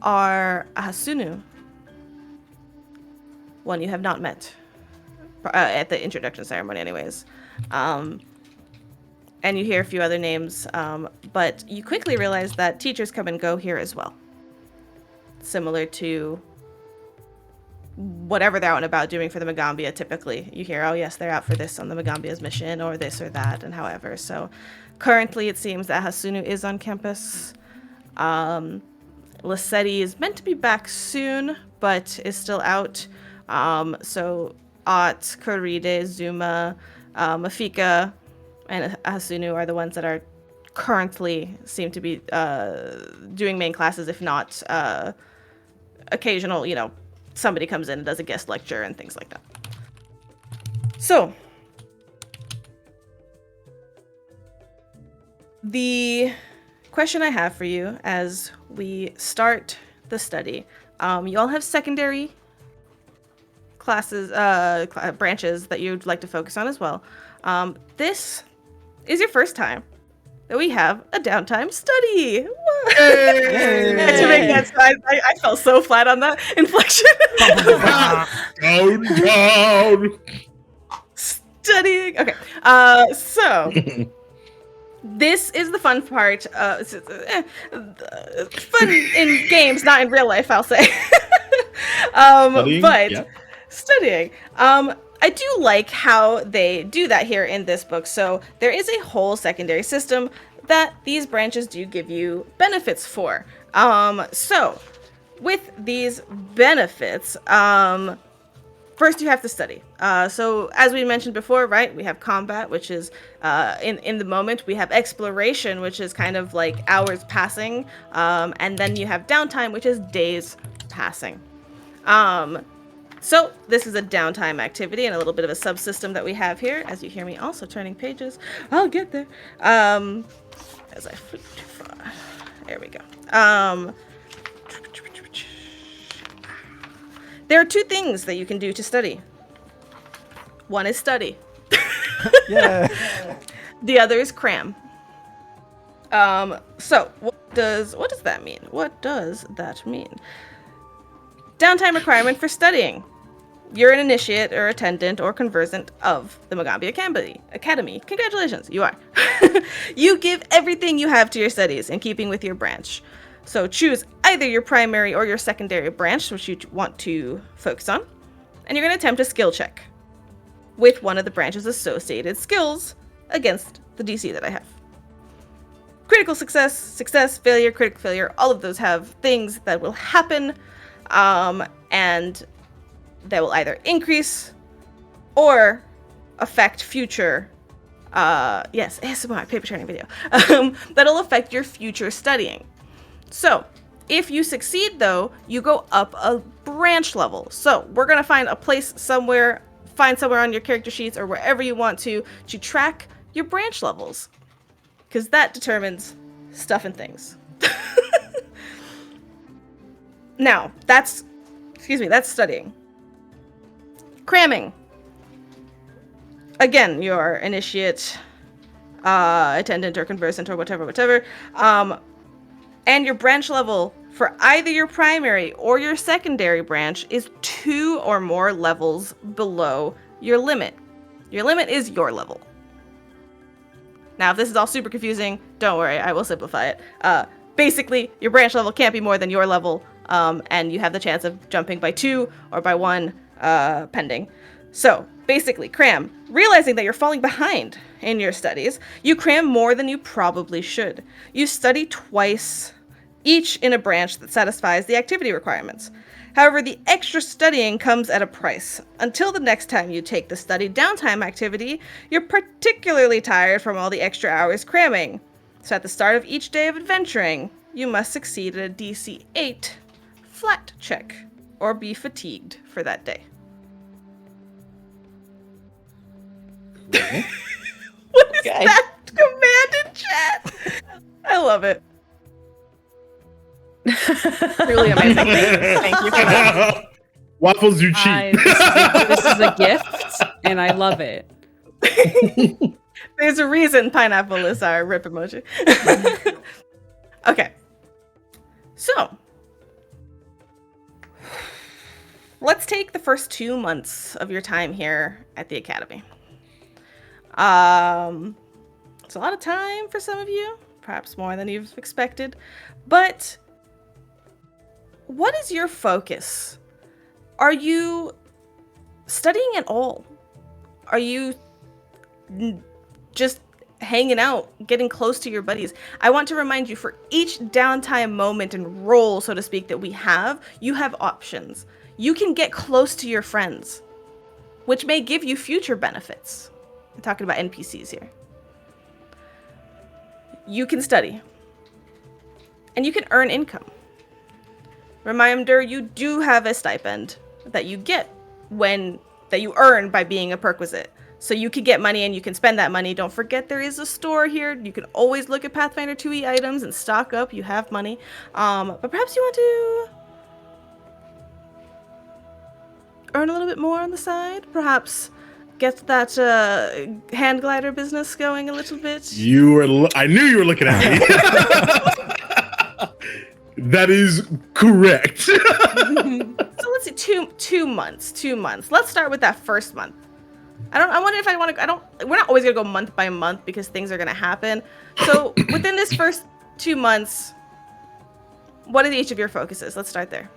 are Ahasunu, one you have not met at the introduction ceremony anyways. And you hear a few other names, but you quickly realize that teachers come and go here as well. Similar to whatever they're out and about doing for the Magaambya typically. You hear, oh yes, they're out for this on the Magaambya's mission, or this or that, and however. So currently it seems that Hasunu is on campus. Lissetti is meant to be back soon, but is still out. So Ot, Kuride, Zuma, Mafika, and Hasunu are the ones that are currently seem to be doing main classes, if not occasional, somebody comes in and does a guest lecture and things like that. So, the question I have for you as we start the study, you all have secondary classes, branches that you'd like to focus on as well. This is your first time that we have a downtime study. To make that, I fell so flat on that inflection. Down. Studying. Okay. So this is the fun part. Fun in games, not in real life, I'll say. Studying? But Yeah. studying. I do like how they do that here in this book. So there is a whole secondary system that these branches do give you benefits for. So with these benefits, first you have to study. So as we mentioned before, right, we have combat, which is in the moment. We have exploration, which is kind of like hours passing. And then you have downtime, which is days passing. So this is a downtime activity and a little bit of a subsystem that we have here. As you hear me also turning pages, I'll get there. As I flip too far. There we go. There are two things that you can do to study. One is study. Yeah. The other is cram. So what does that mean? What does that mean? Downtime requirement for studying. You're an initiate or attendant or conversant of the Magaambya Academy. Congratulations, you are. You give everything you have to your studies in keeping with your branch. So choose either your primary or your secondary branch, which you want to focus on, and you're going to attempt a skill check with one of the branch's associated skills against the DC that I have. Critical success, failure, critical failure, all of those have things that will happen, and that will either increase or affect future, yes, ASMR, paper turning video, that'll affect your future studying. So, if you succeed though, you go up a branch level. So, we're gonna find a place somewhere on your character sheets or wherever you want to track your branch levels. Because that determines stuff and things. Now, that's studying. Cramming. Again, your initiate, attendant or conversant or whatever. And your branch level for either your primary or your secondary branch is 2 or more levels below your limit. Your limit is your level. Now, if this is all super confusing, don't worry, I will simplify it. Basically, your branch level can't be more than your level, and you have the chance of jumping by 2 or by 1, pending. So, basically, cram. Realizing that you're falling behind in your studies, you cram more than you probably should. You study twice, each in a branch that satisfies the activity requirements. However, the extra studying comes at a price. Until the next time you take the study downtime activity, you're particularly tired from all the extra hours cramming. So at the start of each day of adventuring, you must succeed at a DC 8 flat check, or be fatigued for that day. What is that command in chat? I love it. Really amazing. Thank you for that. Waffles, you cheat. This is a gift, and I love it. There's a reason pineapple is our rip emoji. Okay. So, let's take the first 2 months of your time here at the Academy. It's a lot of time for some of you, perhaps more than you've expected, but what is your focus? Are you studying at all? Are you just hanging out, getting close to your buddies? I want to remind you, for each downtime moment and role, so to speak, that we have, you have options. You can get close to your friends, which may give you future benefits. I'm talking about NPCs here. You can study, and you can earn income. Reminder, you do have a stipend that you get that you earn by being a perquisite. So you can get money and you can spend that money. Don't forget there is a store here. You can always look at Pathfinder2e items and stock up. You have money. But perhaps you want to earn a little bit more on the side. Perhaps get that hand glider business going a little bit. I knew you were looking at me. That is correct. So let's see, two months. Let's start with that first month. We're not always gonna go month by month because things are gonna happen. So within this first 2 months, what are each of your focuses? Let's start there.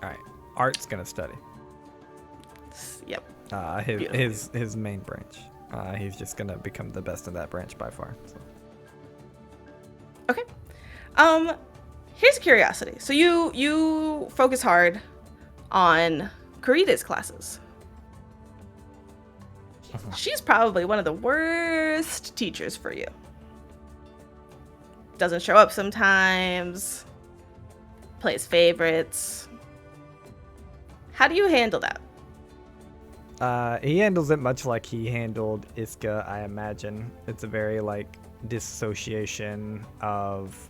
All right. Art's gonna study. Yep. His main branch. He's just gonna become the best in that branch by far. So. Okay. Here's a curiosity. So you focus hard on Karida's classes. She's probably one of the worst teachers for you. Doesn't show up sometimes. Plays favorites. How do you handle that? He handles it much like he handled Iska, I imagine. It's a very, like, dissociation of...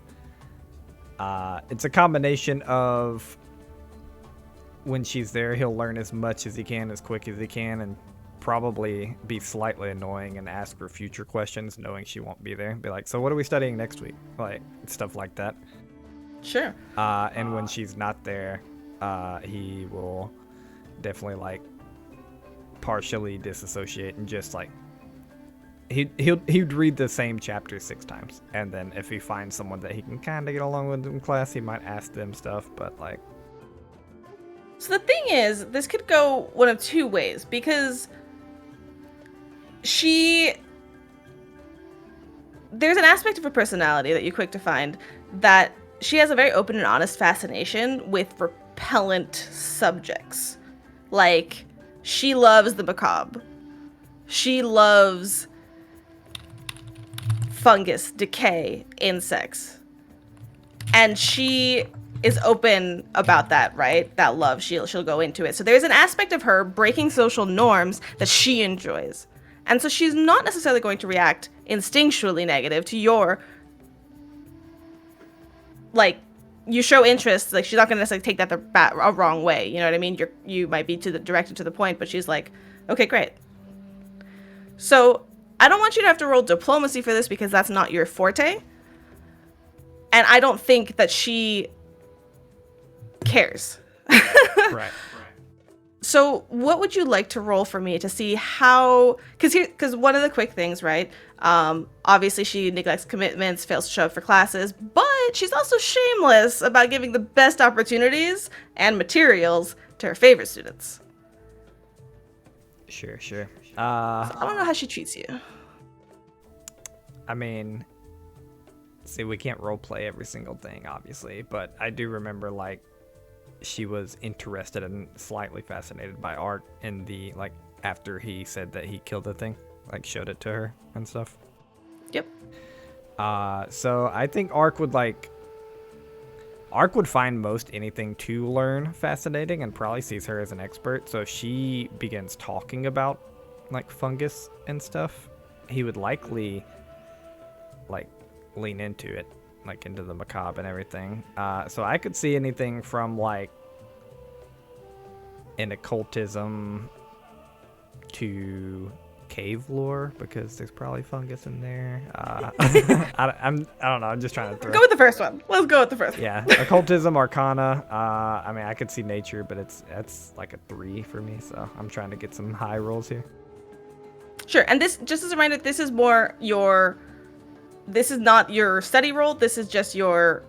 it's a combination of when she's there, he'll learn as much as he can, as quick as he can, and probably be slightly annoying and ask for future questions, knowing she won't be there. Be like, so what are we studying next week? Like, stuff like that. Sure. And when she's not there, he will definitely, like, partially disassociate and just, like, he'd read the same chapter 6 times, and then if he finds someone that he can kind of get along with in class, he might ask them stuff, but, like... So the thing is, this could go one of two ways, because there's an aspect of her personality that you're quick to find that she has a very open and honest fascination with repellent subjects. Like, she loves the macabre. She loves fungus, decay, insects. And she is open about that, right? That love, she'll go into it. So there's an aspect of her breaking social norms that she enjoys. And so she's not necessarily going to react instinctually negative to your, like, you show interest, like, she's not going to necessarily take that a wrong way, you know what I mean? You might be directed to the point, but she's like, okay, great. So I don't want you to have to roll diplomacy for this because that's not your forte. And I don't think that she cares. Right. So what would you like to roll for me to see how, because one of the quick things, right? Obviously she neglects commitments, fails to show up for classes, but she's also shameless about giving the best opportunities and materials to her favorite students. Sure. So I don't know how she treats you. I mean, see, we can't roleplay every single thing, obviously, but I do remember, like, she was interested and slightly fascinated by art in the, like, after he said that he killed the thing, like, showed it to her and stuff. Yep. So I think Ark would find most anything to learn fascinating and probably sees her as an expert. So if she begins talking about, like, fungus and stuff, he would likely, like, lean into it, like, into the macabre and everything. So I could see anything from, like, an occultism to cave lore, because there's probably fungus in there. I don't know. I'm just trying to throw. Go with the first one. Let's go with the first one. Yeah, occultism, arcana. I mean, I could see nature, but that's like a 3 for me. So I'm trying to get some high rolls here. Sure. And this, just as a reminder, this is not your study role. This is just your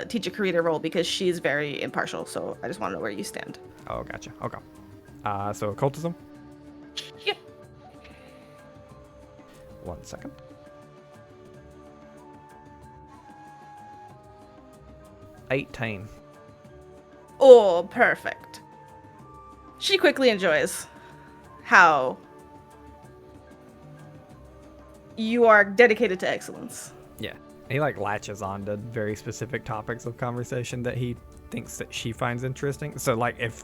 teacher creator role, because she's very impartial. So I just want to know where you stand. Oh, gotcha. Okay. So occultism. Yep. 1 second. 18. Oh, perfect. She quickly enjoys how you are dedicated to excellence. Yeah. He, like, latches on to very specific topics of conversation that he thinks that she finds interesting. So, like, if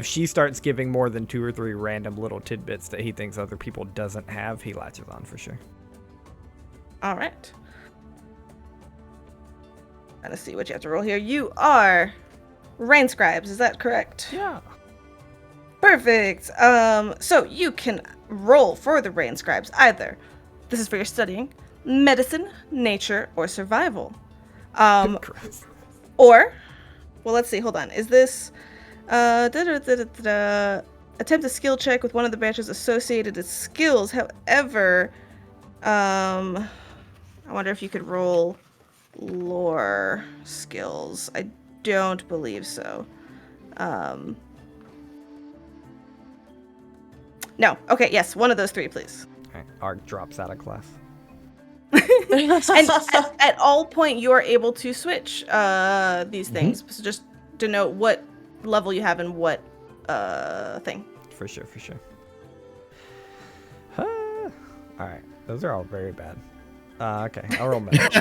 she starts giving more than 2 or 3 random little tidbits that he thinks other people doesn't have, he latches on for sure. All right. Let's see what you have to roll here. You are Rain Scribes, is that correct? Yeah. Perfect. So you can roll for the Rain Scribes either. This is for your studying medicine, nature, or survival. Or, well, let's see. Hold on. Is this attempt a skill check with one of the branches associated with skills? However, I wonder if you could roll lore skills. I don't believe so. No. Okay. Yes. One of those three, please. Okay. Arc drops out of class. And at all point, you are able to switch these things. So just denote what level you have in what thing. For sure. All right. Those are all very bad. Okay. I'll roll magic.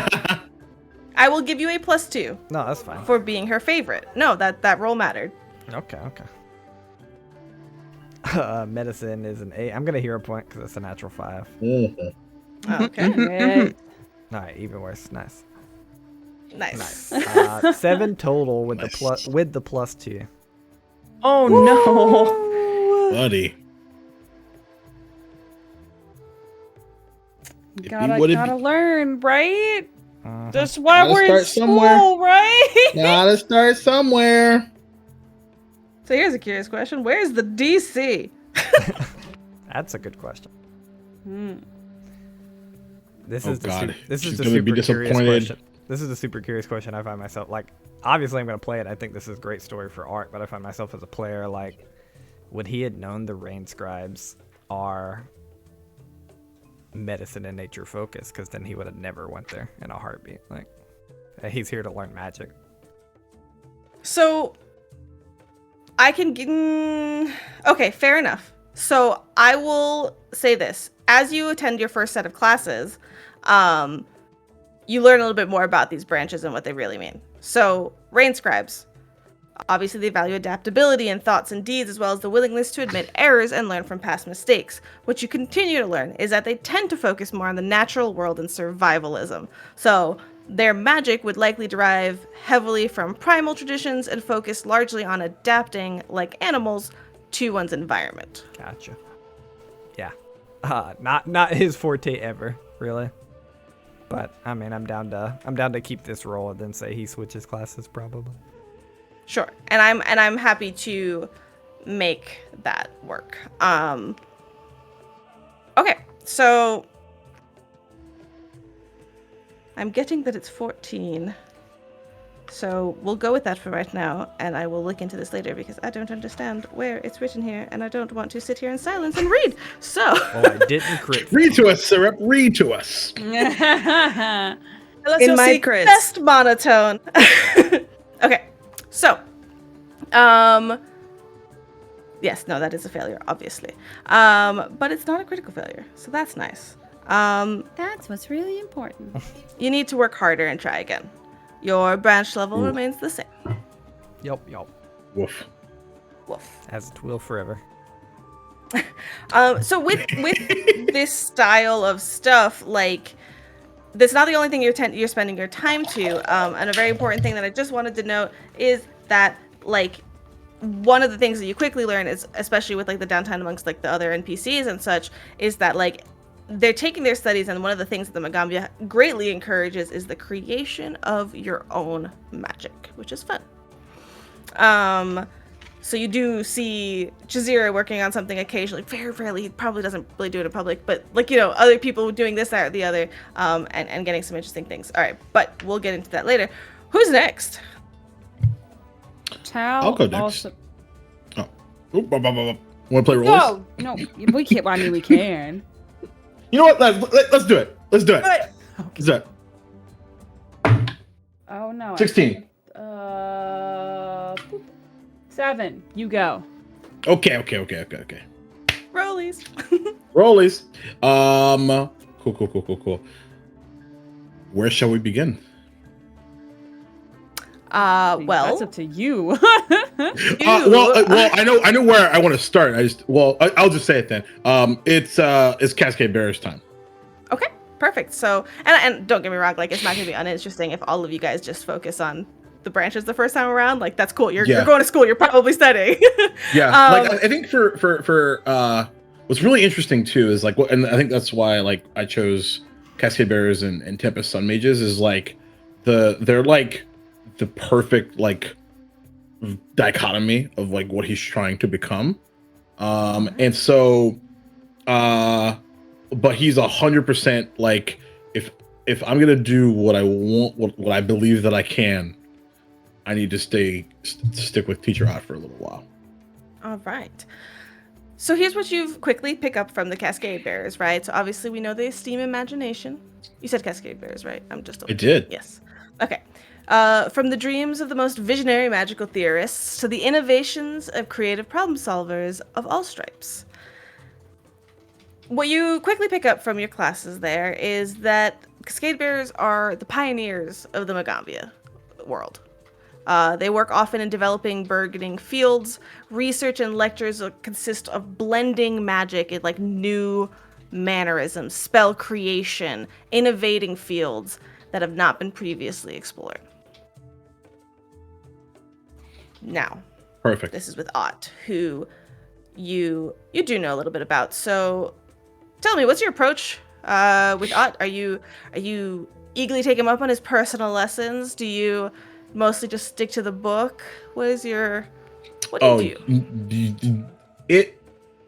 I will give you a +2 No, that's fine. for being her favorite. No, that roll mattered. Okay. Medicine is an 8. I'm gonna hero point because it's a natural 5. Mhm. Okay. Great. All right, even worse. Nice. Nice. 7 total with Nice. the +2. Oh no. Buddy. Gotta learn, right? Mhm. That's why Gotta we're in start school, somewhere. right? Gotta start somewhere. So here's a curious question: where's the DC? That's a good question. This Oh, is God. this She's is the gonna be super curious disappointed. question. This is the super curious question I find myself like. Obviously, I'm gonna play it. I think this is a great story for art, but I find myself as a player like, would he had known the rain scribes are medicine and nature focused? Because then he would have never went there in a heartbeat. Like, he's here to learn magic. So I can okay, fair enough. So I will say this: as you attend your first set of classes, you learn a little bit more about these branches and what they really mean. So rain scribes, obviously they value adaptability in thoughts and deeds, as well as the willingness to admit errors and learn from past mistakes. What you continue to learn is that they tend to focus more on the natural world and survivalism. So their magic would likely derive heavily from primal traditions and focus largely on adapting, like animals, to one's environment. Gotcha. Yeah. Not his forte ever, really. But I mean, I'm down to keep this roll and then say he switches classes probably. Sure, and I'm happy to make that work. Okay, so I'm getting that it's 14. So we'll go with that for right now, and I will look into this later because I don't understand where it's written here, and I don't want to sit here in silence and read. So Well, I didn't crit. Read to us, Syrup. Read to us. Tell us in your my secrets. best monotone. Okay, so, yes, no, that is a failure, obviously, but it's not a critical failure, so that's nice. That's what's really important. You need to work harder and try again. Your branch level Ooh. remains the same. Yup. Woof. Woof. As it will forever. So with this style of stuff, like, that's not the only thing you're spending your time to. And a very important thing that I just wanted to note is that, like, one of the things that you quickly learn is, especially with like the downtime amongst like the other NPCs and such, is that like they're taking their studies, and one of the things that the Magaambya greatly encourages is the creation of your own magic, which is fun. So you do see Jazira working on something occasionally, very rarely. He probably doesn't really do it in public, but like, you know, other people doing this, that, or the other, and getting some interesting things. All right, but we'll get into that later. Who's next? I'll go next. Also... Oh. Want to play rollers? No, we can't. Well, I mean, we can. You know what? Let's do it. Let's do it. Let's do it. Oh no. 16. 7. You go. Okay. Rollies. Rollies. Cool. Where shall we begin? That's Well, up to you. Well, I know where I want to start. I'll just say it then. It's Cascade Bearer's time. okay, perfect. So, and don't get me wrong, like, it's not gonna be uninteresting if all of you guys just focus on the branches the first time around. Like, that's cool. You're going to school. You're probably studying. Yeah, like I think for what's really interesting too is like, and I think that's why like I chose Cascade Bearers and Tempest Sun Mages is like they're like the perfect like dichotomy of like what he's trying to become, and so but he's 100% like if I'm gonna do what I want, what I believe that I can, I need to stick with Teacher Hot for a little while. All right. So here's what you quickly pick up from the Cascade Bearers, right? So obviously we know they esteem imagination. You said Cascade Bearers, right? I did. Yes. Okay. From the dreams of the most visionary magical theorists to the innovations of creative problem solvers of all stripes. What you quickly pick up from your classes there is that Cascade Bearers are the pioneers of the Magaambya world. They work often in developing burgeoning fields. Research and lectures consist of blending magic in like new mannerisms, spell creation, innovating fields that have not been previously explored. Now, Perfect. this is with Ott, who you do know a little bit about. So, tell me, what's your approach with Ott? Are you eagerly take him up on his personal lessons? Do you mostly just stick to the book? What do you do?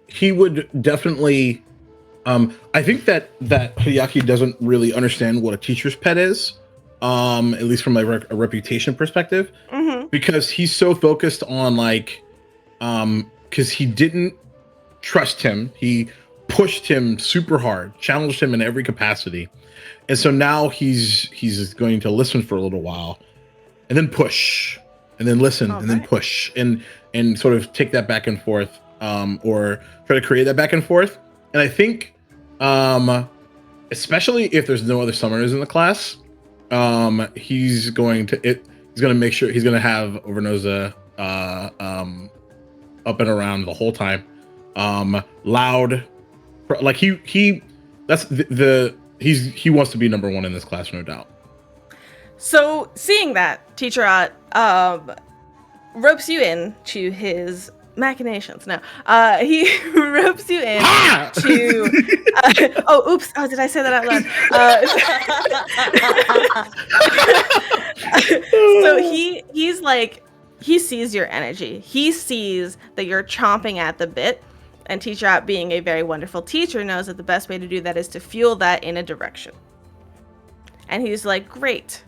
He would definitely. I think that Hideaki doesn't really understand what a teacher's pet is. At least from a reputation perspective, because he's so focused on because he didn't trust him. He pushed him super hard, challenged him in every capacity, and so now he's going to listen for a little while, and then push, and then listen, and then push, and sort of take that back and forth, or try to create that back and forth. And I think, especially if there's no other summoners in the class, he's going to make sure he's going to have Overnoza up and around the whole time, loud, like he wants to be number one in this class, no doubt. So seeing that, Teacher Ott ropes you in to his machinations. No, he ropes you in to. Oh, oops! Oh, did I say that out loud? So he's like, he sees your energy. He sees that you're chomping at the bit, and Teacher Ott, being a very wonderful teacher, knows that the best way to do that is to fuel that in a direction. And he's like, great.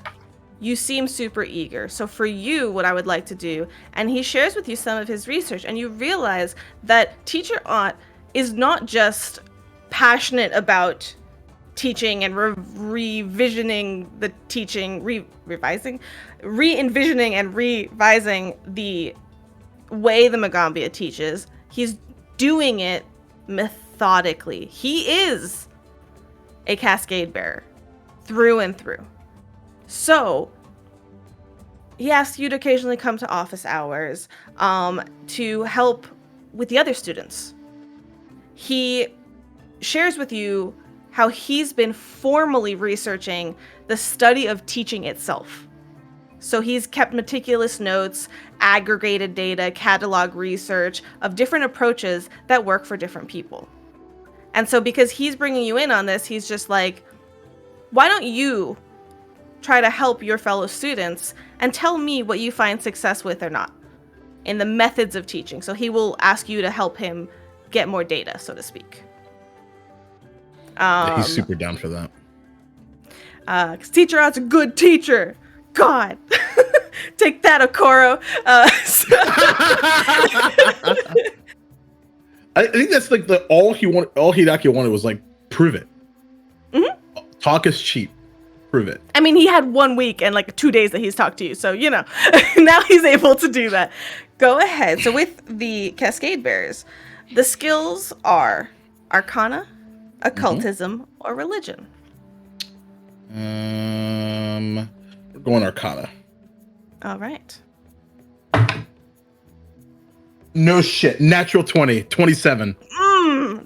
You seem super eager. So for you, what I would like to do, and he shares with you some of his research, and you realize that Teacher Ott is not just passionate about teaching and re-envisioning and revising the way the Magaambya teaches. He's doing it methodically. He is a Cascade Bearer through and through. So, he asks you to occasionally come to office hours to help with the other students. He shares with you how he's been formally researching the study of teaching itself. So he's kept meticulous notes, aggregated data, catalog research of different approaches that work for different people. And so because he's bringing you in on this, he's just like, why don't you try to help your fellow students and tell me what you find success with or not in the methods of teaching. So he will ask you to help him get more data, so to speak. He's super down for that. Because Teacher Ott's a good teacher. God. Take that, Okoro. I think that's like all Hideaki wanted was like, prove it. Mm-hmm. Talk is cheap. Prove it. I mean, he had 1 week and like 2 days that he's talked to you. So, now he's able to do that. Go ahead. So with the Cascade Bearers, the skills are Arcana, Occultism, or Religion. We're going Arcana. All right. No shit. Natural 20. 27.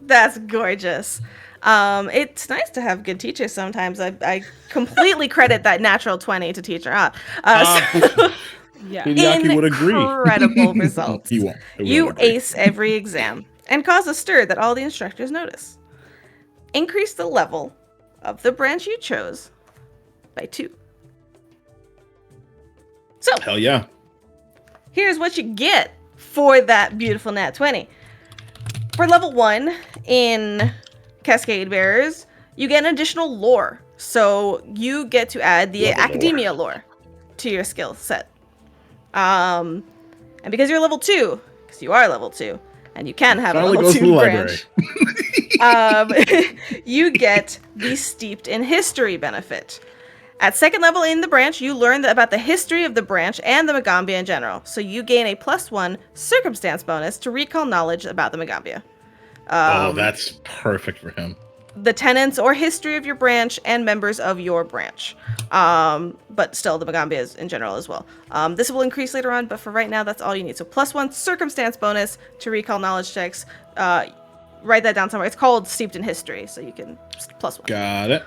That's gorgeous. It's nice to have good teachers sometimes. I completely credit that natural 20 to Teacher Ott. Yeah. Hideaki would agree. Incredible results. He won't. You ace every exam and cause a stir that all the instructors notice. Increase the level of the branch you chose by 2. So, hell yeah. Here's what you get for that beautiful nat 20. For level 1 in Cascade Bearers, you get an additional lore. So you get to add the academia lore to your skill set. And because you're level 2, because you are level 2, and you can have a Finally level goes to 2 the library. branch, you get the Steeped in History benefit. At 2nd level in the branch, you learn about the history of the branch and the Magaambya in general. So you gain a +1 circumstance bonus to recall knowledge about the Magaambya. Oh, that's perfect for him. The tenets or history of your branch and members of your branch. But still, the Magaambya is in general as well. This will increase later on, but for right now, that's all you need. So +1 circumstance bonus to recall knowledge checks. Write that down somewhere. It's called Steeped in History, so you can just +1. Got it.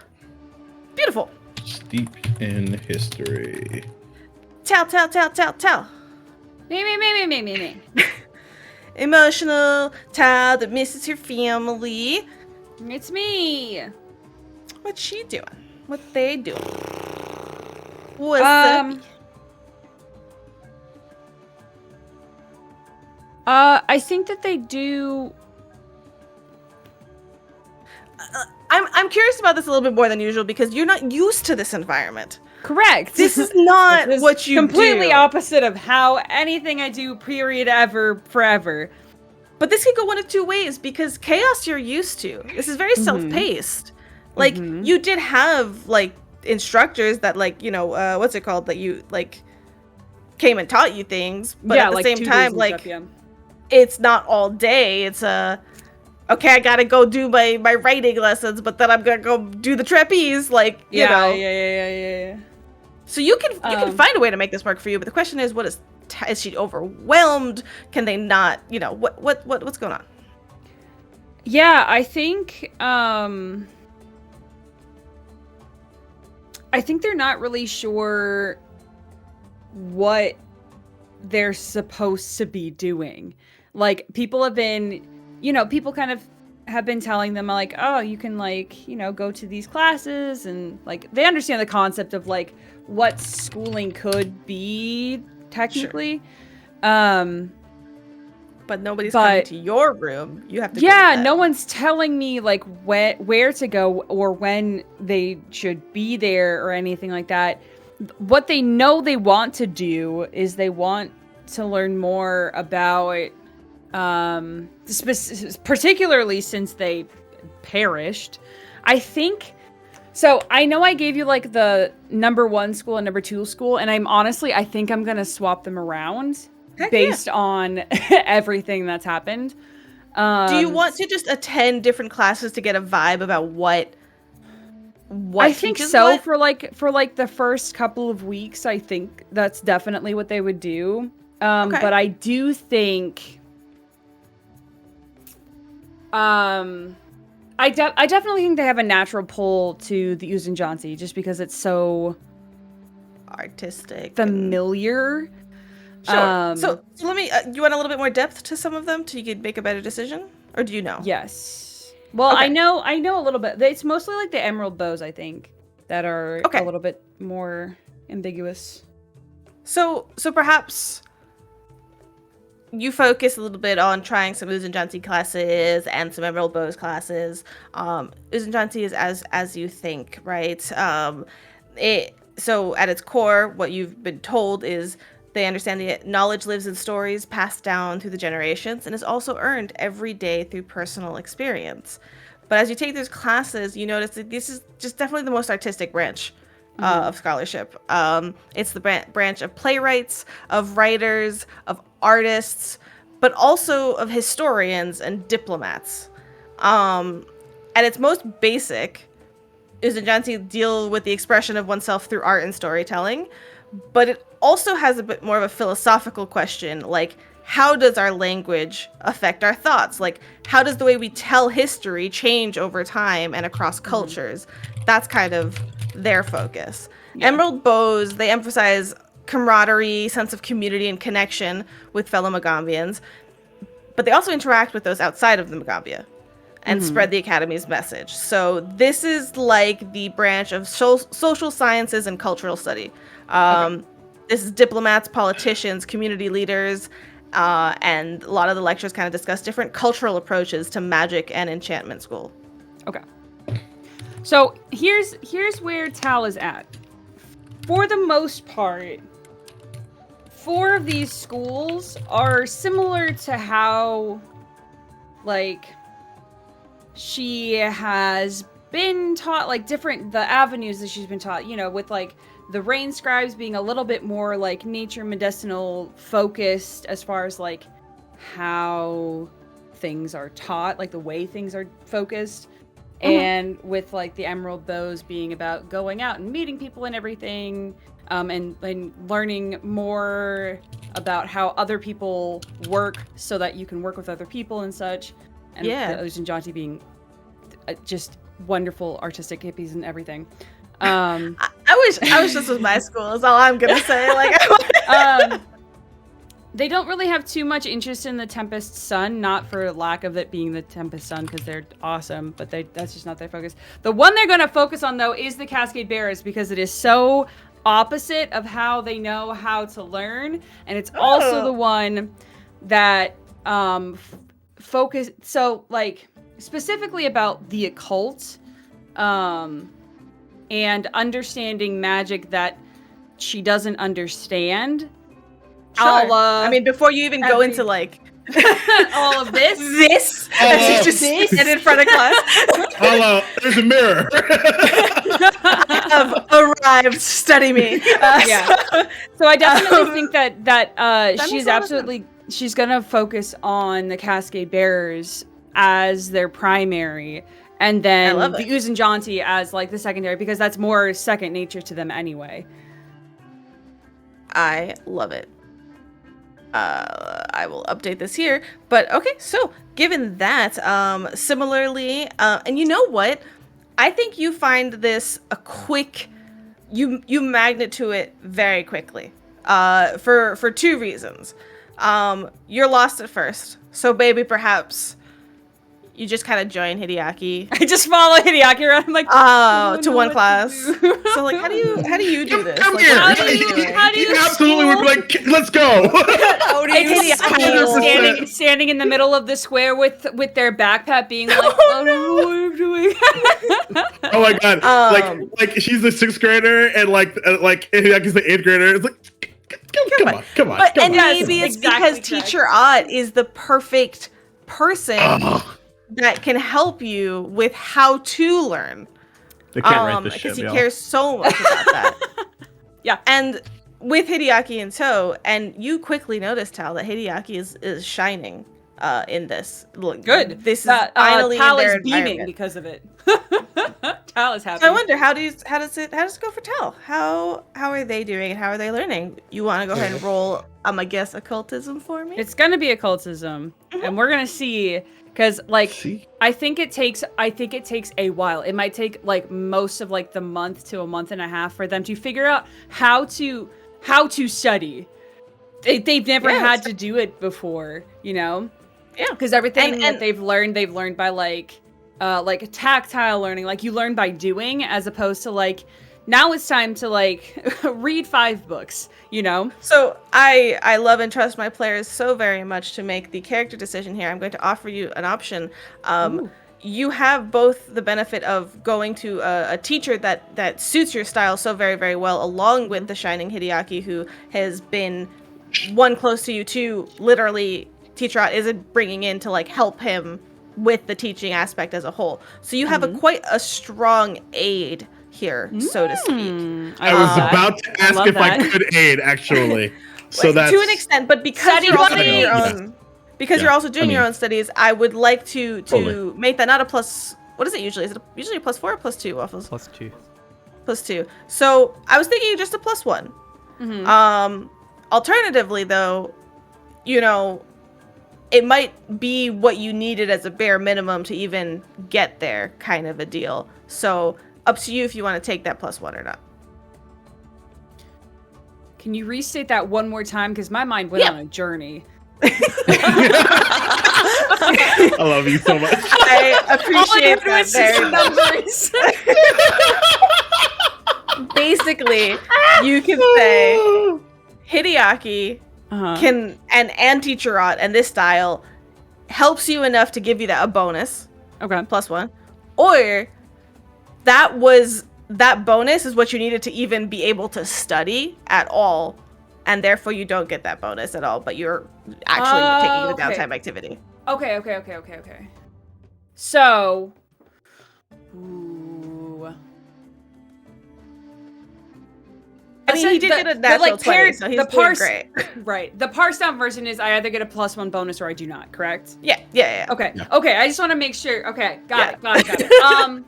Beautiful. Steeped in History. Tell. Me. Emotional child that misses her family. It's me. What's she doing? What they doing? What's up? I think that they do. I'm curious about this a little bit more than usual because you're not used to this environment. Correct. This is not This is what you completely do. opposite of how anything I do, period, ever, forever. But this could go one of two ways because chaos you're used to. This is very self-paced. Like you did have like instructors that like, you know, what's it called, that you like came and taught you things, but yeah, at the like same tutors time and like stuff, yeah. it's not all day. It's okay, I gotta go do my writing lessons, but then I'm gonna go do the trapeze, like, you know. Yeah. So you can find a way to make this work for you, but the question is, what is she overwhelmed? Can they not, you know, what's going on? Yeah, I think they're not really sure what they're supposed to be doing. Like, people have been, you know, people kind of have been telling them, like, oh, you can, like, you know, go to these classes, and, like, they understand the concept of, like, what schooling could be, technically. Sure. But nobody's coming to your room. You have to go to no one's telling me, like, where to go or when they should be there or anything like that. What they know they want to do is they want to learn more about, particularly since they perished. I think, so I know I gave you, like, the number 1 school and number 2 school, and I think I'm going to swap them around. Heck based on everything that's happened. Do you want to just attend different classes to get a vibe about what I think so. What? For the first couple of weeks, I think that's definitely what they would do. Okay. But I do think I definitely think they have a natural pull to the Uzunjansi just because it's so artistic, familiar. Sure. So let me. You want a little bit more depth to some of them, so you could make a better decision, or do you know? Yes. Well, okay. I know a little bit. It's mostly like the emerald bows, I think, that are a little bit more ambiguous. So perhaps you focus a little bit on trying some Uzunjansi classes and some emerald bows classes. Uzunjansi is as you think, right? So at its core, what you've been told is, they understand that knowledge lives in stories passed down through the generations and is also earned every day through personal experience. But as you take those classes, you notice that this is just definitely the most artistic branch of scholarship. It's the branch of playwrights, of writers, of artists, but also of historians and diplomats. At its most basic, Uzunjansi deal with the expression of oneself through art and storytelling, but it also has a bit more of a philosophical question, like, how does our language affect our thoughts? Like, how does the way we tell history change over time and across cultures? That's kind of their focus. Yeah. Emerald bows, they emphasize camaraderie, sense of community and connection with fellow Magaambyans, but they also interact with those outside of the Magaambya and spread the Academy's message. So this is like the branch of social sciences and cultural study. This is diplomats, politicians, community leaders, and a lot of the lectures kind of discuss different cultural approaches to magic and enchantment school. Okay. So here's where Tal is at. For the most part, 4 of these schools are similar to how, like, she has been taught, like, the avenues that she's been taught, you know, with, like, the Rain Scribes being a little bit more, like, nature medicinal focused as far as, like, how things are taught, like, the way things are focused. And with, like, the Emerald Bows being about going out and meeting people and everything, and learning more about how other people work so that you can work with other people and such. And the Ozenjanti being just wonderful artistic hippies and everything. I wish this was my school, is all I'm gonna say. Like, they don't really have too much interest in the Tempest Sun, not for lack of it being the Tempest Sun, because they're awesome, but that's just not their focus. The one they're going to focus on, though, is the Cascade Bearers, because it is so opposite of how they know how to learn, and it's also the one that focus, so, like, specifically about the occult, and understanding magic that she doesn't understand. sure. I mean, before you even go into, like, all of this, as you just sit in front of class. Hello, there's a mirror. I have arrived. Study me. So I definitely think that she's gonna focus on the Cascade Bearers as their primary, and then the Ozenjanti as, like, the secondary, because that's more second nature to them anyway. I love it. I will update this here. But okay, so given that, similarly, and you know what? I think you find this a quick, you magnet to it very quickly. For 2 reasons. You're lost at first, so baby, perhaps you just kind of join Hideaki. I just follow Hideaki around. I'm like, to one class. So, like, how do you do this? Come like, here. How do you Absolutely would be like, let's go. Standing in the middle of the square with their backpack, being like, I don't know what I'm doing. Oh my god! Like she's the 6th grader, and like Hideaki's the 8th grader. It's like, come on. But maybe it's because Teacher Ott is the perfect person that can help you with how to learn. They can't write this shit, because he cares so much about that. Yeah. And with Hideaki in tow, and you quickly notice, Tal, that Hideaki is shining in this. Look, good. This is finally Tal in their is beaming environment. because of it. Tal is happy. So I wonder, how does it go for Tal? How are they doing and how are they learning? You want to go ahead and roll, I guess, occultism for me? It's gonna be occultism, and we're gonna see, because, like, I think it takes a while. It might take, like, most of, like, the month to a month and a half for them to figure out how to study. They've never had to do it before, you know? Yeah. Because everything that they've learned by, like tactile learning. Like, you learn by doing, as opposed to, like, now it's time to, like, read 5 books, you know? So I love and trust my players so very much to make the character decision here. I'm going to offer you an option. You have both the benefit of going to a teacher that suits your style so very, very well, along with the Shining Hideaki, who has been, 1, close to you, 2, literally, Teacher Ott isn't bringing in to, like, help him with the teaching aspect as a whole. So you have quite a strong aid here, so to speak. I was about to ask if I could aid, actually. So that's to an extent, but because you're also doing your own, you're also doing your own studies, I would like to make that not a plus. What is it usually? Is it usually a +4 or +2, Waffles? +2. +2. So I was thinking just a +1. Alternatively, though, you know, it might be what you needed as a bare minimum to even get there, kind of a deal. So up to you if you want to take that +1 or not. Can you restate that one more time? Because my mind went on a journey. I love you so much. I appreciate that very much. Basically, you can say Hideaki can and Teacher Ott and this style helps you enough to give you a bonus. Okay. +1. Or that bonus is what you needed to even be able to study at all and therefore you don't get that bonus at all, but you're actually taking the okay. downtime activity. Okay. So, ooh. I mean, he did get a natural 20, so he's doing great. Right. The parse down version is I either get a +1 bonus or I do not, correct? Yeah. Okay. Yeah. Okay, I just want to make sure. Okay, got it.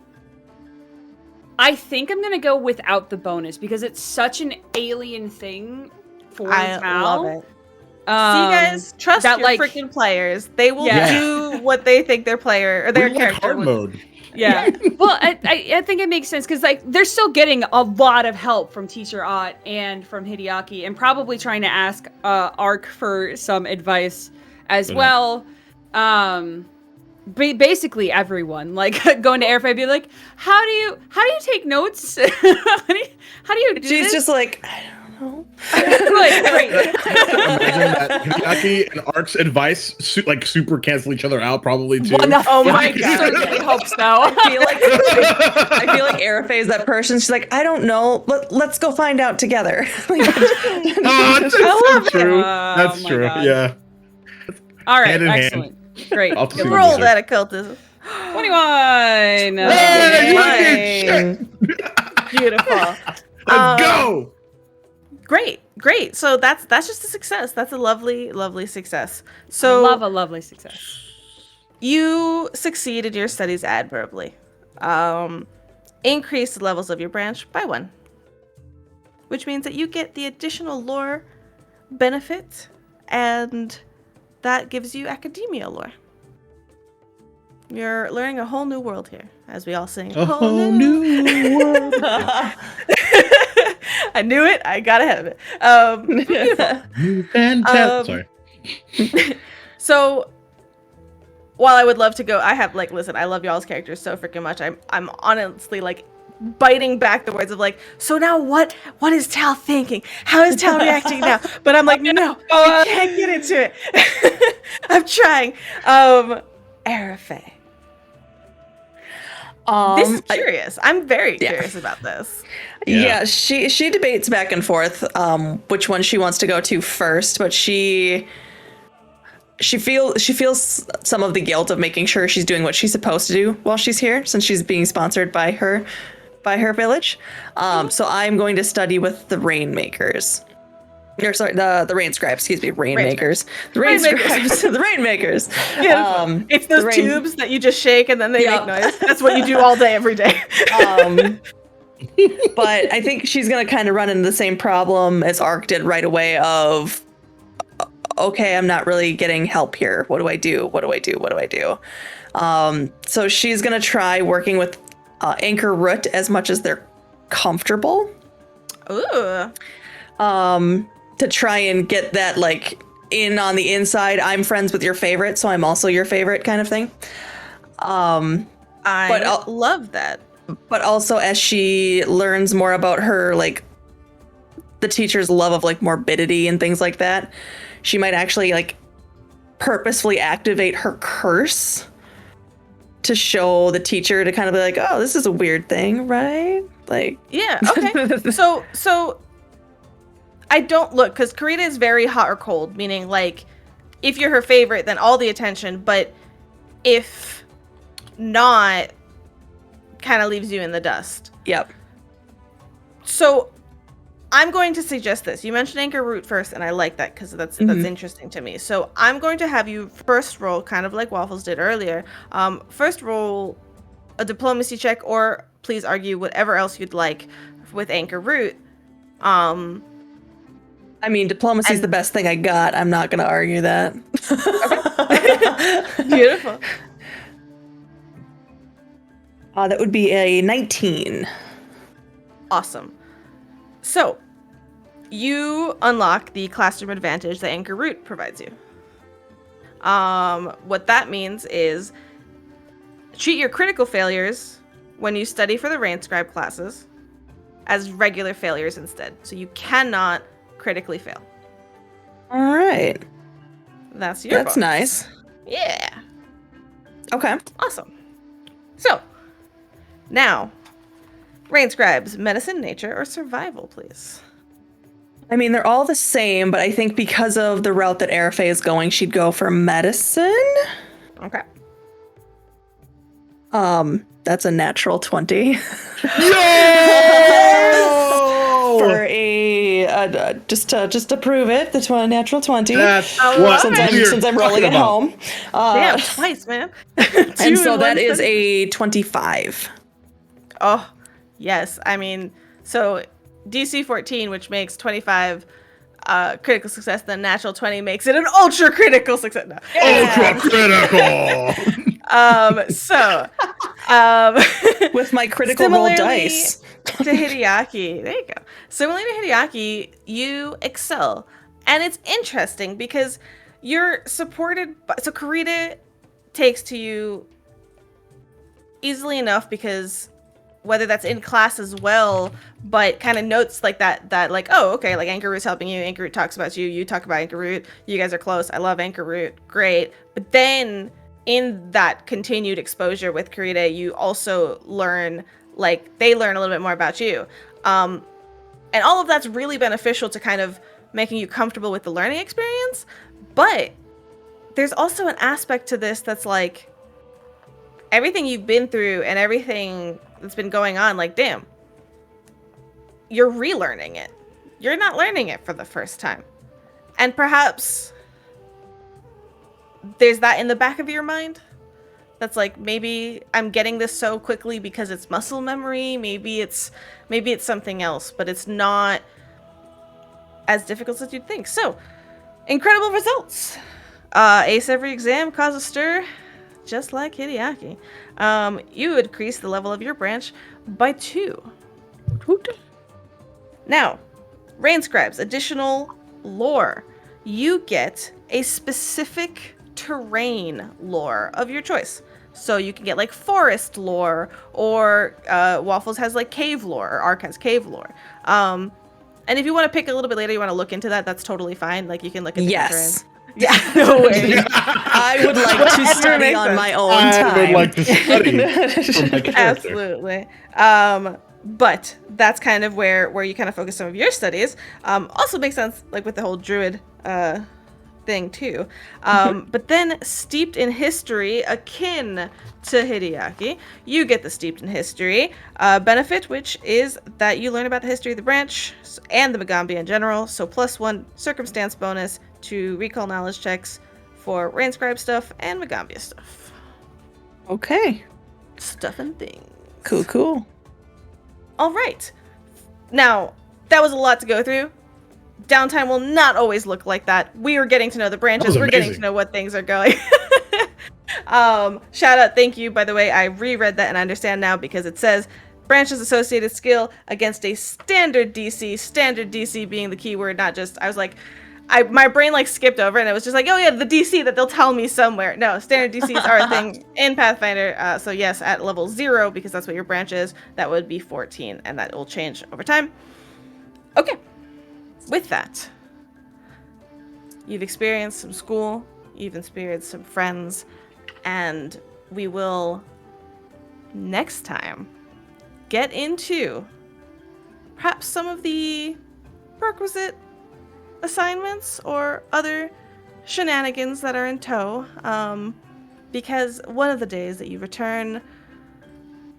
I think I'm gonna go without the bonus because it's such an alien thing for I Mal. love it. See, guys, trust that, your like- freaking players. They will Yeah. do what they think their player or their We're like character hard would. mode. Yeah. Well, I think it makes sense because like they're still getting a lot of help from Teacher Ott and from Hideaki, and probably trying to ask Ark for some advice as well. Basically everyone, like going to Airfare, be like, how do you take notes? how do you do She's this? just like, I don't know. Like, great. Imagine that Hideaki and Ark's advice super cancel each other out, probably too. Oh my god. Certainly hope so. I feel like Arafe is that person. She's like, I don't know. Let's go find out together. That's love so true. Oh That's my true. God. Yeah. All right, Hand in hand. excellent. Great. I'll see you Roll later. that occultism. 21. Hey, you did shit. Beautiful. Let's go. Great. So that's just a success. That's a lovely success. So Love a lovely success. you succeed in your studies admirably. Increase the levels of your branch by 1, which means that you get the additional lore benefit, and that gives you academia lore. You're learning a whole new world here, as we all sing. A whole new world. I knew it. I got ahead of it. Beautiful. Fantastic. Sorry. So, while I would love to go, I have listen. I love y'all's characters so freaking much. I'm honestly biting back the words of so now what is Tal thinking? How is Tal reacting now? But I'm like, no, I can't get into it. I'm trying. Arafe. This is curious. I'm very curious about this. Yeah, she debates back and forth which one she wants to go to first, but she feels some of the guilt of making sure she's doing what she's supposed to do while she's here, since she's being sponsored by her village. So I'm going to study with the Rainmakers. Or sorry, the Rain Scribes, excuse me, Rainmakers. The Rain Scribes, the Rainmakers. It's those tubes that you just shake and then they make noise. That's what you do all day, every day. But I think she's gonna kind of run into the same problem as Ark did right away of, okay, I'm not really getting help here. What do I do? So she's gonna try working with Anchor Root as much as they're comfortable. Ooh. To try and get that in on the inside, I'm friends with your favorite, so I'm also your favorite kind of thing. I love that. But also as she learns more about her, the teacher's love of morbidity and things like that, she might actually purposefully activate her curse to show the teacher to kind of be like, oh, this is a weird thing, right? Yeah, okay. So I don't look, because Karita is very hot or cold, meaning if you're her favorite, then all the attention, but if not, kind of leaves you in the dust. Yep. So I'm going to suggest this. You mentioned Anchor Root first, and I like that because that's interesting to me. So I'm going to have you first roll, kind of like Waffles did earlier. First roll a diplomacy check, or please argue whatever else you'd like with Anchor Root. I mean, diplomacy is the best thing I got. I'm not going to argue that. Beautiful. That would be a 19. Awesome. So, you unlock the classroom advantage that Anchor Root provides you. What that means is treat your critical failures when you study for the Rain Scribe classes as regular failures instead. So you cannot critically fail. All right. That's your That's bonus. nice. Yeah. Okay. Awesome. So, now, Rain Scribes, medicine, nature, or survival, please. I mean, they're all the same, but I think because of the route that Airfay is going, she'd go for medicine. Okay. That's a natural 20. Yo! For a just to prove it, the natural 20. That's Oh, what since I'm rolling talking at about. home. Damn, twice, man. And so that is a 25. Oh, yes. I mean, so DC 14, which makes 25 critical success, then natural 20 makes it an ultra critical success. No. Ultra critical. With my critical roll dice. To Hideaki, there you go. Similarly to Hideaki, you excel. And it's interesting because you're supported by, so Karita takes to you easily enough because whether that's in class as well, but kind of notes like that like, oh, okay, like Anchor Root's helping you, Anchor Root talks about you, you talk about Anchor Root, you guys are close, I love Anchor Root, great. But then in that continued exposure with Karita, you also learn, like, they learn a little bit more about you. And all of that's really beneficial to kind of making you comfortable with the learning experience. But there's also an aspect to this that's like, everything you've been through and everything that's been going on, like, damn, you're relearning it. You're not learning it for the first time. And perhaps there's that in the back of your mind. That's like, maybe I'm getting this so quickly because it's muscle memory. Maybe it's something else, but it's not as difficult as you'd think. So, incredible results. Ace every exam, cause a stir, just like Hideaki. You increase the level of your branch by 2. Now, Rain Scribes, additional lore. You get a specific terrain lore of your choice. So you can get like forest lore, or Waffles has like cave lore, or Ark has cave lore. And if you want to pick a little bit later, you want to look into that, that's totally fine. Like, you can look into Yes. Yeah, no way. I would like to study on my own time. I would like to study from my character. Absolutely. But that's kind of where you kind of focus some of your studies. Also makes sense, like with the whole druid thing too. But then steeped in history, akin to Hideaki, you get the steeped in history benefit, which is that you learn about the history of the branch and the Magaambya in general. So +1 circumstance bonus to recall knowledge checks for Rainscribe stuff and Magaambya stuff. Okay. Stuff and things. Cool. All right. Now, that was a lot to go through. Downtime will not always look like that. We are getting to know the branches. We're getting to know what things are going. Shout out, thank you, by the way. I reread that and I understand now because it says branches associated skill against a standard DC being the keyword, not just, I was like, my brain like skipped over and it was just like, oh yeah, the DC that they'll tell me somewhere. No, standard DCs are a thing in Pathfinder. So yes, at level 0, because that's what your branch is, that would be 14, and that will change over time. Okay, with that, you've experienced some school, you've experienced some friends, and we will next time get into perhaps some of the requisite assignments or other shenanigans that are in tow, because one of the days that you return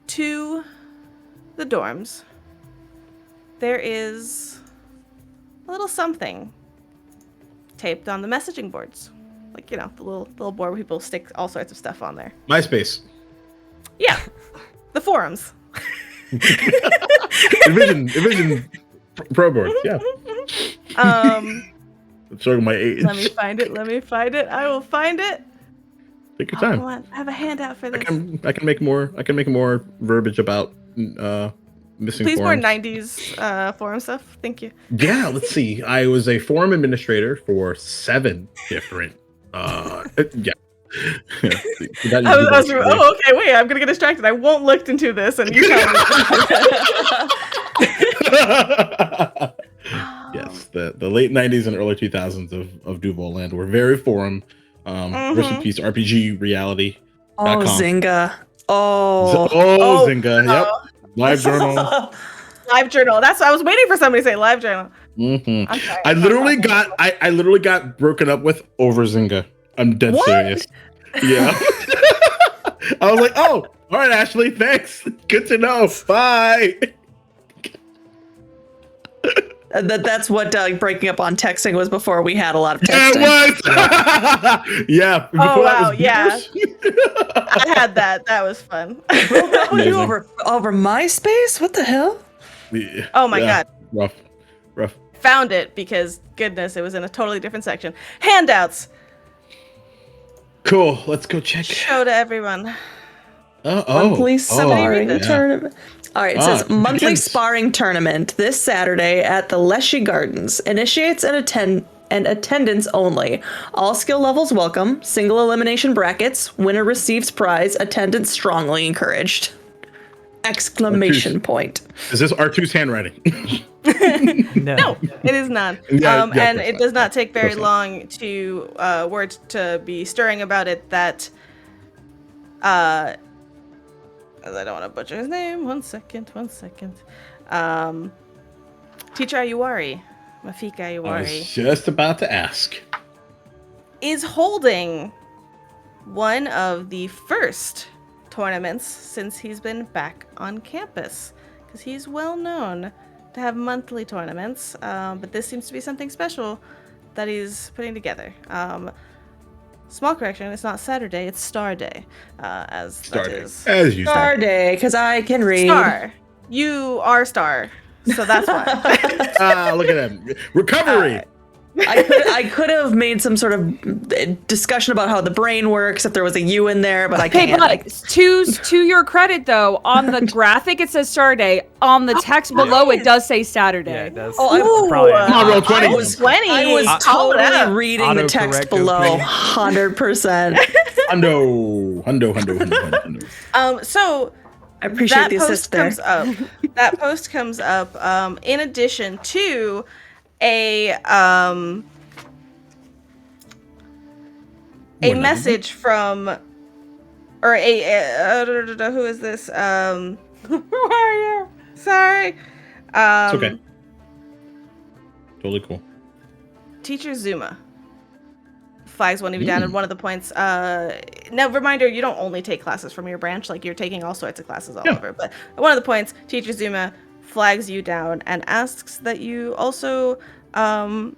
to the dorms, there is a little something taped on the messaging boards, like, you know, the little board where people stick all sorts of stuff on there. MySpace. Yeah, the forums. Envision Pro boards, yeah. It's showing my age. Let me find it. I will find it. Take your time. Come on. I have a handout for this. I can make more verbiage about missing Please, forums. more 90s forum stuff. Thank you. Yeah, let's see. I was a forum administrator for 7 different. Yeah. Okay, wait. I'm gonna get distracted. I won't look into this, and you tell me. Yes, the late 90s and early 2000s of Duval Land were very forum. Rest in peace, RPG Reality. Oh, Zynga. Oh, Zynga. Yep. Live journal. Live journal. That's what I was waiting for somebody to say. Live journal. Mhm. I'm sorry, I I'm literally not- got I literally got broken up with over Zynga. I'm dead serious. Yeah. I was like, oh, all right, Ashley, thanks. Good to know. Bye. That's what breaking up on texting was before we had a lot of Yeah, texting. it was. Yeah. Before Oh, that wow, was yeah. beepers. I had that. That was fun. Oh, you Amazing. over MySpace? What the hell? Yeah, Oh my yeah. God. Rough. Found it because, goodness, it was in a totally different section. Handouts. Cool. Let's go check. Show to everyone. Monthly sparring yeah. tournament. All right, it says monthly begins. sparring tournament this Saturday at the Leshy Gardens. Initiates and attendance only. All skill levels welcome. Single elimination brackets. Winner receives prize. Attendance strongly encouraged. Exclamation point. Is this R2's handwriting? No, it is not. Yeah, And that's it fine. does not take very That's fine. long to words to be stirring about it that I don't want to butcher his name. One second. Teacher Ayuwari, Mafika I Ayuwari, was just about to ask. is holding one of the first tournaments since he's been back on campus, because he's well known to have monthly tournaments, but this seems to be something special that he's putting together. Small correction, it's not Saturday, it's Star Day, as Star that Day. is. As you Star said. Day, because I can read. Star. You are Star, so that's why. Look at him. Recovery. I could have made some sort of discussion about how the brain works if there was a U in there, but I Okay, can't. but to your credit though, on the graphic it says Star Day. On the text below it does say Saturday. Yeah, it does. Oh, Probably Ooh, an Come on, roll auto- 20. I was 20. I was Call it out. totally reading the text Autocorrect below, opening. 100%. Hundo. So I appreciate that the post assist there. comes up. That post comes up in addition to a More message from, or who is this? Who are you? Sorry. It's okay. Totally cool. Teacher Zuma flags one of you down, and one of the points. Now, reminder: you don't only take classes from your branch; like you're taking all sorts of classes all over. But one of the points, Teacher Zuma flags you down and asks that you also come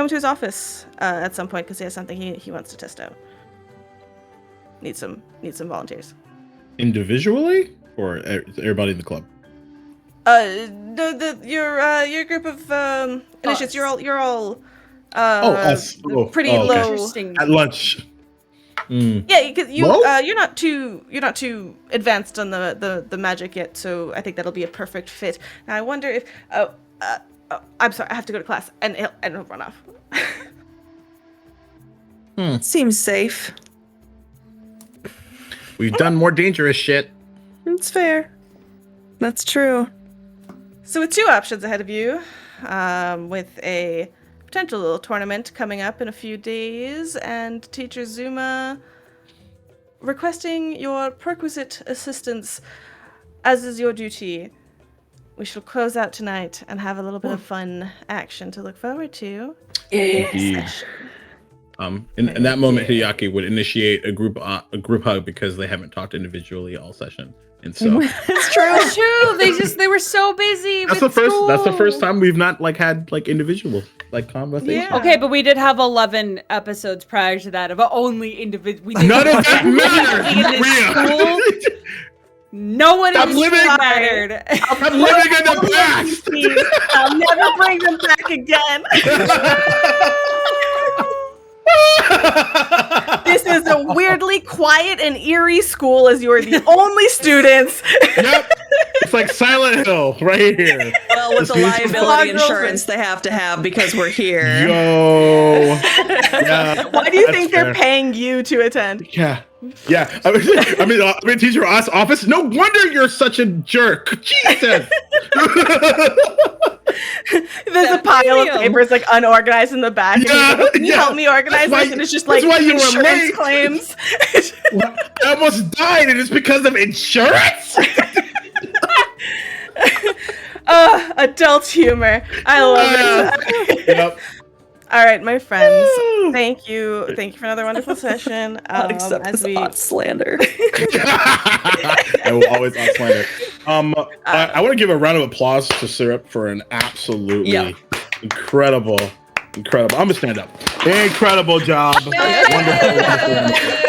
to his office at some point because he has something he wants to test out. Need some volunteers. Individually or everybody in the club? Your group of initiates. You're all us. pretty Oh, okay. low. Interesting. At lunch. Mm. Yeah, because Low? you're not too advanced on the magic yet, so I think that'll be a perfect fit. Now I wonder if I'm sorry, I have to go to class, and he'll run off. Seems safe. We've done more dangerous shit. It's fair. That's true. So with two options ahead of you, with a potential little tournament coming up in a few days, and Teacher Zuma requesting your perquisite assistance, as is your duty, we shall close out tonight and have a little bit of fun action to look forward to. Indeed. In that moment, Hideaki would initiate a group hug because they haven't talked individually all session, and so It's true. That's true. They were so busy. that's with the first. That's the school. first time we've not had individual conversations. Yeah. Okay, but we did have 11 episodes prior to that of only individual. None of that matters, Maria. No one Stop in living- this mattered. I'm living in the past. I'll never bring them back again. This is a weirdly quiet and eerie school as you're the only students. Yep. It's like Silent Hill right here. Well, with the This is- liability Girlfriend. insurance they have to have because we're here. Yo. Yeah. Why do you That's think fair. they're paying you to attend? Yeah. Yeah. I mean, teacher office. No wonder you're such a jerk. Jesus. There's a pile of premium. papers like unorganized in the back. And Yeah, he's like, can you yeah. help me organize That's why- this? And it's just that's like why you were insurance late. claims. I almost died, and it's because of insurance. Adult humor. I love it. Yep. All right, my friends. Thank you for another wonderful session. Not accept as this we odd slander. I will always slander. I want to give a round of applause to Syrup for an absolutely incredible. I'm gonna stand up. Incredible job. Wonderful.